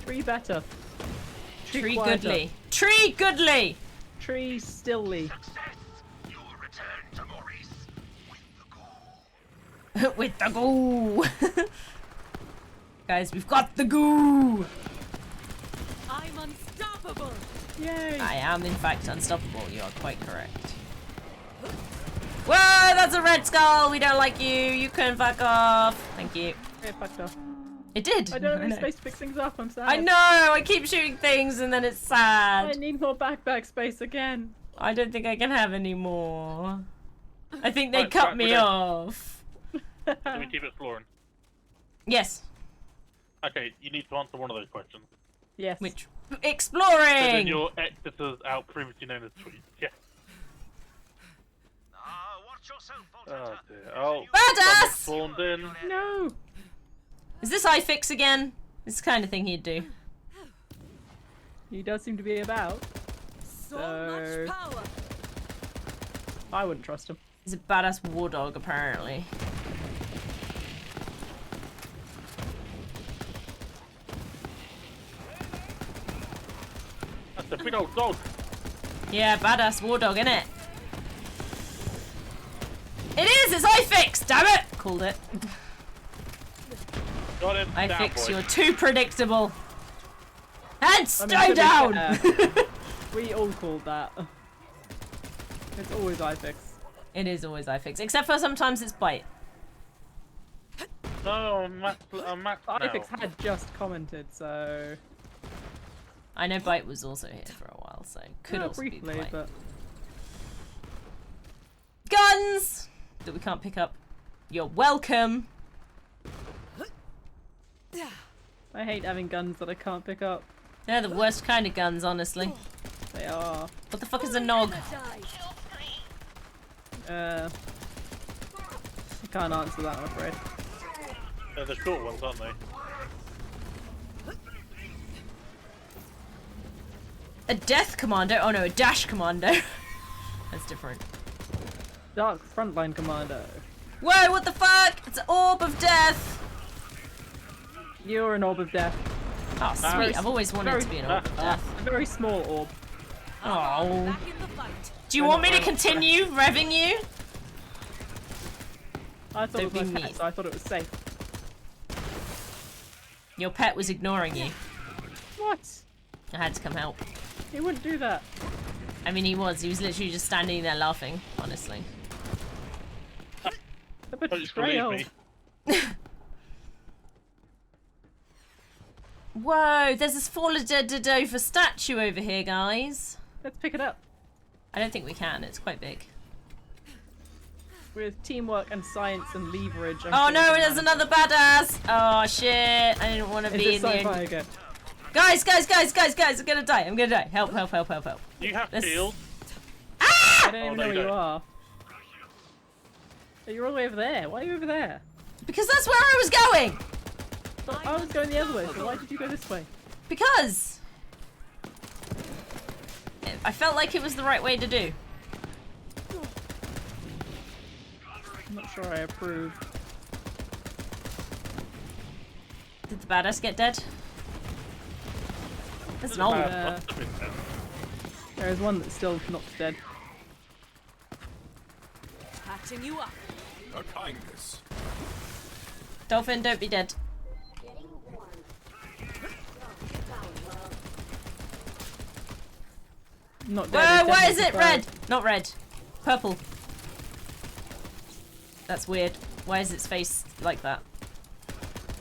Tree better. Tree quieter. goodly. Tree goodly! Tree stilly. Success! You will return to Maurice with the gold. With the goo! Guys, we've got the goo! I'm unstoppable. Yay! I am, in fact, unstoppable. You are quite correct. Whoa, that's a red skull! We don't like you! You can fuck off! Thank you. It fucked off. It did! I don't have any know. space to pick things up. I'm sad. I know! I keep shooting things and then it's I sad. need more backpack space again. I don't think I can have any more. I think they Right, cut right, me we're done. off. Do we keep exploring? Yes. Okay, you need to answer one of those questions. Yes. Which? So then Exploring! your Exeter's out previously known as tweet. Yeah. Watch yourself, Vault Oh Hunter. dear. Oh. Badass! Spawned in. No. Is this iFix again? This is the kind of thing he'd do. He does seem to be about. So So- much power. I wouldn't trust him. He's a badass war dog, apparently. That's a big old dog. Yeah, badass war dog, innit? It is! It's iFix! Damn it! Called it. Got him. Down, iFix, boy. you're too predictable. And I mean, stay to be down! fair, we all called that. It's always iFix. It is always iFix, except for sometimes it's bite. No, I'm max now. iFix had just commented, so I know bite was also here for a while, so could Well, also briefly, be bite. but Guns that we can't pick up. You're welcome. I hate having guns that I can't pick up. They're the worst kind of guns, honestly. They are. What the fuck is a nog? I can't answer that, I'm afraid. They're the short ones, aren't they? A death commando? Oh no, a dash commando. That's different. Dark Frontline Commando. Whoa, what the fuck? It's an orb of death. You're an orb of death. Oh, sweet. I've always wanted to be an orb of death. A very small orb. Oh. Back in the fight. Do you want me to continue revving you? I thought Don't it was be my mean. pet, so I thought it was safe. Your pet was ignoring you. What? I had to come help. He wouldn't do that. I mean, he was literally just standing there laughing, honestly. A Don't just betrayal. believe me. Whoa, there's this fallen over statue over here, guys. Let's pick it up. I don't think we can, it's quite big. With teamwork and science and leverage. Oh no, there's another badass! Oh shit, I didn't want to be in the... again? Guys, I'm gonna die, Help. You have This- shield. I don't even no, know you where you don't. are. Oh, you're all the way over there. Why are you over there? Because that's where I was going! But I was going the other way, so why did you go this way? Because... I felt like it was the right way to do. I'm not sure I approve. Did the badass get dead? That's an old... There is one that's still not dead. Patching you up. A kindness. Dolphin, don't be dead. Not dead. Whoa, it's why dead is it before. red? Not red. Purple. That's weird. Why is its face like that?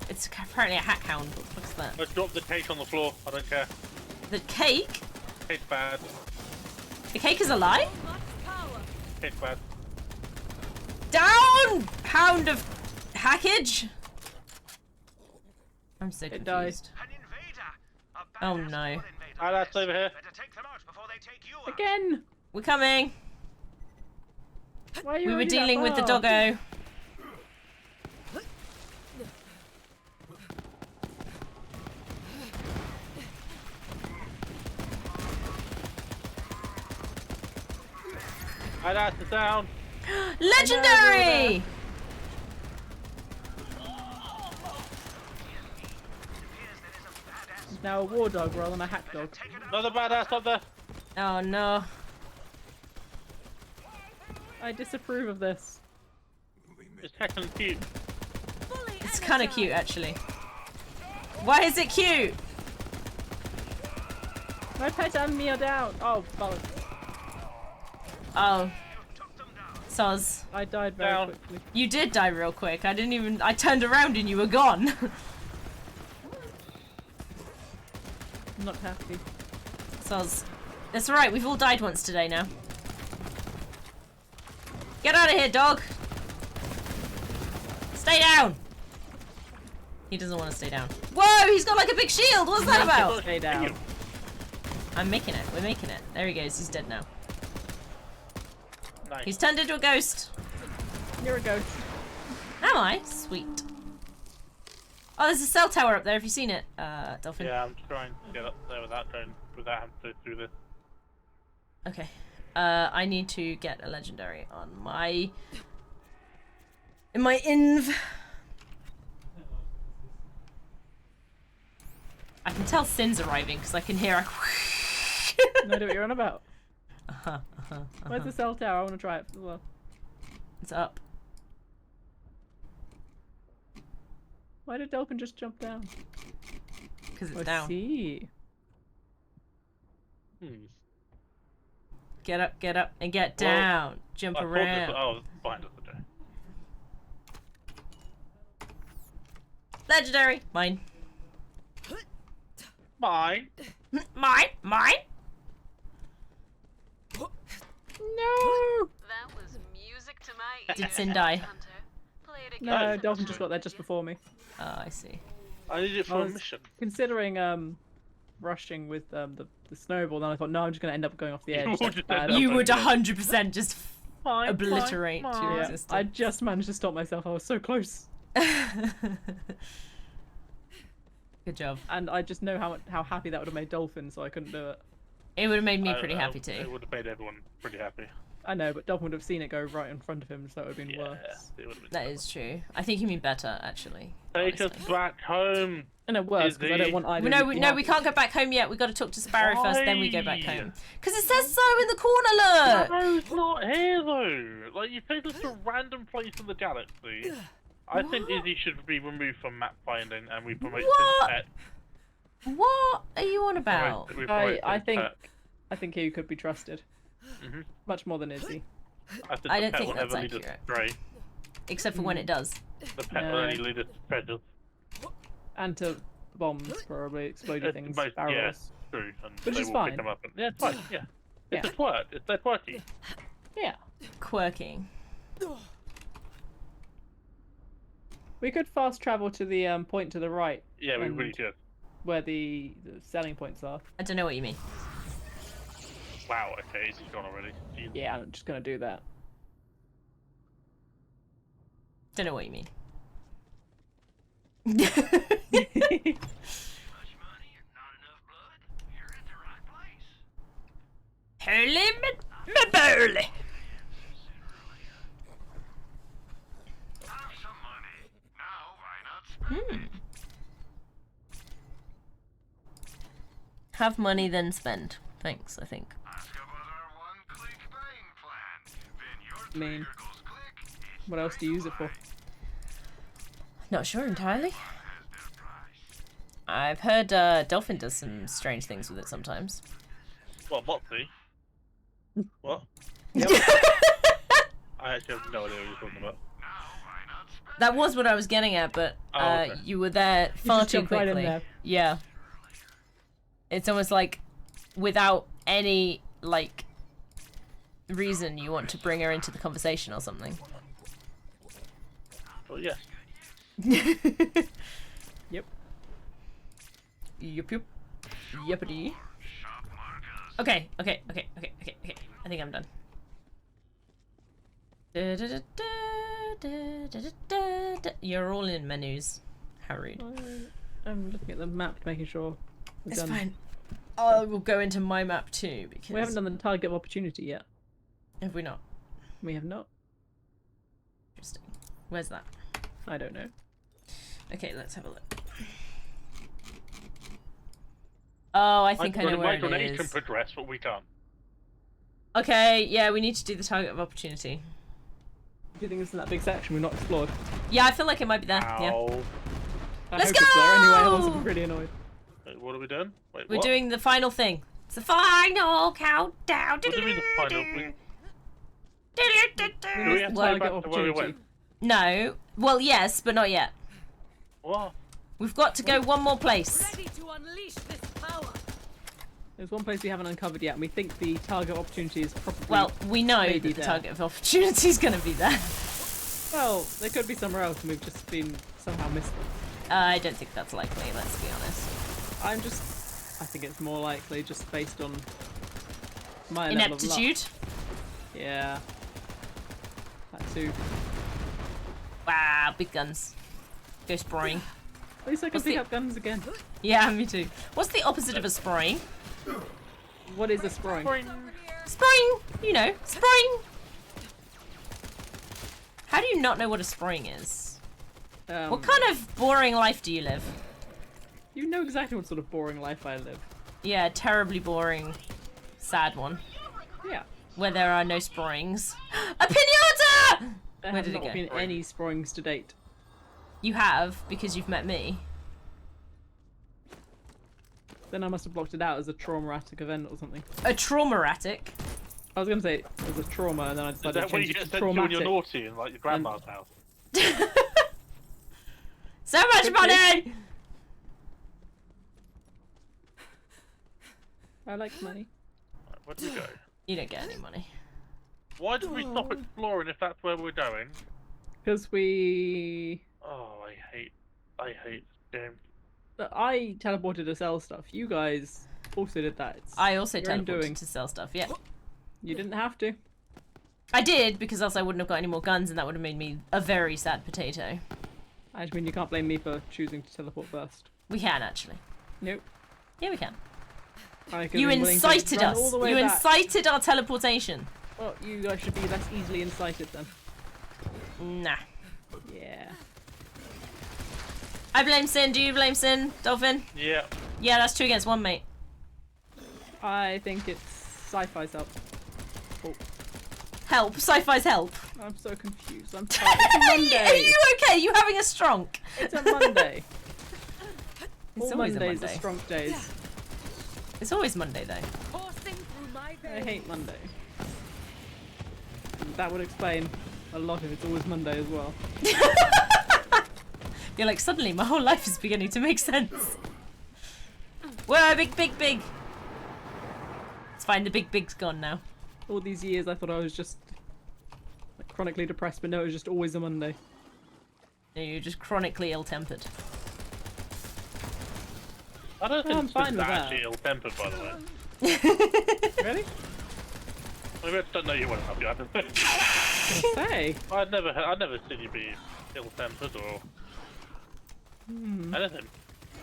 It's apparently a hack hound. What the fuck's that? Let's drop the cake on the floor. I don't care. The cake? Cake's bad. The cake is alive? Much power. Cake's bad. Down! Hound of hackage? I'm so It died. confused. An invader. A Oh, badass no. war invader, Ah, that's yes. over here. Better take them out before they take you out. Again! We're coming. Why are you We were already that dealing with the far? doggo. That's the sound. Legendary! He's now a war dog rather than a hack dog. Another badass up there. Oh no. I disapprove of this. It's heckin' cute. Fully It's kind of energized. cute, actually. Why is it cute? My pet and me are down. Oh, balance. Oh. Soz. I died very Down. quickly. You did die real quick. I didn't even... I turned around and you were gone. I'm not happy. Soz. That's alright, we've all died once today now. Get out of here, dog! Stay down! He doesn't want to stay down. Whoa, he's got like a big shield! What's that about? Stay down. I'm making it. We're making it. There he goes. He's dead now. Nice. He's turned into a ghost. You're a ghost. Am I? Sweet. Oh, there's a cell tower up there. Have you seen it, Dolphin? Yeah, I'm trying to get up there without having to go through this. Okay. I need to get a legendary on my... in my inv. I can tell Sin's arriving because I can hear a... No idea what you're on about. Where's the cell tower? I want to try it as well. It's up. Why did Dolphin just jump down? Because it's I down. see. Get up, and get Well, down. Jump I thought around. this, oh, behind us, okay. Legendary. Mine. Mine. Mine. No! That was music to my Did ears. Sin die? Hunter. Play it again. No, Dolphin just got there just before me. Oh, I see. I need it I for a was mission. considering rushing with the snowball, then I thought, no, I'm just gonna end up going off the edge. will That's just bad. end up You would Okay. 100% just Mine, obliterate mine, your mine. Yeah, existence. I just managed to stop myself. I was so close, Good job. and I just know how happy that would have made Dolphin, so I couldn't do it. It would have made me I- pretty I- happy It too. would have made everyone pretty happy. I know, but Dolphin would have seen it go right in front of him, so it would have been Yeah, worse. it would have been. That is true. I think you mean better, actually. Take us honestly. back home. And it worse because I don't Izzy. want either. No, of you to no, be we happy. can't go back home yet. We got to talk to Sparrow first, then we go back Why? home. Because it says so in the corner. Look. Sparrow's not here though. Like you take us to a random place in the galaxy. I think Izzy should be removed from map finding, and we promote What? Pet. What are you on about? We promote I Sin's think Pet. I think you could be trusted. Mhm. Much more than Izzy. I think I the don't pet think will that's never lead us accurate. astray. Except for when it does. The pet will No. only lead us to treasures. And to bombs, probably. Explodey things, Most, yeah, barrels. true. And Which they is will fine. pick them up. And, yeah, it's fine. Yeah. It's Yeah. a twerk. It's their twerky. Yeah. Quirky. We could fast travel to the point to the right. Yeah, we and really should. Where the selling points are. I don't know what you mean. Wow, okay, he's gone already. Jeez. Yeah, I'm just gonna do that. Don't know what you mean. Much money and not enough blood? You're in the right place. Holy me burly. Have some money. Now, why not spend it? Have money, then spend. Thanks, I think. Ask about our one-click buying plan. Then your Mean. trigger goes click, it's What else do you use it for? Not sure entirely. has their price. I've heard Dolphin does some strange things with it sometimes. What, Moxie? What? I actually have no idea what you're talking about. Now, why not spend That was what I was getting at, but Oh, okay. you were there far just too jumped right in quickly. there. Yeah. It's almost like without any like reason you want to bring her into the conversation or something. Well, yes. Yep. Yup yup. Yuppity. Okay. I think I'm done. You're all in menus. How rude. I'm looking at the map, making sure we've It's done. fine. I will go into my map too because We haven't done the target of opportunity yet. have we not? We have not. Interesting. Where's that? I don't know. Okay, let's have a look. Oh, I think I know where My it can is. progress, but we can't. Okay, yeah, we need to do the target of opportunity. Do you think it's in that big section we've not explored? Yeah, I feel like it might be there. Yeah. Ow. I Let's hope it's there anyway, else go! I'll be really annoyed. Wait, what are we doing? Wait, We're what? doing the final thing. It's the final countdown. What do you mean the final? Do we have to Target go back to where we opportunity. went? No. Well, yes, but not yet. What? We've got to go one more place. Ready to unleash this power. There's one place we haven't uncovered yet, and we think the target opportunity is probably... Well, we know that maybe the there. target of opportunity is going to be there. Well, they could be somewhere else, and we've just been somehow missed them. I don't think that's likely, let's be honest. I think it's more likely just based on my level of luck. Ineptitude? Yeah. That too. Wow, big guns. Go sproing. At least I can What's pick the- up guns again. Yeah, me too. What's the opposite of a sproing? What is a sproing? Sproing! You know, sproing! How do you not know what a sproing is? What kind of boring life do you live? You know exactly what sort of boring life I live. Yeah, terribly boring, sad one. Yeah. Where there are no sproings. A pinata! There Where have did it not go? been any sproings to date. You have, because you've met me. Then I must have blocked it out as a traumatic event or something. A traumaratic. I was going to say it was a trauma, and then I Is decided that to when change you it get to sent to when traumatic. you're naughty in like your grandma's house? So much Could money! I like money. Right, where do we go? You don't get any money. Why did we stop exploring if that's where we're going? Because we... Oh, I hate this game. I teleported to sell stuff. You guys also did that. It's I also your own doing. teleported to sell stuff, yeah. You didn't have to. I did, because else I wouldn't have got any more guns and that would have made me a very sad potato. I mean, you can't blame me for choosing to teleport first. We can, actually. Nope. Yeah, we can. I could've You been willing to incited run us! all the way You back. incited our teleportation! Well, you guys should be less easily incited then. Nah. Yeah. I blame Sin, do you blame Sin, Dolphin? Yeah. Yeah, that's 2 against 1, mate. I think it's sci-fi's help. Oh, Help, sci-fi's help. I'm so confused. I'm tired. It's a Monday. Are you okay? You having a stronk? It's a Monday. It's All always a Mondays are Monday. strong days. It's always Monday, though. Coursing through I hate Monday. And that would explain a lot if it's always Monday as well. You're like, suddenly my whole life is beginning to make sense. Whoa, big. It's fine, the big's gone now. All these years I thought I was just like, chronically depressed, but no, it was just always a Monday. No, you're just chronically ill-tempered. I don't Oh, I'm think fine Spin's with that. actually ill-tempered, by the way. Really? I just don't know you well enough, you haven't. Say. I'd never seen you be ill-tempered or anything.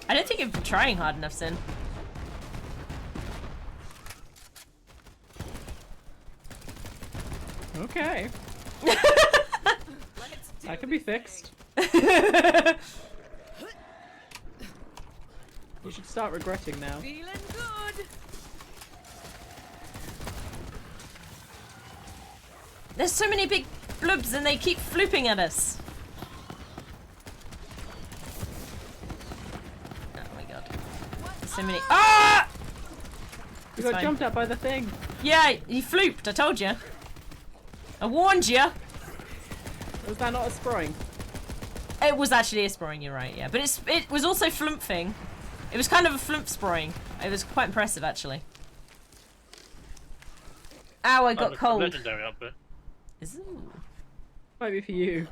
I don't think you've been trying hard enough, Sin. Okay. That can be fixed. You should start regretting now. Feeling good. There's so many big bloobs and they keep flooping at us. Oh my god. There's so many. Ah! You It's got fine. jumped at by the thing. Yeah, he flooped, I told you. I warned you. Was that not a sproing? It was actually a sproing, you're right, yeah. But it was also flumping. It was kind of a flump sproing. It was quite impressive, actually. Ow, I got That's cold. Legendary up there. Ooh. Might be for you.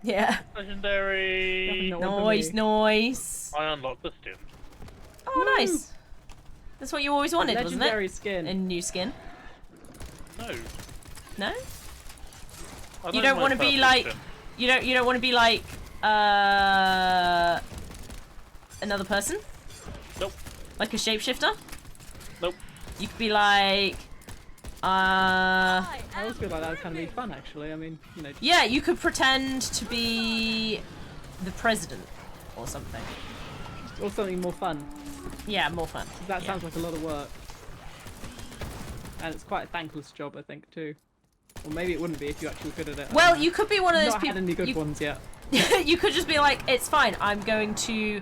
Yeah. Legendary. Nothing not one for me. Noise. I unlocked the skin. Oh, nice. That's what you always wanted, Legendary wasn't skin. it? A new skin. No. No? I You know don't my want to be purple like skin. you don't want to be like another person? Nope. Like a shapeshifter? Nope. You could be like I always feel like that would kind of be fun, actually. I mean, you know, yeah, you could pretend to be the president or something. or something more fun. Yeah, more fun. That Yeah. sounds like a lot of work. And it's quite a thankless job, I think, too. Or maybe it wouldn't be if you actually were good at it. I Well, don't know. you could be one of those Not people. had any good you, ones yet. you could just be like, it's fine. I'm going to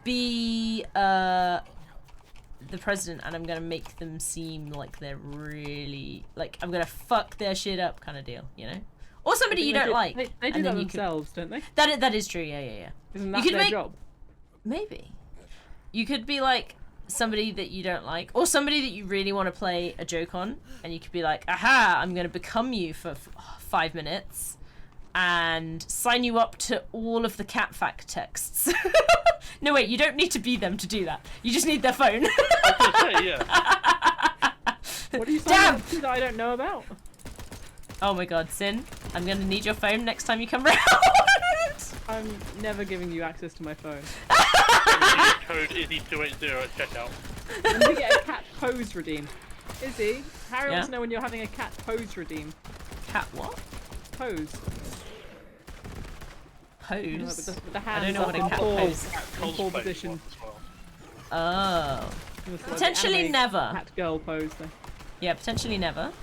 be the president, and I'm gonna make them seem like they're really like I'm gonna fuck their shit up, kind of deal, you know? Or somebody you They don't do- like. They do and that then you could, themselves, don't they? that is true. Yeah. Isn't You that could their make- job? Maybe. You could be like somebody that you don't like, or somebody that you really want to play a joke on, and you could be like, aha, I'm going to become you for 5 minutes and sign you up to all of the cat fact texts. No, wait, you don't need to be them to do that. You just need their phone. I was gonna say, yeah. What are you Damn! saying that I don't know about? Oh my god, Sin, I'm going to need your phone next time you come round. I'm never giving you access to my phone. Use code Izzy280 at checkout. When you get a cat pose redeem. Izzy, Harry Yeah? wants to know when you're having a cat pose redeem. Cat what? Pose. Pose? You know, with the I hands don't know up what a in cat paw- pose is. in paw Cosplay position. one as well. Oh. It was sort of the Potentially anime never. Cat girl pose thing. Yeah, potentially never.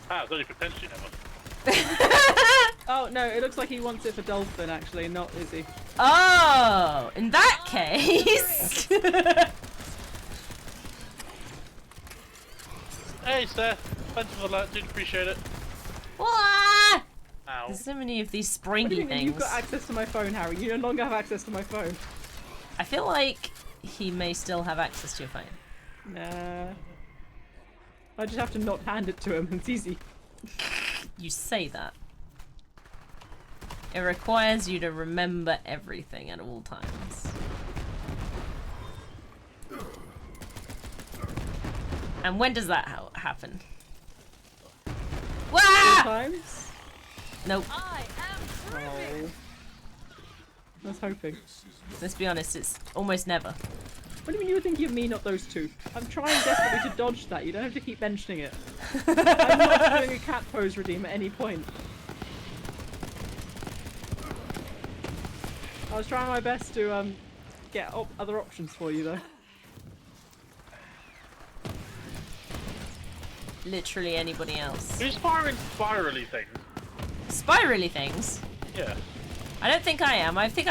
Ah, it's only potentially never. Oh no, it looks like he wants it for Dolphin actually, not Izzy. Oh, in that case. Hey, Seth. Thanks for the alert. Did appreciate it. Wah! Ow. There's so many of these What do springy you mean things. you've got access to my phone, Harry? You no longer have access to my phone. I feel like he may still have access to your phone. Nah. I just have to not hand it to him, it's easy. You say that. It requires you to remember everything at all times. And when does that happen? Wah! Sometimes. Nope. I am Oh. I was hoping. Let's be honest, it's almost never. What do you mean you were thinking of me, not those two? I'm trying desperately to dodge that. You don't have to keep mentioning it. I'm not doing a cat pose redeem at any point. I was trying my best to get other options for you though. Literally anybody else. Who's firing spirally things? Spirally things? Yeah. I don't think I am. I think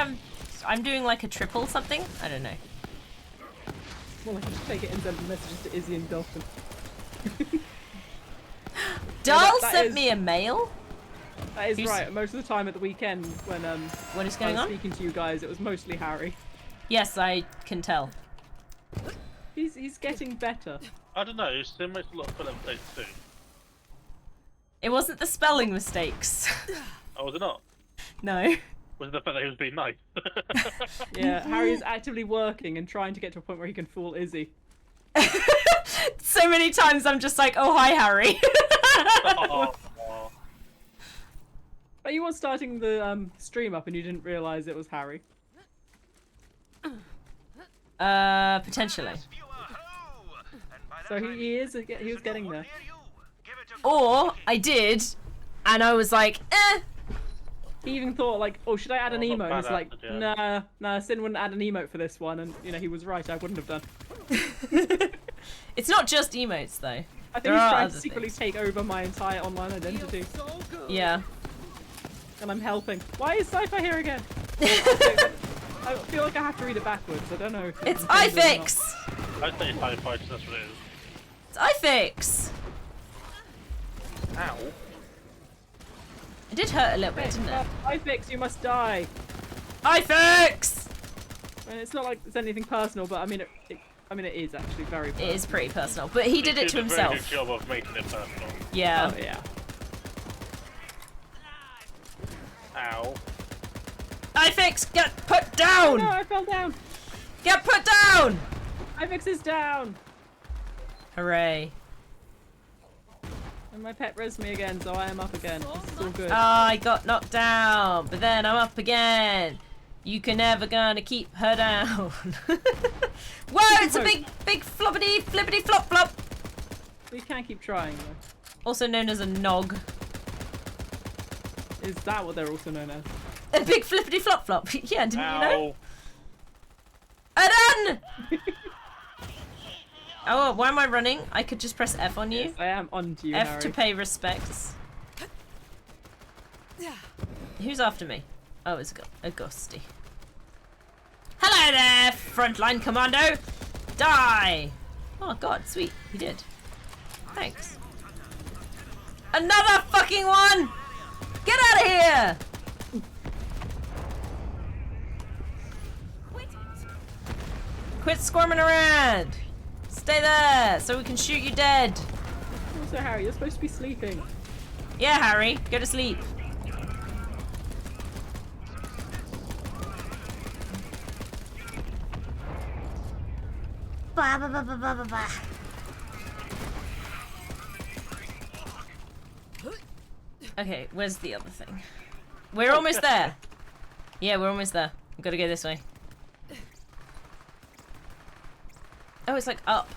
I'm doing like a triple something. I don't know. Well, I can just take it and send messages to Izzy and Dolphin. Dahl that sent is- me a mail. That is Who's- right. Most of the time at the weekend when What is I going was on? speaking to you guys, it was mostly Harry. Yes, I can tell. He's getting better. I don't know. Sim makes a lot of spelling mistakes too. It wasn't the spelling mistakes. Oh, was it not? No. Was it the fact that he was being nice? Yeah, Harry is actively working and trying to get to a point where he can fool Izzy. So many times I'm just like, oh, hi, Harry. Oh, But you were starting the stream up and you didn't realise it was Harry. Potentially. So he was getting there. Or I did, and I was like, eh. He even thought like, oh, should I add an Oh, not emote? And bad he's like, acted, yeah. nah, Sin wouldn't add an emote for this one, and you know he was right. I wouldn't have done. It's not just emotes though. I think There he's are trying other to secretly things. take over my entire online identity, Yeah. and I'm helping. Why is Sci-Fi here again? I feel like I have to read it backwards. I don't know. If It's intended or not. iFix. I'd say high five, that's what it is. It's iFix. Ow. It did hurt a little bit, didn't it? iFix, you must die. iFix. I mean, it's not like it's anything personal, but I mean, it is actually very personal. It is pretty personal, but he did it to a very good himself. job of making it personal. Yeah. Oh, yeah. Ow. iFix, get put Oh, down. no, I fell down. Get put down. iFix is down. Hooray. And my pet res me again, so I am up again. This is all good. I got knocked down, but then I'm up again. You can never gonna keep her down. Whoa, it's a big floppity flippity flop flop. We can keep trying, though. Also known as a nog. Is that what they're also known as? A big flippity flop flop. Yeah, didn't you know? Ow. Adan! Oh, why am I running? I could just press F on you. Yes, I am onto you, F Harry. to pay respects. Who's after me? Oh, it's a ghosty. Hello there, frontline commando! Die! Oh god, sweet, he did. Thanks. Another fucking one! Get out of here! Quit squirming around! Stay there so we can shoot you dead! Also, Harry, you're supposed to be sleeping. Yeah, Harry, go to sleep. Ba ba ba ba ba ba ba. Okay, where's the other thing? We're almost there. Yeah, we're almost there. We've got to go this way. Oh, it's like up.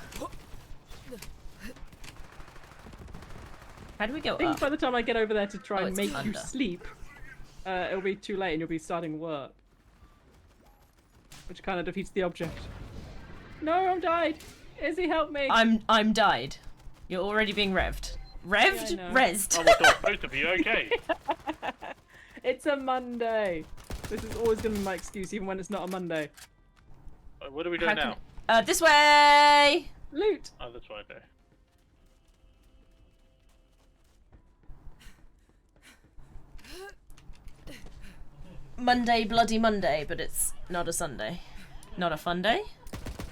How do we go I think up? by the time I get over there to try Oh, and it's make you under. sleep, it'll be too late and you'll be starting work. Which kind of defeats the object. No, I'm died. Izzy, help me. I'm died. You're already being revved. Revved? Yeah, I know. Rezzed. Oh my god, both of you, okay. It's a Monday. This is always going to be my excuse, even when it's not a Monday. What are we How doing can now? This way! Loot. Oh, that's right there. Monday, bloody Monday, but it's not a Sunday. Not a fun day?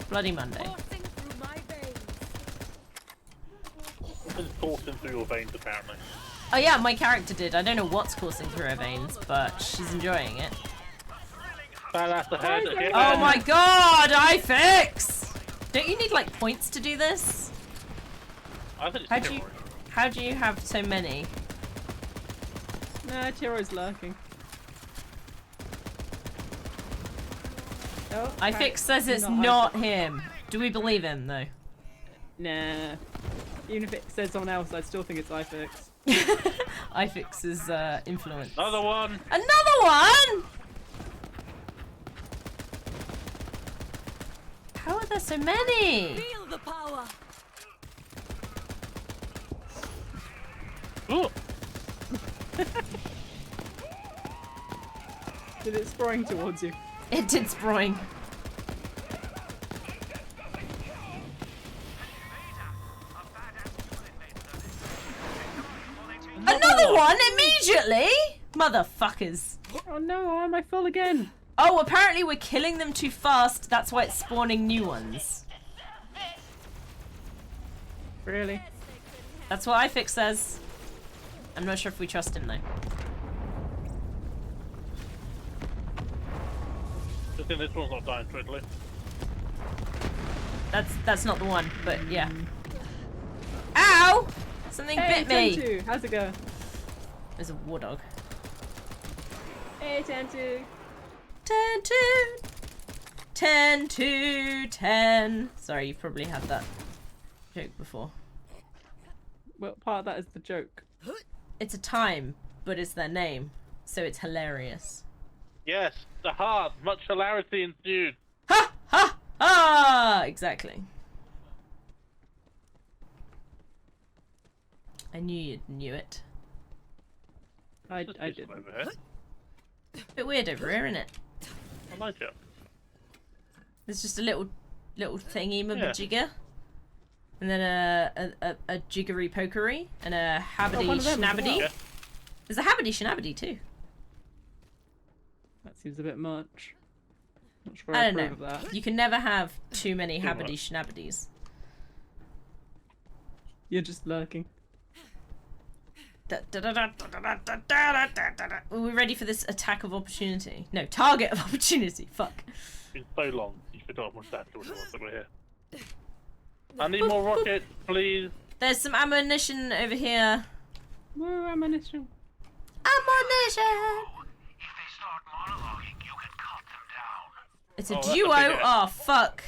Bloody Monday. Coursing through my veins. It's coursing through your veins, apparently. Oh yeah, my character did. I don't know what's coursing through her veins, but she's enjoying it. Badass ahead Hi, again. Oh my god, iFix! Don't you need like points to do this? I think it's How'd you Timor. how do you have so many? Nah, Tiro's lurking. Oh, iFix says it's Not not iFix. him. Do we believe him though? Nah. Even if it said someone else, I'd still think it's iFix. iFix's influence. Another one. Another one! How are there so many? Feel the power. Ooh. Did it spring towards you? It did sproing. one immediately? Motherfuckers. Oh no, why am I full again? Oh, apparently we're killing them too fast. That's why it's spawning new ones. Really? That's what iFix says. I'm not sure if we trust him though. I think this one's not dying strictly. That's not the one, but yeah. Ow! Something Hey, bit me. Tentu, how's it going? There's a war dog. Hey, Tentu. 10 to 10 to 10. Sorry, you've probably had that joke before. Well, part of that is the joke. It's a time, but it's their name, so it's hilarious. Yes, the heart. Much hilarity ensued. Ha ha ha! Exactly. I knew you'd knew it. I Just did. over here. Bit weird over here, isn't it? I like it. There's just a little thingy Yeah. jigger, and then a jiggery pokery, and a habity one of them as schnabbity. well. Yeah. There's a habity schnabbity too. That seems a bit much. Not sure I I don't approve know. of that. You can never have too many Too habity much. schnabbitys. You're just lurking. Are we ready for this attack of opportunity? No, target of opportunity. Fuck. It's been so long, you forgot what that was that we're here. I need more rockets, please. There's some ammunition over here. More ammunition. Ammunition! If they start monologuing, you can cut them down. It's a Oh, that's a duo. big hit. Oh, fuck.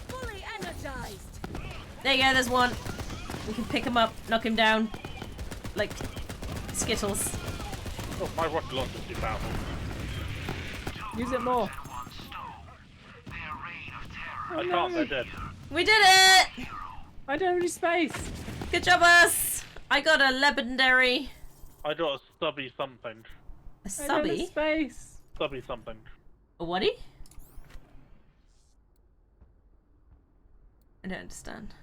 Fully energized. There you go, there's one. We can pick him up, knock him down. Like Skittles. Oh, my rocket launcher's too powerful. Use it more. I can't, they're dead. We did it! I don't have any space. Good job, us! I got a legendary. I got a stubby something. A I don't have subby? space. Stubby something. A whaty? I don't understand.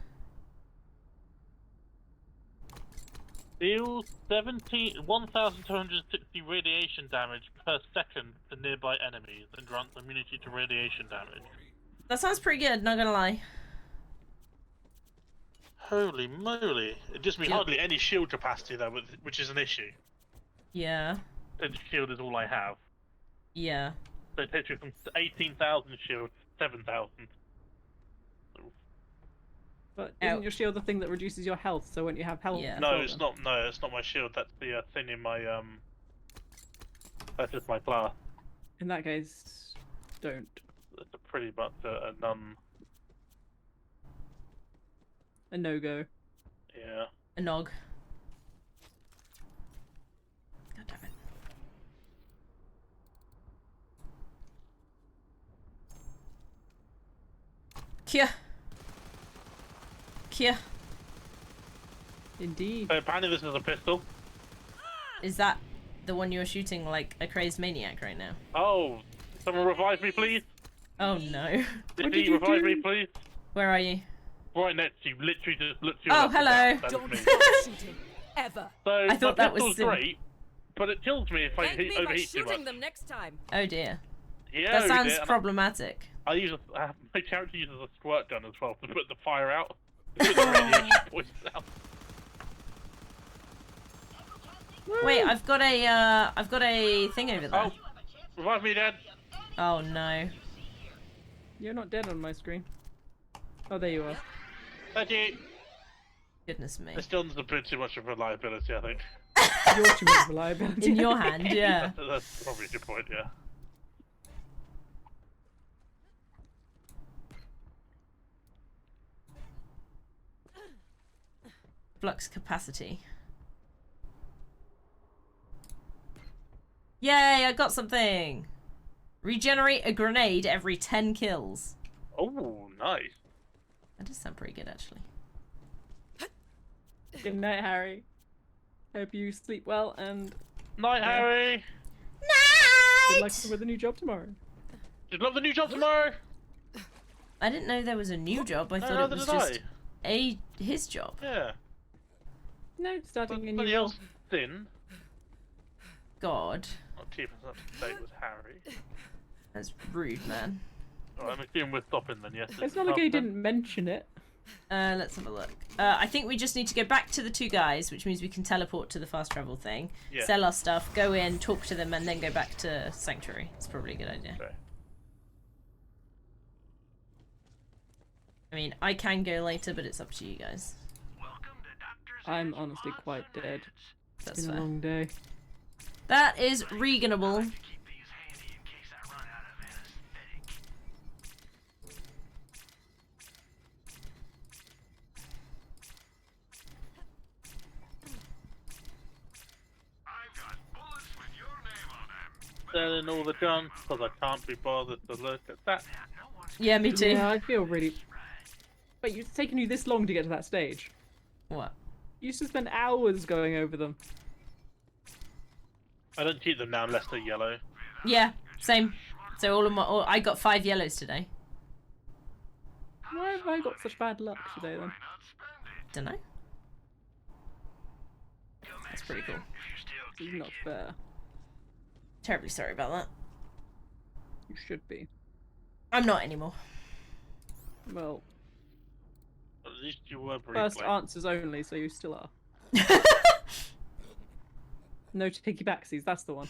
Deals 1,260 radiation damage per second to nearby enemies and grants immunity to radiation damage. That sounds pretty good, not gonna lie. Holy moly. It gives me Yep. hardly any shield capacity though, which is an issue. Yeah. And shield is all I have. Yeah. So it takes you from 18,000 shield to 7,000. But Ow. isn't your shield the thing that reduces your health? So when you have health, Yeah. as No, well it's then? not. No, it's not my shield. That's the thing in my That's just my class. In that case, don't. It's pretty much a none. A no-go. Yeah. A nog. God damn it. Kia. Kia. Indeed. So apparently this is a pistol. Is that the one you're shooting like a crazed maniac right now? Oh, someone revive me, please. Oh no. What did Did you revive do? me, please? Where are you? Right next to you, literally just looked you Oh, up. hello. That is Don't me. stop shooting. Ever. So I thought my that was pistol's sim- great, but it kills me if I Thank me by overheat too shooting much. them next time. Oh dear. Yeah, That we sounds did, and problematic. I use my character uses a squirt gun as well to put the fire out. To put the radiation poison out. Wait, I've got a thing over there. Oh, revive me, Dad. Oh no. You're not dead on my screen. Oh, there you are. Thank you. Goodness me. This gun's a bit too much of a liability, I think. You're too much reliability. In your hand, yeah. That's probably a good point, yeah. Flux capacity. Yay, I got something! Regenerate a grenade every 10 kills. Oh, nice. That does sound pretty good, actually. Good night, Harry. Hope you sleep well and Night, Yeah. Harry. good luck with the new job tomorrow. Did you love the new job tomorrow? I didn't know there was a new job. I No, thought it neither was did just his job. Yeah. No, starting a Somebody new role. else in. God. Not keeping us up to date with Harry. That's rude, man. Alright, I'm assuming we're stopping then, yes? It's not like he didn't mention it. Let's have a look. I think we just need to go back to the two guys, which means we can teleport to the fast travel thing, Yeah. sell our stuff, go in, talk to them, and then go back to Sanctuary. It's probably a good idea. Okay. I mean, I can go later, but it's up to you guys. I'm honestly quite dead. That's It's been a fair. long day. That is reasonable. Selling all the guns, because I can't be bothered to look at that. Yeah, me too. Yeah, I feel really... Wait, it's taken you this long to get to that stage? What? You used to spend hours going over them. I don't keep them now unless they're yellow. Yeah, same. So I got 5 yellows today. Why have I got such bad luck today then? Dunno. That's pretty cool. This is not fair. Terribly sorry about that. You should be. I'm not anymore. Well, At least you were briefly. first answers only, so you still are. No to picky backsies, that's the one.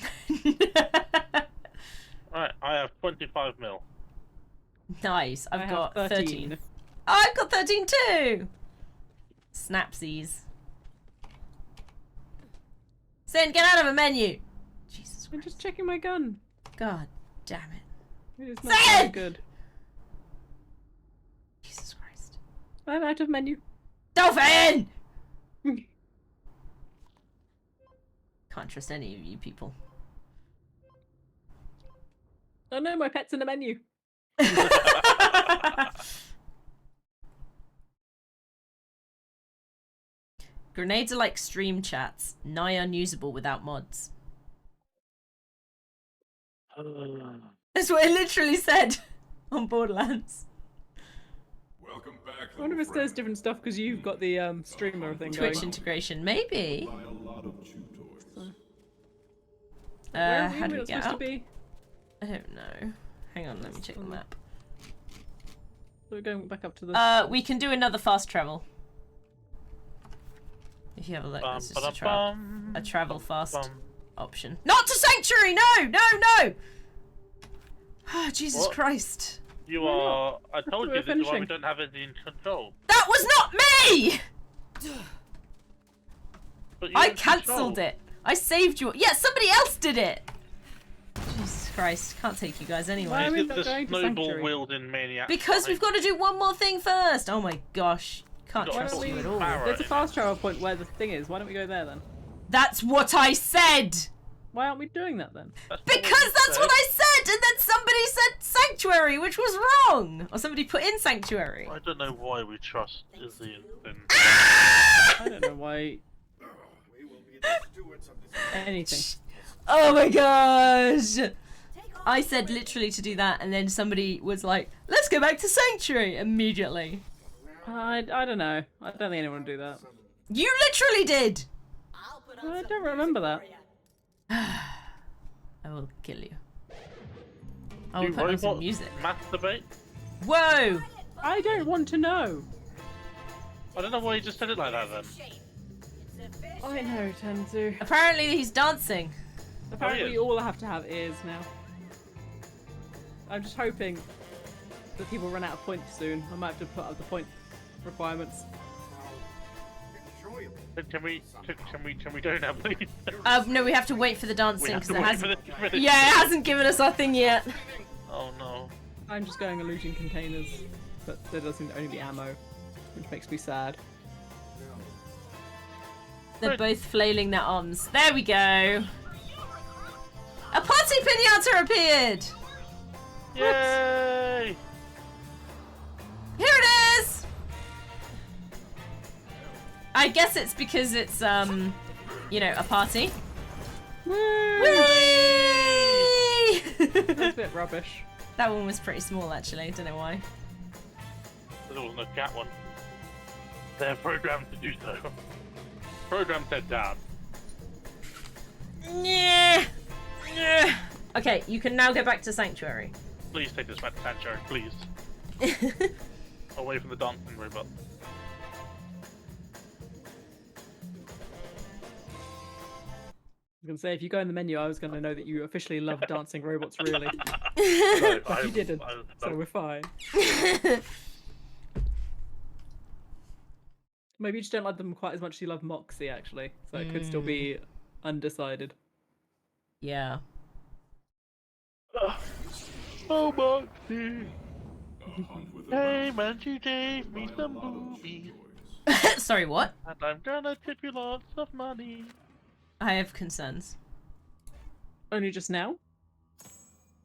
Alright, I have 25 mil. Nice. I I've have got 13. 13. Oh, I've got 13 too! Snapsies. Sin, get out of a menu! Jesus I'm Christ. just checking my gun. God damn it. It is not very Sid! good. Jesus Christ. I'm out of menu. Dolphin! Can't trust any of you people. Oh no, my pet's in the menu. Grenades are like stream chats, nigh unusable without mods. That's what it literally said on Borderlands. Welcome back. I wonder if it says different stuff because you've got the streamer thing Twitch going. integration, maybe. Buy a lot of chew toys. Where are How do we not get supposed out? to be? I don't know. Hang on, let me check the map. So we're going back up to the... We can do another fast travel. If you have a look, there's just a travel fast option. Not to Sanctuary! No! No, no! Oh, Jesus What? Christ. You Why are. not? I told We're you this is why we finishing. don't have it in control. That was not me! But I cancelled it. I saved you. Yeah, somebody else did it. Jesus Christ, can't take you guys Why anyway. are we Is not the going to snowball Sanctuary? wielding maniac? Because we've got to do one more thing first. Oh my gosh. Can't Why trust don't you we- at all. Barrow. There's a fast travel point where the thing is. Why don't we go there then? That's what I said! Why aren't we doing that then? That's not Because you that's said. what I said! And then somebody said Sanctuary, which was wrong! Or somebody put in Sanctuary. I don't know why we trust Izzy and I don't know why We will be the stewards of this. anything. Oh my gosh! I said literally to do that, and then somebody was like, let's go back to Sanctuary immediately. I don't know. I don't think anyone would do that. You literally did! I'll put on I some don't remember that. for ya. I will kill you. I will Do put on some robots music. masturbate? Whoa! I don't want to know. I don't know why you just said it like that then. Shame. It's a fish. I know, Tenzu. Apparently he's dancing. Apparently, is. all I have to have ears now. I'm just hoping that people run out of points soon. I might have to put up the point requirements. Enjoyable. Can we go now, please? No, we have to wait for the We dancing have because to it wait for hasn't. this to finish. Yeah, it hasn't given us our thing yet. Oh no. I'm just going looting containers, but there does seem to only be ammo, which makes me sad. They're both flailing their arms. There we go. A party pinata appeared. Yay! Here it is. I guess it's because it's you know, a party. Woo! Whee! That's a bit rubbish. That one was pretty small actually. Don't know why. There wasn't a cat one. They're programmed to do so. Program said down. Yeah. Okay, you can now go back to Sanctuary. Please take this back to Sanctuary, please. Away from the dancing robot. I was gonna say, if you go in the menu, I was gonna know that you officially love dancing robots, really. No, But you didn't, so we're fine. Maybe you just don't like them quite as much as you love Moxie, actually. So it could still be undecided. Yeah. Oh, Moxie. Hey, man, she gave me some boobies. Sorry, what? And I'm gonna tip you lots of money. I have concerns. Only just now?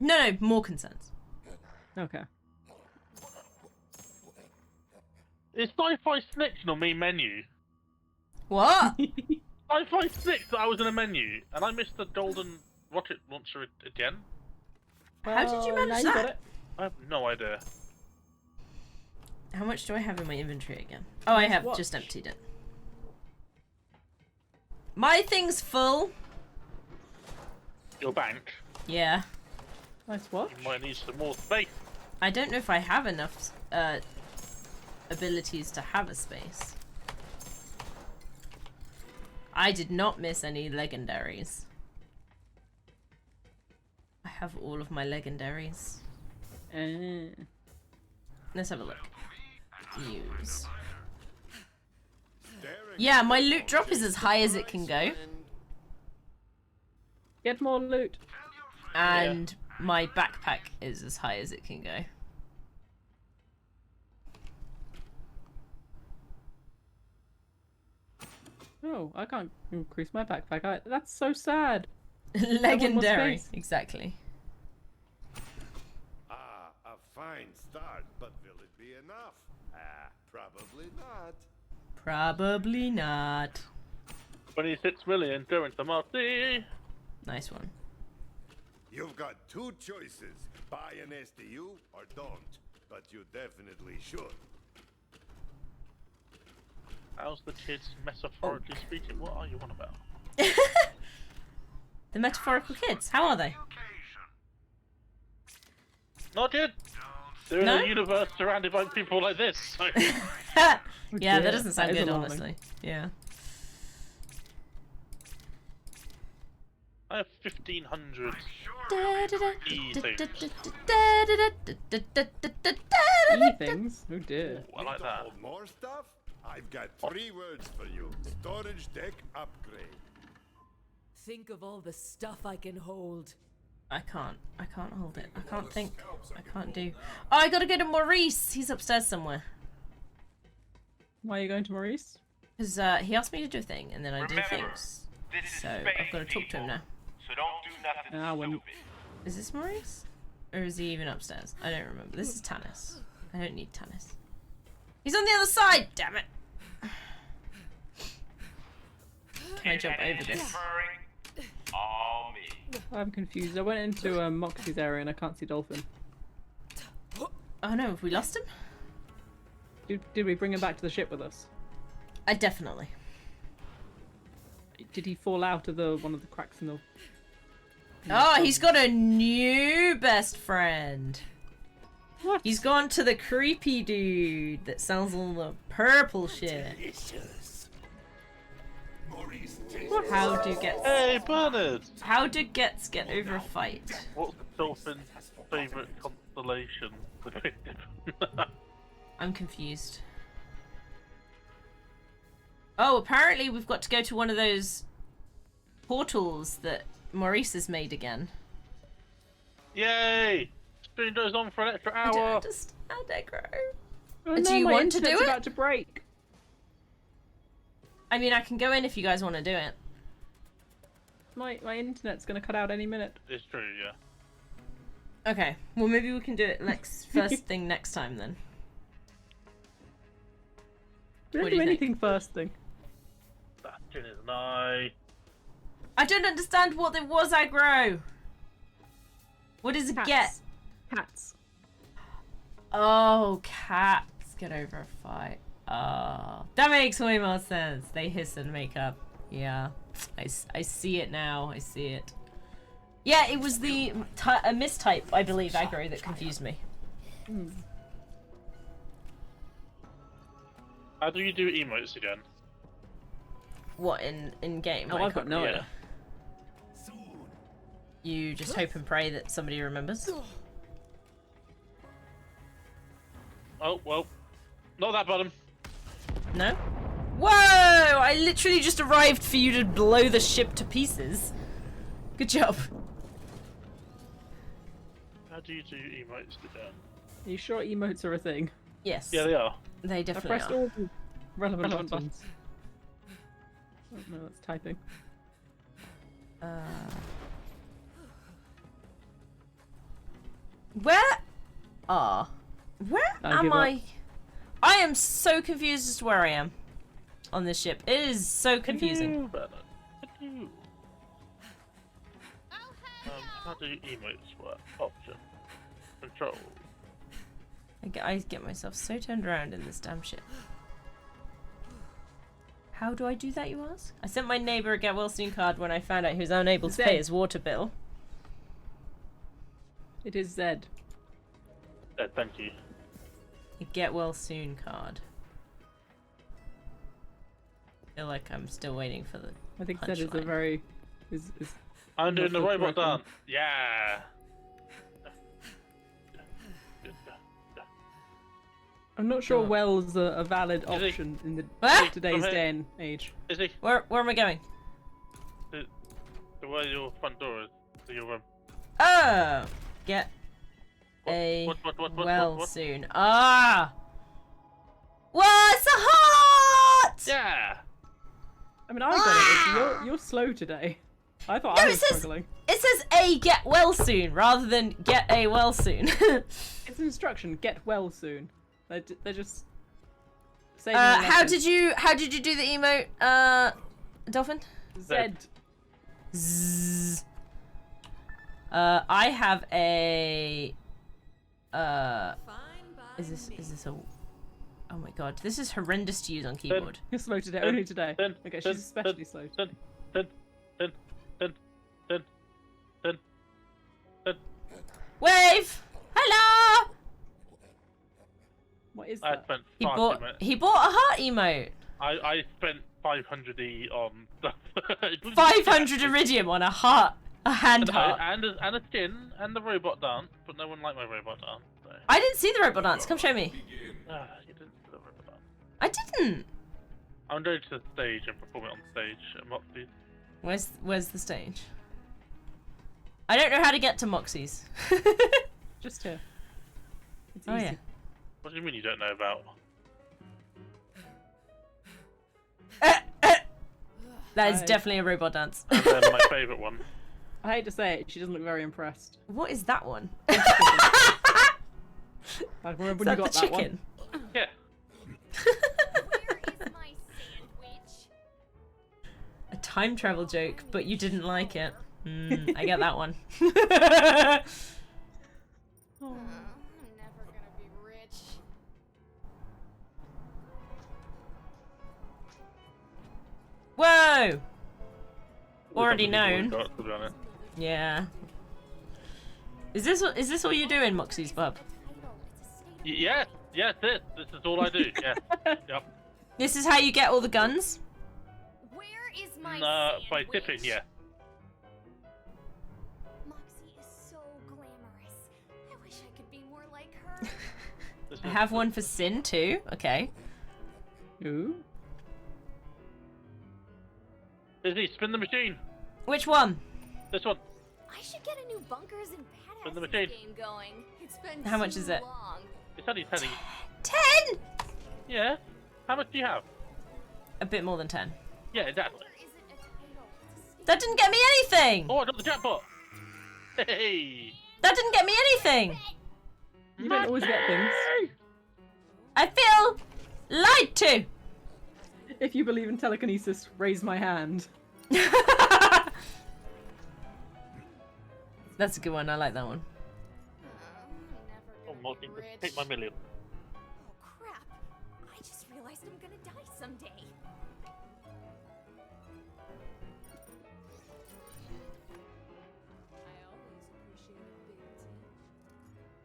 No, more concerns. Okay. Is Sci-Fi Snitch on main menu? What? Sci-Fi Snitch that I was in a menu, and I missed the golden rocket launcher again? How did you Well, manage now you got that? it. I have no idea. How much do I have in my inventory again? Oh, I have Watch. just emptied it. My thing's full. Your bank. Yeah. Nice watch. You might need some more space. I don't know if I have enough abilities to have a space. I did not miss any legendaries. I have all of my legendaries. Let's have a look. Use. Yeah, my loot drop is as high as it can go. Get more loot. And my backpack is as high as it can go. Oh, I can't increase my backpack. That's so sad. Legendary. space. Exactly. Ah, a fine start, but will it be enough? Ah, probably not. Probably not. 26 million going to Marty. Nice one. You've got two choices. Buy an SDU or don't. But you definitely should. How's the kids metaphorically speaking? What are you on about? The metaphorical kids. How are they? Not good. They're in No? a universe surrounded by people like this. So. Yeah, dear, that doesn't sound that is good, alarming. honestly. Yeah. I have 1,500. E things? Oh dear. Ooh, I like To that. hold more stuff? I've got 3 words for you. Storage deck upgrade. Think of all the stuff I can hold. I can't hold it. I can't think. I can't do. Oh, I gotta go to Maurice. He's upstairs somewhere. Why are you going to Maurice? Because he asked me to do a thing, and then I did things. So I've got to talk to him now. So don't do nothing When... stupid. Is this Maurice? Or is he even upstairs? I don't remember. This is Tannis. I don't need Tannis. He's on the other side! Damn it! Can I jump over this? All me. I'm confused. I went into Moxie's area and I can't see Dolphin. Oh no, have we lost him? Did we bring him back to the ship with us? Definitely. Did he fall out of one of the cracks in the... Oh, he's got a new best friend. What? He's gone to the creepy dude that sells all the purple shit. How do Gets? Hey, Bernard! How do Gets get over a fight? What's Dolphin's favourite constellation? I'm confused. Oh, apparently we've got to go to one of those portals that Maurice has made again. Yay! Spoon goes on for an extra I don't hour. understand, Aggro. Oh, Do no, you my want to do internet's it? about to break. I mean, I can go in if you guys want to do it. My internet's gonna cut out any minute. It's true, yeah. Okay, well maybe we can do it first thing next time then. We What don't do do you think? anything first thing. That gin is nice. I don't understand what it was, Aggro. What does it Cats. get? Cats. Oh, cats get over a fight. That makes way more sense. They hiss and make up. Yeah. I see it now. I see it. Yeah, it was the a mistype, I believe, aggro that confused me. How do you do emotes again? What, in game? Oh, I've got no idea. You just hope and pray that somebody remembers. Oh, well. Not that bottom. No? Whoa! I literally just arrived for you to blow the ship to pieces. Good job. How do you do emotes again? Are you sure emotes are a thing? Yes. Yeah, they are. They I definitely pressed are. all the relevant buttons. Oh, no, that's typing. Where are? Where I'll am give I? up. I am so confused as to where I am on this ship. It is so confusing. How do emotes work? Option. Control. I get myself so turned around in this damn ship. How do I do that, you ask? I sent my neighbour a get well soon card when I found out he was unable to pay his water bill. It is Z. Thank you. A get well soon card. I feel like I'm still waiting for the I think Z is a punchline. very... I'm doing the not robot correct one. dance. Yeah. I'm not sure Oh. well's a valid Is he? option in the Where? today's From here. day and age. Is he? Where am I going? To where your front door is? To your room. Oh! Get What- a what- well what? soon. Ah! What's a heart? Yeah. I mean, I got it. You're slow today. I thought I No, was it says struggling. it says a get well soon rather than get a well soon. It's an instruction. Get well soon. They're just saying. how did you do the emote, Dolphin? Z. Zzz. I have a is this a oh my god, this is horrendous to use on keyboard. You're slow today. Only today. Okay, she's especially slow. Wave! Hello! What is I that? spent He far bought too much. he bought a heart emote. I spent 500 on stuff. 500 iridium on a hand heart. and a skin and the robot dance, but no one liked my robot dance. So. I didn't see the robot dance. Come show me. You didn't see the robot dance. I didn't. I'm going to the stage and perform it on stage at Moxie's. Where's the stage? I don't know how to get to Moxie's. Just here. It's Oh easy. yeah. What do you mean you don't know about? That is Hi. definitely a robot dance. And then my favourite one. I hate to say it, she doesn't look very impressed. What is that one? I remember Is when you that got the that one. chicken? Yeah. Where is my sandwich? A time travel joke, but you didn't like it. I get that one. I'm never gonna be rich. Whoa! Already Something you've already known. got, to be honest. Yeah. Is this all you do in Moxie's pub? Yes, this is all I do. Yeah. Yep. This is how you get all the guns? Where is my By sandwich? tipping, yeah. Moxie is so glamorous. I wish I could be more like her. I have one for Sin too. Okay. Ooh. Izzy, spin the machine. Which one? This one. I should get a new bunkers and Spin the badasses machine. game going. It's been How much too is it? long. It's only 10. 10! Yeah. How much do you have? A bit more than 10. Yeah, exactly. There isn't a title. It's a That didn't get me anything! Oh, I got the jackpot. Hey. That didn't get me anything! You don't always get things. I feel lied to! If you believe in telekinesis, raise my hand. That's a good one. I like that one. Oh, Morty, take my million. Oh crap! I just realized I'm gonna die someday.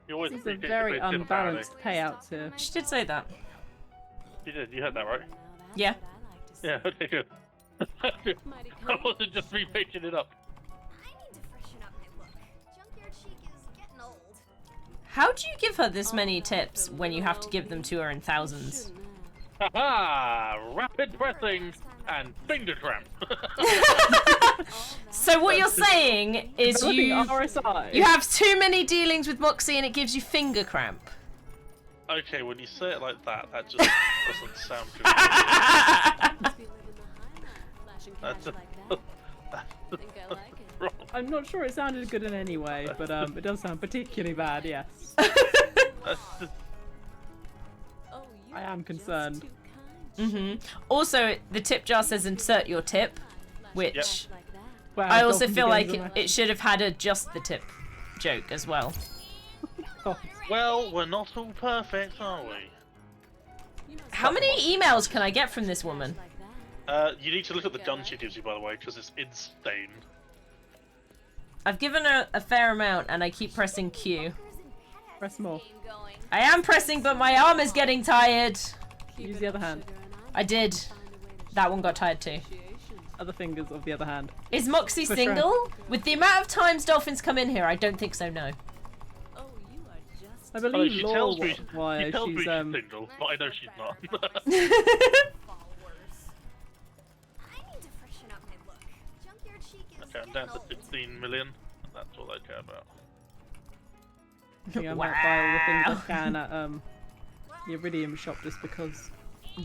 You always This is a appreciate very the bit unbalanced payouts here. She did say that. You did. You heard that, right? Yeah. Yeah. Okay. Good. I wasn't just repatching it up. I need to freshen up my look. Junkyard chic is getting old. How do you give her this many tips when you have to give them to her in thousands? Haha! Rapid pressing and finger cramp. So what you're saying is you have too many dealings with Moxie and it gives you finger cramp. Okay, when you say it like that, that just doesn't sound good. That's wrong. I'm not sure it sounded good in any way, but it does sound particularly bad, yes. I am concerned. Also, the tip jar says insert your tip, which Yep. Wow, I also Dolphin feel like begins it should have had a just the tip joke as well. Well, we're not all perfect, are we? How many emails can I get from this woman? You need to look at the gun she gives you, by the way, because it's insane. I've given her a fair amount and I keep pressing Q. Press more. I am pressing, but my arm is getting tired. Use the other hand. I did. That one got tired too. Other fingers of the other hand. Is Moxie For single? sure. With the amount of times dolphins come in here, I don't think so, no. I believe she Law tells me, why she tells me she's she's single, but I know she's not. I need to freshen up my look. Junkyard chic is Okay, I'm getting down to old. 16 million. That's all I care about. I think I might buy all the things I can at the Iridium shop just because.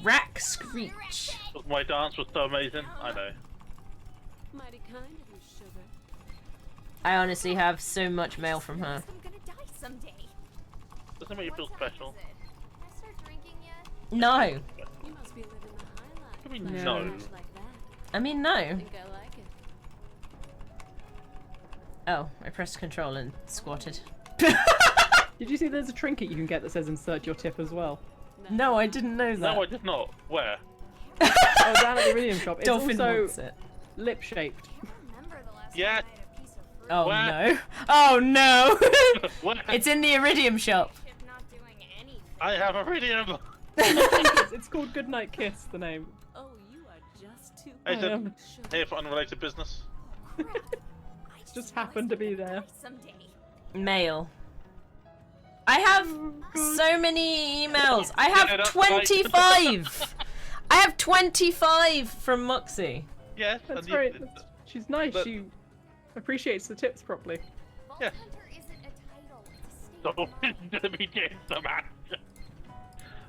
Rack Screech. But my dance was so amazing. I know. Mighty kind of you, sugar. I honestly have so much mail from her. I'm gonna die someday. Doesn't make you feel special. Can I start drinking yet? No. You must be living the high life. I mean, No. no. Like that. I mean, no. I think I like it. Oh, I pressed control and squatted. Did you see there's a trinket you can get that says insert your tip as well? No, I didn't know that. No, I did not. Where? Oh, down at the Iridium shop. It's Dolphin also wants it. lip shaped. Remember the last Yeah. time I ate a piece of fruit? Oh Where? no. Oh no. Where? It's in the Iridium shop. Chip not doing anything. I have Iridium. It's called Goodnight Kiss, the name. Oh, you are just too Hey, I said, am. here for unrelated business. Crap. I Just happened to be there. die someday. Mail. I have so many emails. I Yeah, have that's right. 25. I have 25 from Moxie. Yes, That's and you- right. She's nice. But- She appreciates the tips properly. Vault Yeah. Hunter isn't a title, it's a state. Dolphin's gonna be getting some action.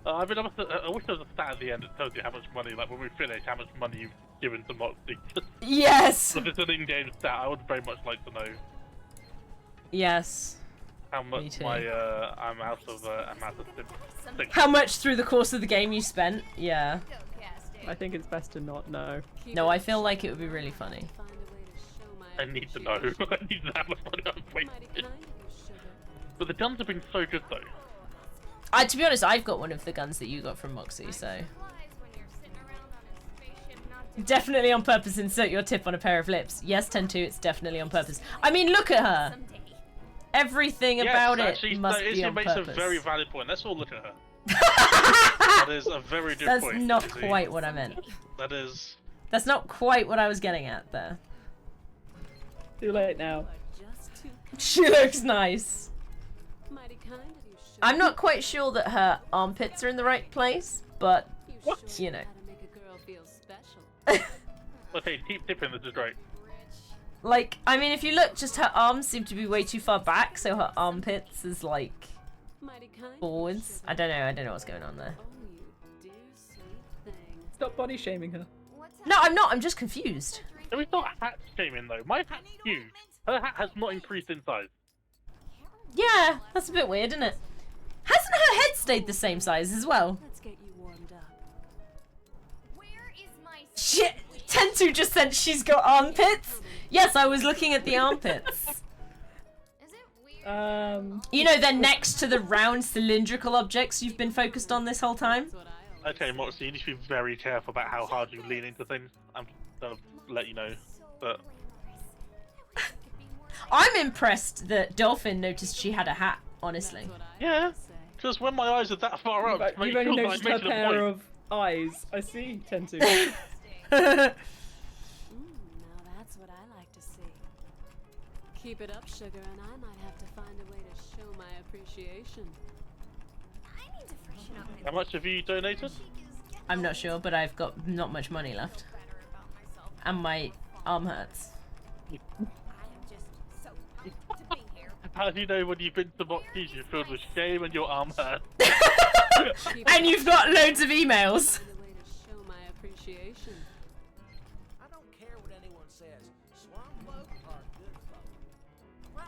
I mean, I wish there was a stat at the end that tells you how much money, like when we finish, how much money you've given to Moxie. Yes. If it's an in-game stat, I would very much like to know Yes. how Me much too. my I'm out of things. How much through the course of the game you spent? Yeah. I think it's best to not know. No, I feel like it would be really funny. Find a way to show my I need to know. I need to know how much money I'm Mighty wasting. kind of you, sugar. But the guns have been so good though. To be honest, I've got one of the guns that you got from Moxie, so Flies when you're sitting around on a spaceship not doing definitely on purpose. Insert your tip on a pair of lips. Yes, 10-2, it's definitely on purpose. I mean, look at her. someday. Everything Yes, about actually, it must no, be Izzy on makes purpose. a very valid point. Let's all look at her. That is a very good That's point. not Izzy. quite what I meant. That is. That's not quite what I was getting at there. Too late now. You are just too She looks nice. mighty kind of you, sugar. I'm not quite sure that her armpits are in the right place, but You you sure know. how to make a girl feel special. Okay, keep tipping. This is great. Like, I mean, if you look, just her arms seem to be way too far back, so her armpits is like Mighty kind of you, forwards. sugar. I don't know what's going on there. Oh, you dear sweet thing. Stop body shaming her. No, I'm not. I'm just confused. No, it's not hat shaming though. My hat's huge. Her hat has not increased in size. Yeah, that's a bit weird, isn't it? Hasn't her head stayed the same size as well? Let's get you warmed up. Where is my Shit! Tentu just said she's got armpits. Yes, I was looking at the armpits. Is it weird? You know, they're next to the round cylindrical objects you've been focused on this whole time. That's what I always Okay, Moxie, you need to be very careful about how hard you lean into things. I'm gonna let you know, but glamorous. I wish I could be more I'm impressed that Dolphin noticed she had a hat Honestly. Yeah, because when my eyes are that far up, But make you've only sure that noticed I'm her making a pair point. of eyes. I see, Tentu. Now that's what I like to see. Keep it up, sugar, and I might have to find a way to show my appreciation. I need to freshen up my How much have you donated? I'm not sure, but I've got not much money left. And my arm hurts. I am just so pumped to be here. How do you know when you've been to Moxie's you're filled with shame and your arm hurts? And you've got loads of emails. Find a way to show my appreciation. I don't care what anyone says. Swamp folk are good folk.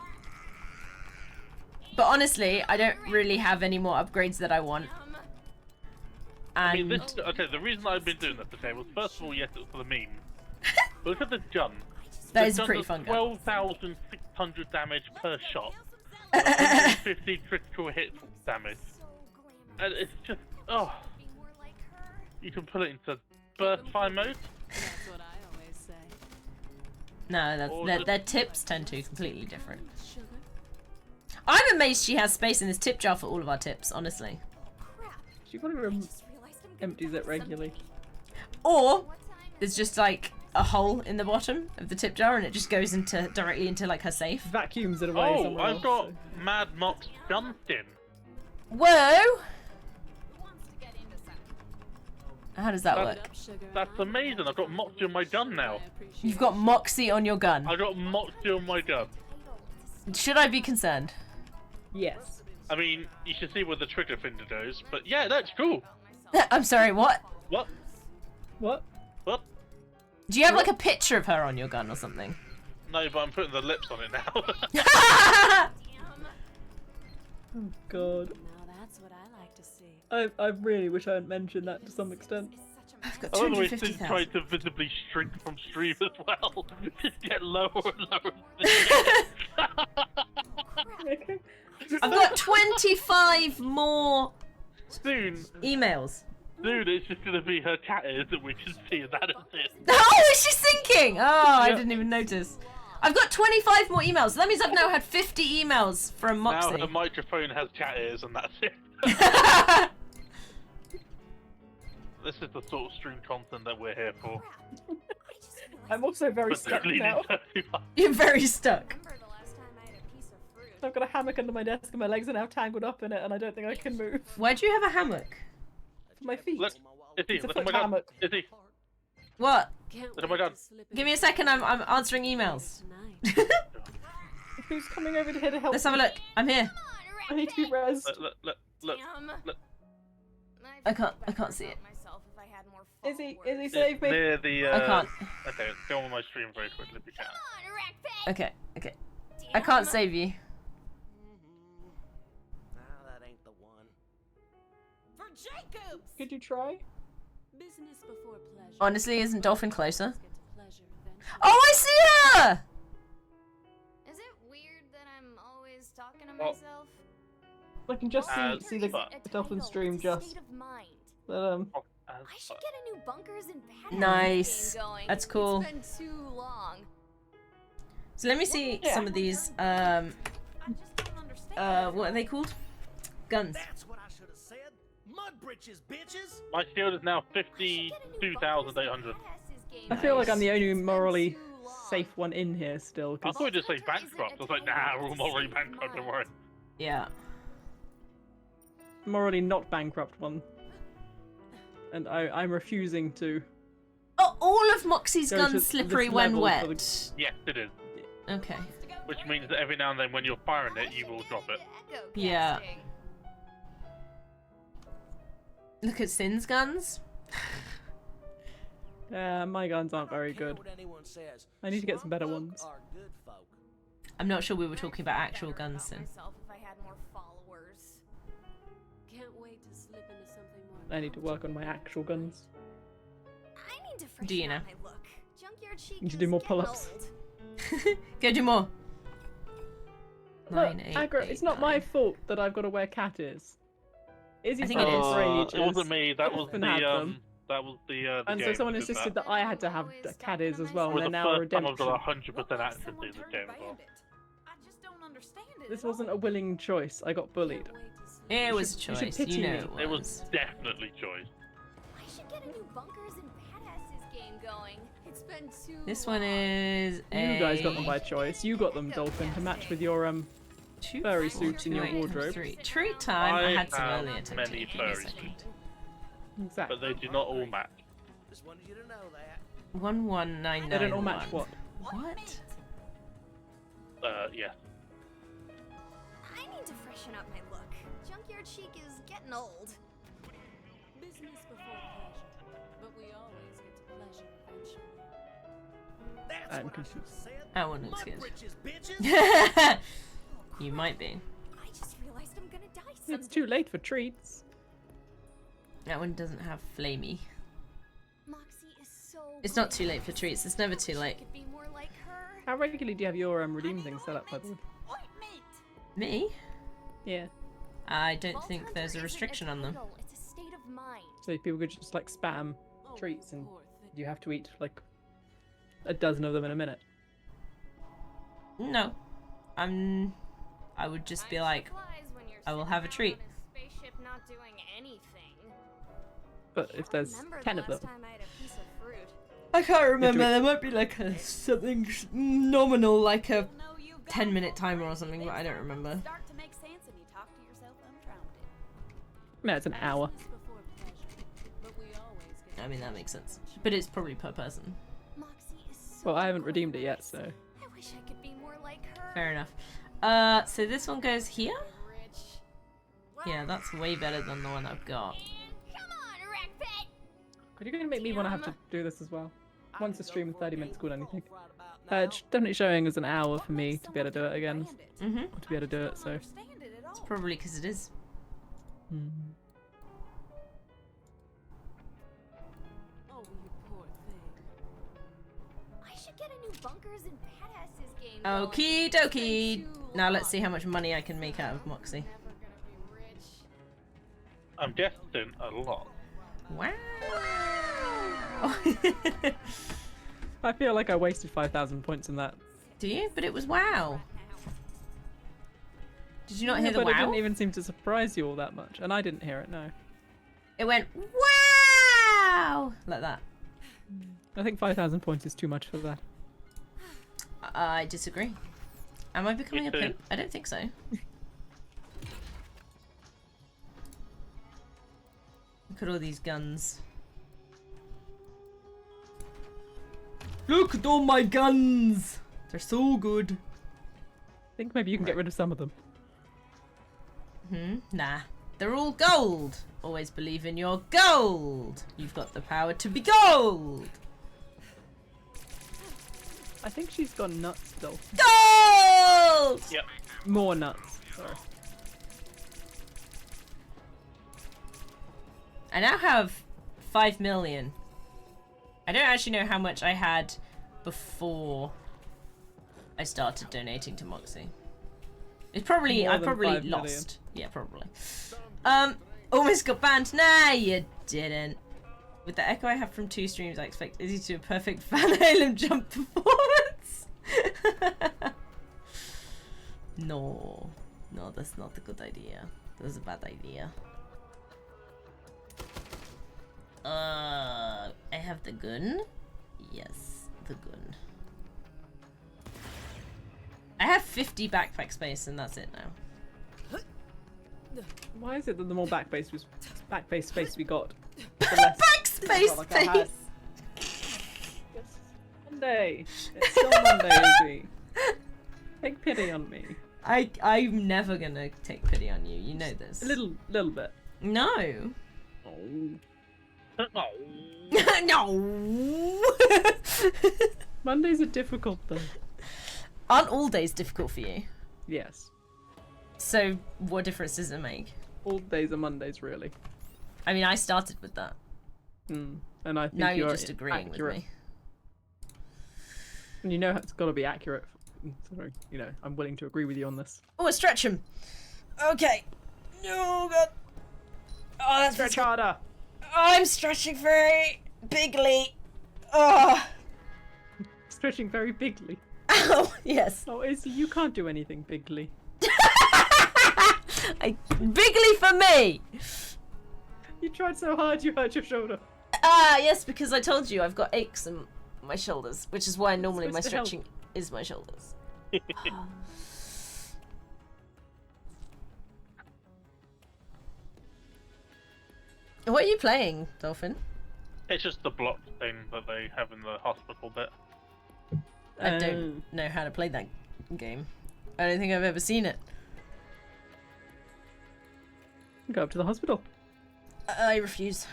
But honestly, I don't really have any more upgrades that I want. I mean, And this, okay, the reason I've been doing this, okay, was first of all, yes, it was for the meme. But look at this gun. that This is a gun pretty does fun gun. 12,600 damage per shot. 150 critical hit damage. And it's just, oh. You can put it into burst fire mode. That's what I always say. No, Or their tips tend to be completely different. Sugar? I'm amazed she has space in this tip jar for all of our tips, honestly. She probably empties it regularly. Or there's just like a hole in the bottom of the tip jar and it just goes into directly into like her safe. Vacuums it away Oh, somewhere I've else, got so. Mad Mox gun skin. Whoa! How does that That's- work? Up, sugar, and That's I might amazing, have I've got to Moxie on my show gun now. appreciation. You've got Moxie on your gun. I got Moxie on my gun. Should I be concerned? Yes. I mean, you should see where the trigger finger goes, but yeah, that's cool. I'm sorry, what? What? What? What? Do you have like a picture of her on your gun or something? No, but I'm putting the lips on it now. Oh god. Now that's what I like to see. I really wish I hadn't mentioned that to some extent. I've got I love the way Sid 250,000. tried to visibly shrink from stream as well. Just get lower and lower. I've got 25 more Soon, emails. it's just gonna be her cat ears that we can see, and that is it. Oh, is she sinking? Oh, I Yep. didn't even notice. I've got 25 more emails. So that means I've now had 50 emails from Now Moxie. her microphone has cat ears, and that's it. This is the sort of stream content that we're here for. I'm also very But stuck don't lean now. into too much. You're very stuck. I've got a hammock under my desk and my legs are now tangled up in it and I don't think I can move. Why do you have a hammock? For my feet. Look, Izzy, It's a look at foot my gun. hammock. Izzy, What? Can't look at my gun. Give me a second, I'm answering emails. Tonight. Who's coming over here to help Let's have a me? look. I'm here. I need to be res. Look. I can't see it. Izzy, save me. Near the, I can't. Okay, go on my stream very quickly if you can. Okay. I can't save you. Nah, that ain't the one. For Jacobs! Could you try? Business before pleasure. Honestly, isn't Dolphin closer? Let's get to pleasure eventually. Oh, I see her! Is it weird that I'm always talking to Oh. myself? I can just As see the fuck. dolphin stream It's a just. state of mind. But, I should get a new bunkers and badass Nice. game going. That's cool. It's been too long. So let me see some of these, I just don't understand. what are they called? Guns. That's what I should have said. Mud britches, bitches. My shield is now 52,800. I feel like I'm the only morally safe one in here still. I 'Cause thought you just say bankrupt. I was like, nah, we're all morally bankrupt, don't worry. Yeah. morally not bankrupt one. And I'm refusing to. Oh, all of Moxie's Go to guns slippery this when level for wet. Yes, it is. Okay. Which means that every now and then when you're firing it, you will drop it. Yeah. Look at Sin's guns. My guns aren't very good. I need to get some better ones. I'm not sure we were talking about actual guns, Sin. Can't wait to slip into something more. I need to work on my actual guns. I need to Do you know? my look. Junkyard chic Need to do is more getting pull-ups. old. Go do more. Look, 9, 8, Aggro, 8, it's not 9. my fault that I've got to wear cat ears. Izzy's I think it had is. them for ages. It wasn't me. That was Often the had them. that was the And so game someone that did insisted that. that I had to have cat ears as well, It was and the they're now a first time I've redemption. got 100% accuracy in this game as well. understand it. This at all. wasn't a willing choice. I got bullied. It was a You should choice. pity You know me. it was. It was definitely choice. I should get a new bunkers and badasses game going. It's been too This one long. is You guys got them by choice. You got them, Dolphin, to match with your two furry suits in your Wait, wardrobe. three. Treat time. I had some have earlier. many Give me a furry second. suits, Exactly. but they do not all match. Just wanted you to know that. 11991. They don't all match what? What? Yeah. I need to freshen up my look. Junkyard chic is getting old. Business before pleasure, but we always get to pleasure eventually. That's I'm what I confused. should have said. That one looks Mud good. britches, bitches. You might be. I just realized I'm gonna die someday. It's too late for treats. That one doesn't have flamey. Moxie is so It's not too late for treats. It's never too late. could be more like her. How regularly do you have your redeem things set up, by the way? Ointment. Me? Yeah. I don't Vault think Hunter there's a isn't restriction on them. title, it's a state of mind. So people could just like spam Oh, treats and poor thing. you have to eat like a dozen of them in a minute. No. I would just be like, I will have a treat. Spaceship not doing anything. But if there's Remember 10 the of them, last time I had a piece of fruit. I can't remember. eat- There might be like a something nominal, like a 10-minute timer or something, but I don't remember. Start to make sense and you talk to yourself ungrounded. no, it's an hour. Business before pleasure, but we always get to I mean, that makes sense. But it's probably per person. Moxie is so Well, I haven't redeemed it yet, so. I wish I could be more like her. Fair enough. So this one goes here? Rich. Yeah, that's way better than the one I've got. Come on, Wreck Pet. Are you going to make me want to have to do this as well? Once a stream of 30 minutes called anything. Right about now. It's definitely showing as an hour for me to be able to do it again. Mm-hmm. Or to be able to do it, so. Understand it at all. Probably because it is. Hmm. Oh, you poor thing. I should get a new bunkers and badasses game. Okie going. dokie. It's been too Now let's long. see how much money I can make out of Moxie. Never gonna be rich. I'm guessing a lot. Wow. I feel like I wasted 5,000 points in that. Do you? But it was wow. Did you not hear the but it wow? didn't even seem to surprise you all that much. And I didn't hear it, no. It went wow like that. I think 5,000 points is too much for that. I disagree. Am I becoming Me a too. pimp? I don't think so. Look at all these guns. Look at all my guns! They're so good. I think maybe you can get rid of some of them. Nah. They're all gold. Always believe in your gold. You've got the power to be gold. I think she's gone nuts still. Gold! Yep. More nuts. Sorry. I now have 5 million. I don't actually know how much I had before I started donating to Moxie. It's probably More I than probably 5 million. lost. Yeah, probably. Almost got banned. Nah, you didn't. With the echo I have from 2 streams, I expect Izzy to do a perfect Van Halen jump performance. No, that's not a good idea. That's a bad idea. I have the gun. Yes, the gun. I have 50 backpack space, and that's it now. Why is it that the more backbase space we got, the less Backspace like I had? space. It's Monday. It's still Monday, Izzy. Take pity on me. I'm never gonna take pity on you. You know this. A little bit. No. Oh. No. Mondays are difficult though. Aren't all days difficult for you? Yes. So what difference does it make? All days are Mondays, really. I mean, I started with that. And I think Now you're you're just agreeing accurate. with me. And you know it's got to be accurate. So, you know, I'm willing to agree with you on this. Oh, stretch him. Okay. Oh god. Oh, that's Stretch harder. I'm stretching very bigly. Oh. Stretching very bigly. Oh, yes. Oh, Izzy, you can't do anything, Bigly. Bigly for me! You tried so hard, you hurt your shoulder. Yes, because I told you I've got aches in my shoulders, which is why normally my supposed to help. stretching is my shoulders. What are you playing, Dolphin? It's just the block thing that they have in the hospital bit. I don't know how to play that game. I don't think I've ever seen it. Go up to the hospital. I refuse.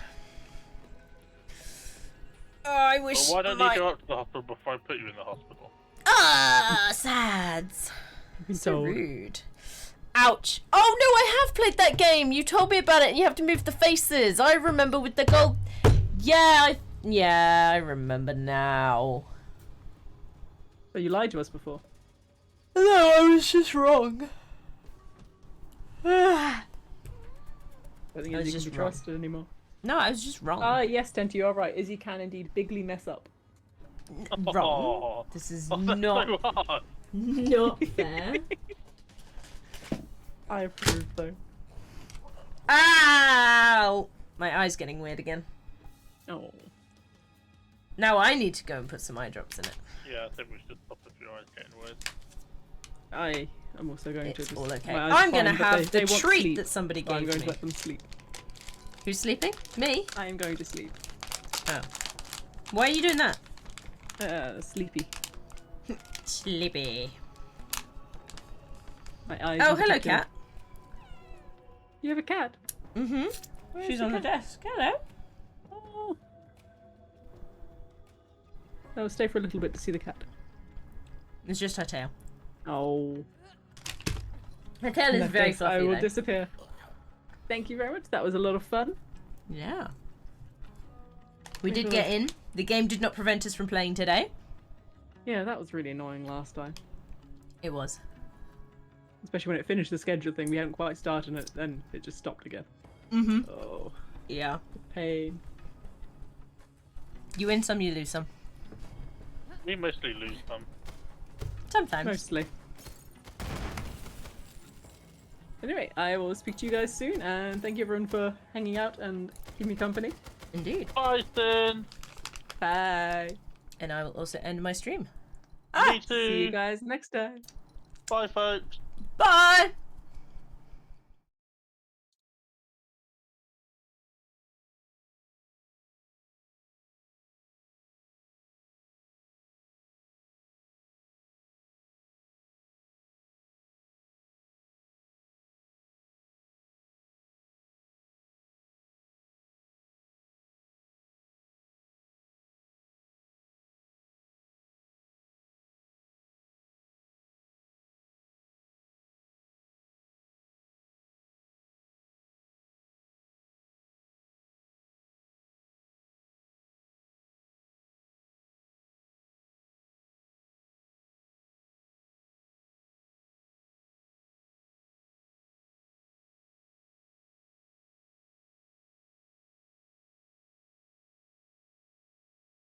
Oh, I wish. Well, why don't you go up to the hospital before I put you in the hospital? Ah, sads. So told. rude. Ouch. Oh no, I have played that game. You told me about it. You have to move the faces. I remember with the gold. Yeah, I remember now. But you lied to us before. No, I was just wrong. I don't think I was Izzy just can be wrong. trusted anymore. No, I was just wrong. Ah, yes, Tenty, you are right. Izzy can indeed bigly mess up. Wrong. Oh, This is that's not so hard. not fair. I approve, though. Ow! My eye's getting weird again. Oh. Now I need to go and put some eye drops in it. Yeah, I think we should stop if your eyes getting weird. I am also going to It's just... all okay. my eyes I'm are gonna fine, but have they the want treat sleep, that somebody so I'm gave going me. to let them sleep. Who's sleeping? Me? I am going to sleep. Oh. Why are you doing that? Sleepy. Sleepy. My eyes. Oh, in hello, particular. cat. You have a cat? Mm-hmm. Where's She's the on the cat? desk. Hello. Oh. I'll stay for a little bit to see the cat. It's just her tail. Oh. Her tail In is that very case, fluffy, I will though. disappear. Thank you very much. That was a lot of fun. Yeah. We did It get was. in. The game did not prevent us from playing today. Yeah, that was really annoying last time. It was. Especially when it finished the schedule thing. We hadn't quite started it, then it just stopped again. Mm-hmm. Oh, Yeah. pain. You win some, you lose some. We mostly lose some. Sometimes. Mostly. Anyway, I will speak to you guys soon, and thank you everyone for hanging out and keeping me company. Indeed. Bye, Stan. Bye. And I will also end my stream. Me too. See you guys next time. Bye, folks. Bye!